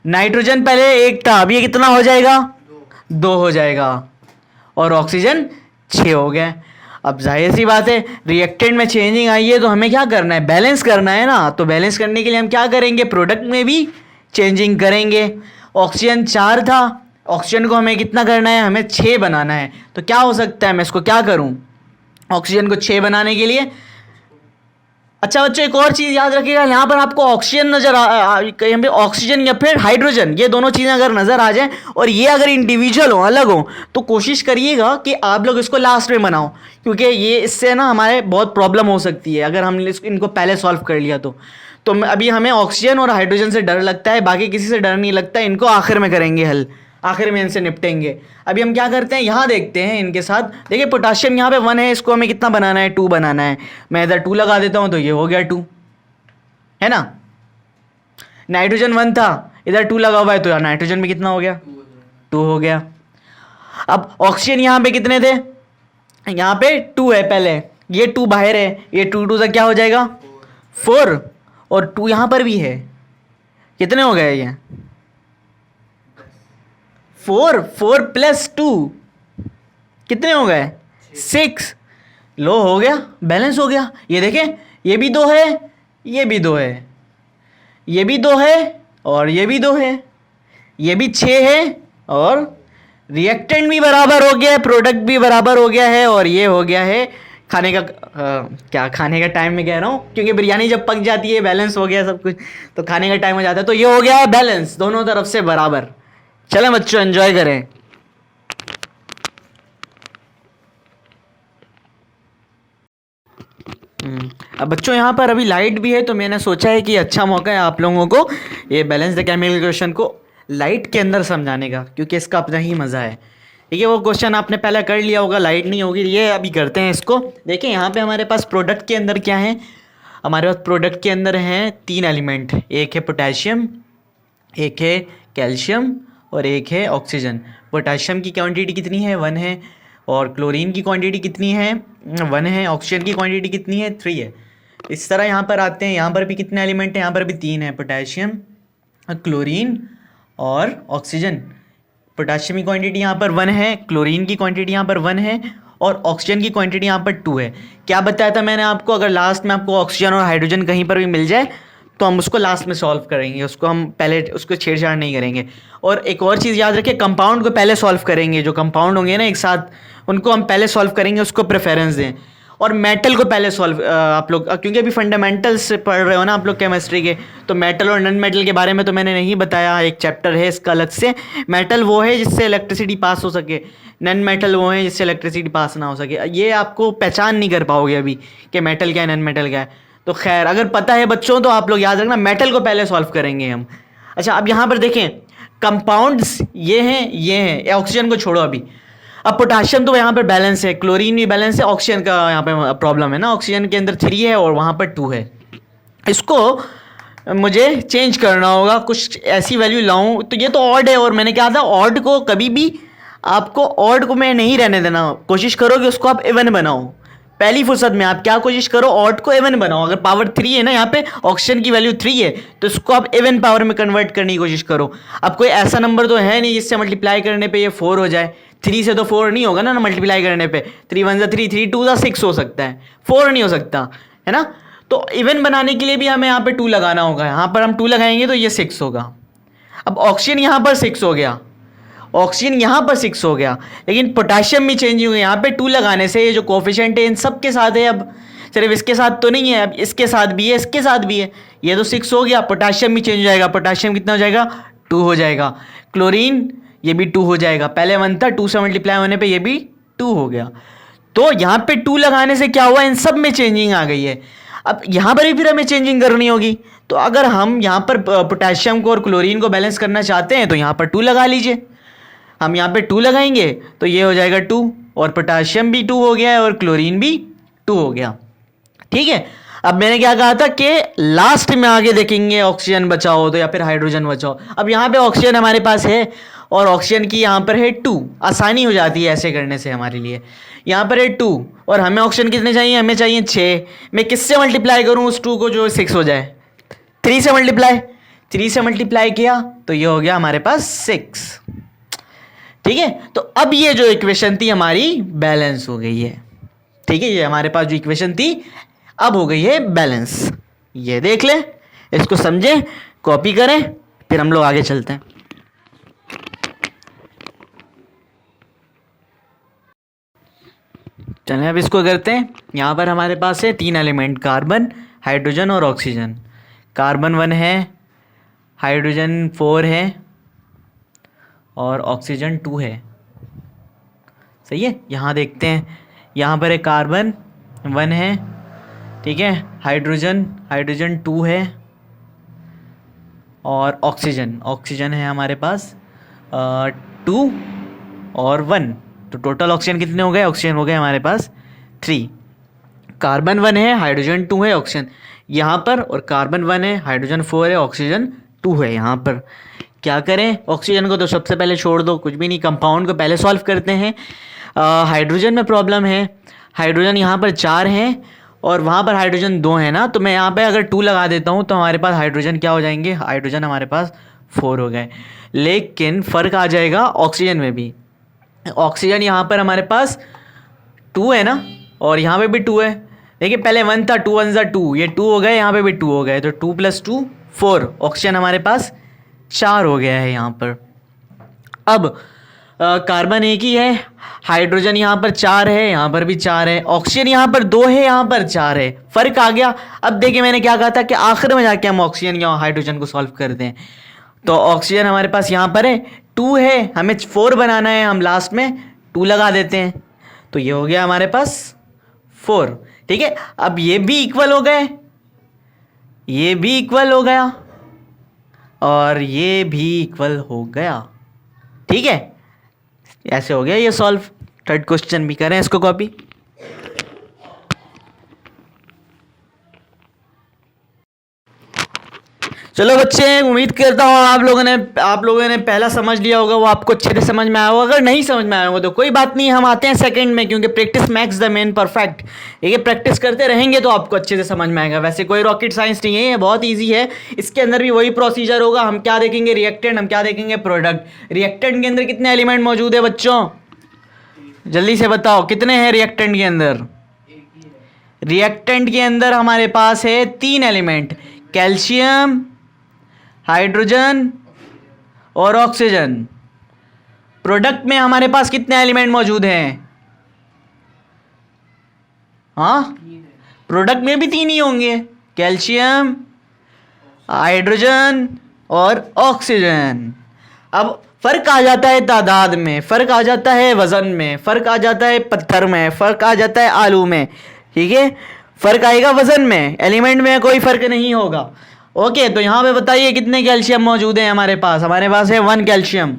नाइट्रोजन पहले 1 था, अब ये कितना हो जाएगा, 2 हो जाएगा। और ऑक्सीजन 6 हो गया। अब जाहिर सी बात है, रिएक्टेंट में चेंजिंग आई है तो हमें क्या करना है, बैलेंस करना है ना। तो बैलेंस करने के लिए हम क्या करेंगे, प्रोडक्ट में भी चेंजिंग करेंगे। ऑक्सीजन 4 था, ऑक्सीजन को हमें कितना करना है, हमें 6 बनाना है। तो क्या हो सकता है, मैं इसको क्या करूं, ऑक्सीजन को 6 बनाने के लिए, अच्छा बच्चों, एक और चीज़ याद रखिएगा, यहाँ पर आपको ऑक्सीजन नजर कहीं पे ऑक्सीजन या फिर हाइड्रोजन, ये दोनों चीज़ें अगर नजर आ जाएं और ये अगर इंडिविजुअल हो, अलग हो, तो कोशिश करिएगा कि आप लोग इसको लास्ट में बनाओ, क्योंकि ये इससे ना हमारे बहुत प्रॉब्लम हो सकती है अगर हमने इनको पहले सॉल्व कर लिया तो अभी हमें ऑक्सीजन और हाइड्रोजन से डर लगता है, बाकी किसी से डर नहीं लगता, इनको आखिर में करेंगे हल, आखिर में इनसे निपटेंगे। अभी हम क्या करते हैं, यहाँ देखते हैं इनके साथ। देखिए पोटाशियम यहाँ पे 1 है, इसको हमें कितना बनाना है, 2 बनाना है। मैं इधर 2 लगा देता हूँ तो ये हो गया 2, है ना। नाइट्रोजन 1 था, इधर 2 लगा हुआ है तो यार नाइट्रोजन में कितना हो गया, 2 हो गया। अब ऑक्सीजन यहाँ पे कितने थे, यहाँ पे 2 है पहले, ये 2 बाहर है, ये 2 2 से क्या हो जाएगा 4, और 2 यहाँ पर भी है, कितने हो गए ये 4 4 प्लस 2 कितने हो गए 6। लो हो गया, बैलेंस हो गया। ये देखें, ये भी 2 है, ये भी 2 है, ये भी 2 है और ये भी 2 है, ये भी 6 है, और रिएक्टेंट भी बराबर हो गया है, प्रोडक्ट भी बराबर हो गया है, और ये हो गया है खाने का क्या खाने का टाइम में कह रहा हूँ, क्योंकि बिरयानी जब पक जाती है बैलेंस हो गया सब कुछ, तो खाने का टाइम हो जाता है, तो ये हो गया है बैलेंस, दोनों तरफ से बराबर। चलें बच्चों एंजॉय करें। अब बच्चों यहाँ पर अभी लाइट भी है, तो मैंने सोचा है कि अच्छा मौका है आप लोगों को ये बैलेंस द केमिकल इक्वेशन को लाइट के अंदर समझाने का, क्योंकि इसका अपना ही मज़ा है। ठीक है, वो क्वेश्चन आपने पहले कर लिया होगा, लाइट नहीं होगी, ये अभी करते हैं इसको। देखिए यहाँ पे हमारे पास प्रोडक्ट के अंदर क्या है, हमारे पास प्रोडक्ट के अंदर हैं 3 एलिमेंट, एक है पोटेशियम, एक है कैल्शियम और एक है ऑक्सीजन। पोटेशियम की क्वांटिटी कितनी है 1 है, और क्लोरीन की क्वांटिटी कितनी है 1 है, ऑक्सीजन की क्वांटिटी कितनी है 3 है। इस तरह यहाँ पर आते हैं, यहाँ पर भी कितने एलिमेंट हैं, यहाँ पर भी 3 है, पोटेशियम, क्लोरीन और ऑक्सीजन। पोटेशियम की क्वांटिटी यहाँ पर 1 है, क्लोरीन की क्वांटिटी यहाँ पर 1 है, और ऑक्सीजन की क्वांटिटी यहाँ पर 2 है। क्या बताया था मैंने आपको, अगर लास्ट में आपको ऑक्सीजन और हाइड्रोजन कहीं पर भी मिल जाए तो हम उसको लास्ट में सॉल्व करेंगे, उसको हम पहले उसको छेड़छाड़ नहीं करेंगे। और एक और चीज़ याद रखिए, कंपाउंड को पहले सॉल्व करेंगे, जो कंपाउंड होंगे ना एक साथ उनको हम पहले सॉल्व करेंगे, उसको प्रेफरेंस दें। और मेटल को पहले सॉल्व आप लोग, क्योंकि अभी फंडामेंटल्स पढ़ रहे हो ना आप लोग केमिस्ट्री के, तो मेटल और नॉन मेटल के बारे में तो मैंने नहीं बताया, एक चैप्टर है इसका अलग से। मेटल वो है जिससे इलेक्ट्रिसिटी पास हो सके, नॉन मेटल वो है जिससे इलेक्ट्रिसिटी पास ना हो सके। ये आपको पहचान नहीं कर पाओगे अभी कि मेटल क्या है नॉन मेटल क्या है, तो खैर अगर पता है बच्चों तो आप लोग याद रखना, मेटल को पहले सॉल्व करेंगे हम। अच्छा अब यहाँ पर देखें कंपाउंड्स ये हैं, ऑक्सीजन को छोड़ो अभी। अब पोटाशियम तो यहाँ पर बैलेंस है, क्लोरीन भी बैलेंस है, ऑक्सीजन का यहाँ पे प्रॉब्लम है ना, ऑक्सीजन के अंदर 3 है और वहाँ पर 2 है। इसको मुझे चेंज करना होगा, कुछ ऐसी वैल्यू लाऊं, तो ये तो ऑड है, और मैंने कहा था ऑड को कभी भी आपको ऑड को मैं नहीं रहने देना, कोशिश करो कि उसको आप इवन बनाओ। पहली फुर्सत में आप क्या कोशिश करो, ऑड को इवन बनाओ। अगर पावर 3 है ना, यहाँ पे ऑक्सीजन की वैल्यू 3 है, तो इसको आप इवन पावर में कन्वर्ट करने की कोशिश करो। अब कोई ऐसा नंबर तो है नहीं जिससे मल्टीप्लाई करने पे ये 4 हो जाए, 3 से तो 4 नहीं होगा ना मल्टीप्लाई करने पे, 3 1 जा 3, 3 2 जा 6 हो सकता है, 4 नहीं हो सकता, है ना। तो इवन बनाने के लिए भी हमें यहाँ पे 2 लगाना होगा, यहाँ पर हम 2 लगाएंगे तो ये 6 होगा। अब ऑक्सीजन यहाँ पर 6 हो गया, ऑक्सीजन यहाँ पर 6 हो गया, लेकिन पोटेशियम भी चेंज हो गया। यहाँ पे 2 लगाने से ये जो कोफिशिएंट है इन सब के साथ है, अब सिर्फ इसके साथ तो नहीं है, अब इसके साथ भी है, इसके साथ भी है, ये तो 6 हो गया। पोटेशियम भी चेंज हो जाएगा, पोटेशियम कितना हो जाएगा 2 हो जाएगा। क्लोरीन ये भी 2 हो जाएगा, पहले 1 था, 2 से मल्टीप्लाई होने पर ये भी 2 हो गया। तो यहाँ पे 2 लगाने से क्या हुआ, इन सब में चेंजिंग आ गई है। अब यहाँ पर भी फिर हमें चेंजिंग करनी होगी, तो अगर हम यहाँ पर पोटेशियम को और क्लोरीन को बैलेंस करना चाहते हैं तो यहाँ पर 2 लगा लीजिए। हम यहाँ पे 2 लगाएंगे तो ये हो जाएगा 2, और पोटेशियम भी 2 हो गया है और क्लोरीन भी 2 हो गया। ठीक है, अब मैंने क्या कहा था कि लास्ट में आगे देखेंगे ऑक्सीजन बचाओ तो या फिर हाइड्रोजन बचाओ। अब यहाँ पे ऑक्सीजन हमारे पास है और ऑक्सीजन की यहाँ पर है 2, आसानी हो जाती है ऐसे करने से हमारे लिए। यहाँ पर है 2 और हमें ऑक्सीजन कितने चाहिए, हमें चाहिए 6। मैं किससे मल्टीप्लाई करूँ उस 2 को जो 6 हो जाए, 3 से मल्टीप्लाई, 3 से मल्टीप्लाई किया तो ये हो गया हमारे पास 6। ठीक है, तो अब ये जो इक्वेशन थी हमारी बैलेंस हो गई है। ठीक है, ये हमारे पास जो इक्वेशन थी अब हो गई है बैलेंस। ये देख लें, इसको समझें, कॉपी करें, फिर हम लोग आगे चलते हैं। चलें अब इसको करते हैं। यहाँ पर हमारे पास है 3 एलिमेंट, कार्बन, हाइड्रोजन और ऑक्सीजन। कार्बन 1 है, हाइड्रोजन 4 है और ऑक्सीजन 2 है। सही है। यहाँ देखते हैं, यहाँ पर एक कार्बन 1 है, ठीक है, हाइड्रोजन 2 है और ऑक्सीजन है हमारे पास 2 और 1। तो टोटल ऑक्सीजन कितने हो गए? ऑक्सीजन हो गए हमारे पास 3। कार्बन 1 है, हाइड्रोजन 2 है, ऑक्सीजन यहाँ पर, और कार्बन 1 है, हाइड्रोजन 4 है, ऑक्सीजन 2 है यहाँ पर। क्या करें? ऑक्सीजन को तो सबसे पहले छोड़ दो, कुछ भी नहीं, कंपाउंड को पहले सॉल्व करते हैं। हाइड्रोजन में प्रॉब्लम है, हाइड्रोजन यहाँ पर 4 हैं और वहाँ पर हाइड्रोजन 2 है ना, तो मैं यहाँ पे अगर 2 लगा देता हूँ तो हमारे पास हाइड्रोजन क्या हो जाएंगे? हाइड्रोजन हमारे पास 4 हो गए। लेकिन फ़र्क आ जाएगा ऑक्सीजन में भी। ऑक्सीजन यहाँ पर हमारे पास 2 है ना, और यहाँ पे भी 2 है। देखिए पहले 1 था, 2 1 ज़ा 2, ये 2 हो गए, यहाँ पे भी 2 हो गए, तो 2 + 2 4। ऑक्सीजन हमारे पास 4 हो गया है यहाँ पर। अब कार्बन एक ही है, हाइड्रोजन यहाँ पर 4 है, यहाँ पर भी 4 है, ऑक्सीजन यहाँ पर 2 है, यहाँ पर 4 है, फ़र्क आ गया। अब देखिए मैंने क्या कहा था कि आखिर में जाके हम ऑक्सीजन या हाइड्रोजन को सॉल्व करते हैं। तो ऑक्सीजन हमारे पास यहाँ पर है, 2 है, हमें 4 बनाना है, हम लास्ट में 2 लगा देते हैं, तो ये हो गया हमारे पास 4। ठीक है, अब ये भी इक्वल हो गए, ये भी इक्वल हो गया और ये भी इक्वल हो गया। ठीक है, ऐसे हो गया ये सॉल्व। थर्ड क्वेश्चन भी करें इसको कॉपी। चलो बच्चे, उम्मीद करता हूँ आप लोगों ने पहला समझ लिया होगा, वो आपको अच्छे से समझ में आया होगा। अगर नहीं समझ में आया होगा तो कोई बात नहीं, हम आते हैं सेकंड में, क्योंकि practice makes the man perfect. ये प्रैक्टिस करते रहेंगे तो आपको अच्छे से समझ में आएगा। वैसे कोई रॉकेट साइंस नहीं है, ये बहुत ईजी है। इसके अंदर भी वही प्रोसीजर होगा। हम क्या देखेंगे? रिएक्टेंट, हम क्या देखेंगे? प्रोडक्ट। रिएक्टेंट के अंदर कितने एलिमेंट मौजूद है बच्चों? जल्दी से बताओ, कितने हैं रिएक्टेंट के अंदर? रिएक्टेंट के अंदर हमारे पास है 3 एलिमेंट, कैल्शियम, हाइड्रोजन और ऑक्सीजन। प्रोडक्ट में हमारे पास कितने एलिमेंट मौजूद हैं? हाँ, प्रोडक्ट में भी 3 ही होंगे, कैल्शियम, हाइड्रोजन और ऑक्सीजन। अब फर्क आ जाता है तादाद में, फर्क आ जाता है वजन में, फर्क आ जाता है पत्थर में, फर्क आ जाता है आलू में। ठीक है, फर्क आएगा वजन में, एलिमेंट में कोई फर्क नहीं होगा। ओके, तो यहाँ पे बताइए कितने कैल्शियम मौजूद है हमारे पास? हमारे पास है 1 कैल्शियम।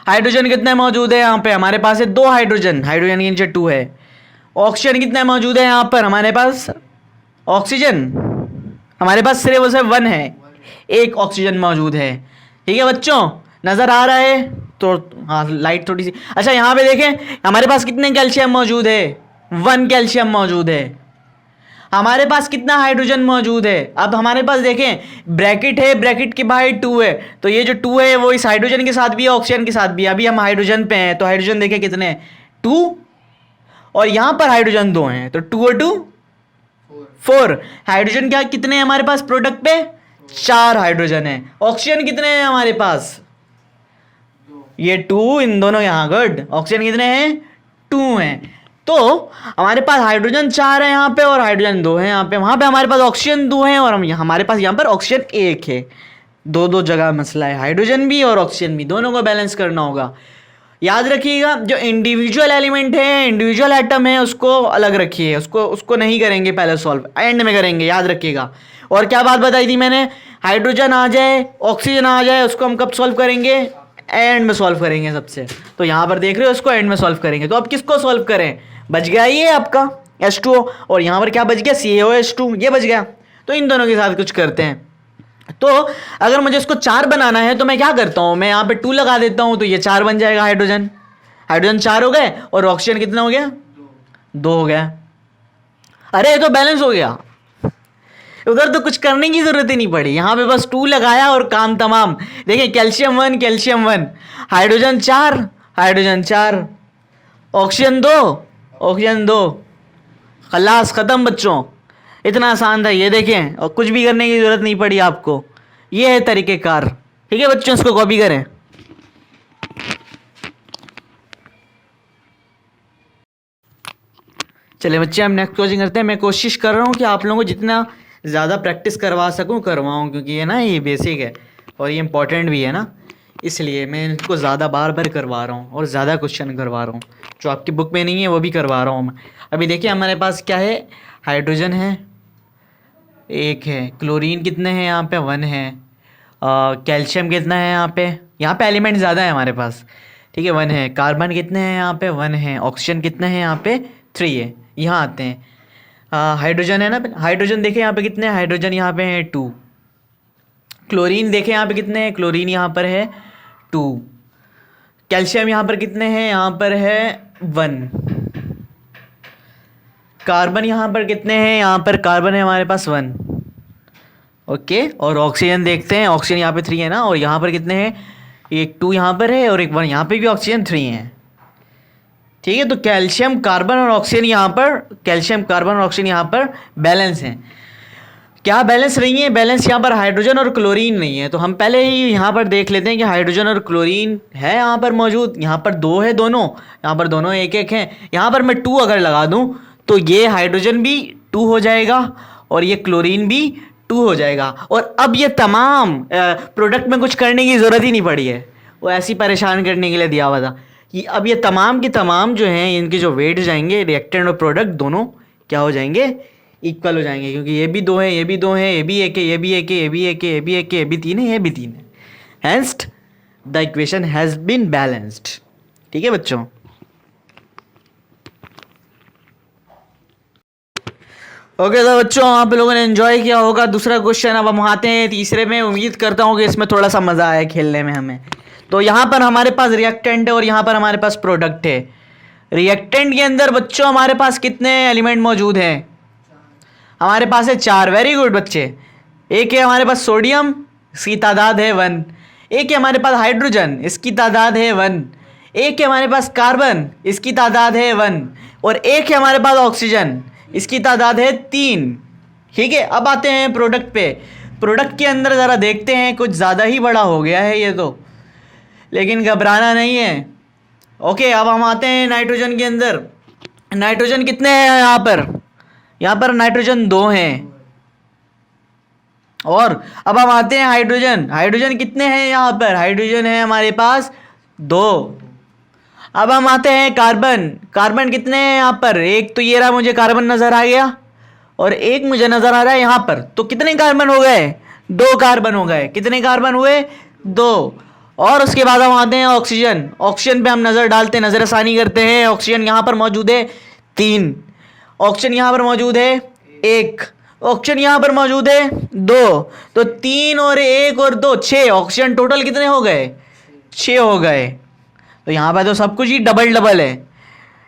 हाइड्रोजन कितने मौजूद है यहाँ पे? हमारे पास है 2 हाइड्रोजन, हाइड्रोजन के नीचे 2 है। ऑक्सीजन कितने मौजूद है यहाँ पर? हमारे पास ऑक्सीजन, हमारे पास सिर्फ और सिर्फ 1 है, 1 ऑक्सीजन मौजूद है। ठीक है बच्चों, नज़र आ रहा है? तो हाँ, लाइट थोड़ी सी। अच्छा, यहाँ पे देखें हमारे पास कितने कैल्शियम मौजूद है? 1 कैल्शियम मौजूद है। हमारे पास कितना हाइड्रोजन मौजूद है? अब हमारे पास देखें ब्रैकेट है, ब्रैकेट के बाहर 2 है, तो ये जो 2 है वो इस हाइड्रोजन के साथ भी है, ऑक्सीजन के साथ भी है। अभी हम हाइड्रोजन पे हैं, तो हाइड्रोजन देखें कितने हैं? 2, और यहाँ पर हाइड्रोजन 2 हैं, तो 2 और 2 4। हाइड्रोजन क्या कितने हैं हमारे पास प्रोडक्ट पे? 4 हाइड्रोजन है। ऑक्सीजन कितने हैं हमारे पास? ये 2, इन दोनों यहाँ, गुड। ऑक्सीजन कितने हैं? 2 हैं। तो हमारे पास हाइड्रोजन 4 है यहाँ पे और हाइड्रोजन 2 है यहाँ पे। वहाँ पे हमारे पास ऑक्सीजन 2 है और हमारे पास यहाँ पर ऑक्सीजन 1 है। दो जगह मसला है, हाइड्रोजन भी और ऑक्सीजन भी, दोनों को बैलेंस करना होगा। याद रखिएगा, जो इंडिविजुअल एलिमेंट है, इंडिविजुअल एटम है, उसको अलग रखिए, उसको नहीं करेंगे पहले सॉल्व, एंड में करेंगे, याद रखिएगा। और क्या बात बताई थी मैंने? हाइड्रोजन आ जाए, ऑक्सीजन आ जाए, उसको हम कब सॉल्व करेंगे? एंड में सॉल्व करेंगे सबसे। तो यहाँ पर देख रहे हो, उसको एंड में सॉल्व करेंगे। तो अब किसको सॉल्व करें? बच गया ये आपका H2O, और यहाँ पर क्या बच गया? CaOH2, ये बच गया। तो इन दोनों के साथ कुछ करते हैं। तो अगर मुझे इसको 4 बनाना है तो मैं क्या करता हूँ? मैं यहाँ पे 2 लगा देता हूँ, तो ये 4 बन जाएगा। हाइड्रोजन 4 हो गए, और ऑक्सीजन कितना हो गया? 2 हो गया। अरे ये तो बैलेंस हो गया, उधर तो कुछ करने की जरूरत ही नहीं पड़ी, यहाँ पे बस 2 लगाया और काम तमाम। देखिए कैल्शियम 1 कैल्शियम 1, हाइड्रोजन 4 ऑक्सीजन 2 खलास, ख़त्म बच्चों। इतना आसान था ये, देखें, और कुछ भी करने की ज़रूरत नहीं पड़ी आपको। ये है तरीक़ेकार। ठीक है बच्चों, इसको कॉपी करें। चलिए बच्चे, हम नेक्स्ट क्वेश्चन करते हैं। मैं कोशिश कर रहा हूँ कि आप लोगों को जितना ज़्यादा प्रैक्टिस करवा सकूँ करवाऊँ, क्योंकि ये ना ये बेसिक है और ये इंपॉर्टेंट भी है ना, इसलिए मैं इनको ज़्यादा बार बार करवा रहा हूँ और ज़्यादा क्वेश्चन करवा रहा हूँ। जो आपकी बुक में नहीं है वो भी करवा रहा हूँ मैं। अभी देखिए हमारे पास क्या है, हाइड्रोजन है, एक है, क्लोरीन कितने हैं यहाँ पे, 1 है, कैल्शियम कितना है यहाँ पे एलिमेंट ज़्यादा है हमारे पास, ठीक है, 1 है, कार्बन कितने हैं यहाँ पे, 1 है, ऑक्सीजन कितने हैं यहाँ पे, 3 है। यहाँ आते हैं, हाइड्रोजन है ना, हाइड्रोजन देखें यहाँ पे कितने हैं, हाइड्रोजन यहाँ पे है 2, क्लोरीन देखें यहाँ पे कितने हैं, क्लोरीन यहाँ पर है 2, कैल्शियम यहाँ पर कितने हैं, यहाँ पर है 1, कार्बन यहाँ पर कितने हैं, यहाँ पर कार्बन है हमारे पास 1, ओके। और ऑक्सीजन देखते हैं, ऑक्सीजन यहाँ पे 3 है ना, और यहाँ पर कितने हैं, एक 2 यहाँ पर है और एक 1, यहाँ पे भी ऑक्सीजन 3 है, ठीक है। तो कैल्शियम कार्बन और ऑक्सीजन यहाँ पर, कैल्शियम कार्बन और ऑक्सीजन यहाँ पर बैलेंस हैं। क्या बैलेंस नहीं है, बैलेंस यहाँ पर हाइड्रोजन और क्लोरीन नहीं है। तो हम पहले ही यहाँ पर देख लेते हैं कि हाइड्रोजन और क्लोरीन है यहाँ पर मौजूद, यहाँ पर 2 है दोनों, यहाँ पर दोनों एक एक हैं। यहाँ पर मैं 2 अगर लगा दूँ तो ये हाइड्रोजन भी 2 हो जाएगा और ये क्लोरीन भी 2 हो जाएगा। और अब ये तमाम प्रोडक्ट में कुछ करने की ज़रूरत ही नहीं पड़ी है, वो ऐसी परेशान करने के लिए दिया हुआ था कि अब ये तमाम की तमाम जो हैं इनके जो वेट जाएंगे, रिएक्टेंट और प्रोडक्ट दोनों क्या हो जाएंगे, इक्वल हो जाएंगे, क्योंकि ये भी 2 हैं, ये भी 2 हैं, ये भी 1 है, ये भी 1 है, ये भी 1 है, ये भी 1 है, ये भी 3 है, ये भी 3 है। Hence the equation has been balanced, ठीक है बच्चों। ओके तो बच्चों, आप लोगों ने एंजॉय किया होगा। दूसरा क्वेश्चन अब हम आते हैं तीसरे में। उम्मीद करता हूँ कि इसमें थोड़ा सा मज़ा आया खेलने में हमें। तो यहाँ पर हमारे पास रिएक्टेंट है और यहाँ पर हमारे पास प्रोडक्ट है। रिएक्टेंट के अंदर बच्चों हमारे पास कितने एलिमेंट मौजूद हैं, हमारे पास है 4। वेरी गुड बच्चे। एक है हमारे पास सोडियम, इसकी तादाद है 1। एक है हमारे पास हाइड्रोजन, इसकी तादाद है 1। एक है हमारे पास कार्बन, इसकी तादाद है 1। और एक है हमारे पास ऑक्सीजन, इसकी तादाद है 3, ठीक है। अब आते हैं प्रोडक्ट पे। प्रोडक्ट के अंदर ज़रा देखते हैं, कुछ ज़्यादा ही बड़ा हो गया है ये तो, लेकिन घबराना नहीं है। ओके, अब हम आते हैं नाइट्रोजन के अंदर। नाइट्रोजन कितने हैं यहाँ पर नाइट्रोजन 2 हैं। और अब हम आते हैं हाइड्रोजन। हाइड्रोजन कितने हैं यहाँ पर, हाइड्रोजन है हमारे पास 2। अब हम आते हैं कार्बन। कार्बन कितने हैं यहाँ पर, एक तो ये रहा, मुझे कार्बन नज़र आ गया, और एक मुझे नज़र आ रहा है यहाँ पर। तो कितने कार्बन हो गए, 2 कार्बन हो गए। कितने कार्बन हुए, 2। और उसके बाद हम आते हैं ऑक्सीजन। ऑक्सीजन पे हम नज़र डालते हैं, नज़र आसानी करते हैं। ऑक्सीजन यहाँ पर मौजूद है 3, ऑक्सीजन यहाँ पर मौजूद है 1, ऑक्सीजन यहाँ पर मौजूद है 2। तो 3 और 1 और 2 6, ऑक्सीजन टोटल कितने हो गए, 6 हो गए। तो यहाँ पर तो सब कुछ ही डबल डबल है,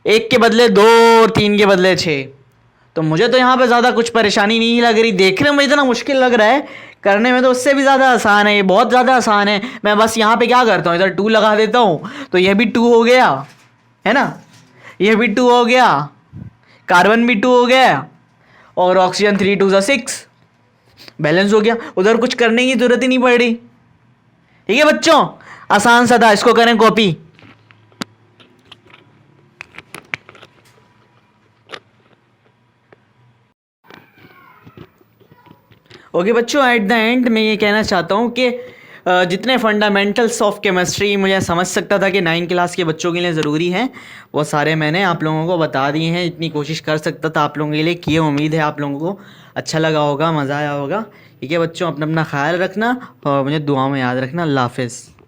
1 के बदले 2 और 3 के बदले 6। तो मुझे तो यहाँ पे ज़्यादा कुछ परेशानी नहीं लग रही। देखने में इतना मुश्किल लग रहा है, करने में तो उससे भी ज़्यादा आसान है। ये बहुत ज़्यादा आसान है। मैं बस यहाँ पे क्या करता हूँ, इधर 2 लगा देता हूँ, तो ये भी 2 हो गया है ना, ये भी 2 हो गया, कार्बन भी 2 हो गया, और ऑक्सीजन 3 2 6, बैलेंस हो गया। उधर कुछ करने की ज़रूरत ही नहीं पड़ रही। ठीक है बच्चों, आसान सा था, इसको करें कॉपी। ओके बच्चों, एट द एंड मैं ये कहना चाहता हूँ कि जितने फंडामेंटल्स ऑफ केमिस्ट्री मुझे समझ सकता था कि 9 क्लास के बच्चों के लिए ज़रूरी हैं, वो सारे मैंने आप लोगों को बता दिए हैं। इतनी कोशिश कर सकता था आप लोगों के लिए किए। उम्मीद है आप लोगों को अच्छा लगा होगा, मज़ा आया होगा। ठीक है बच्चों, अपना ख्याल रखना और मुझे दुआ में याद रखना। अल्लाह हाफ़िज़।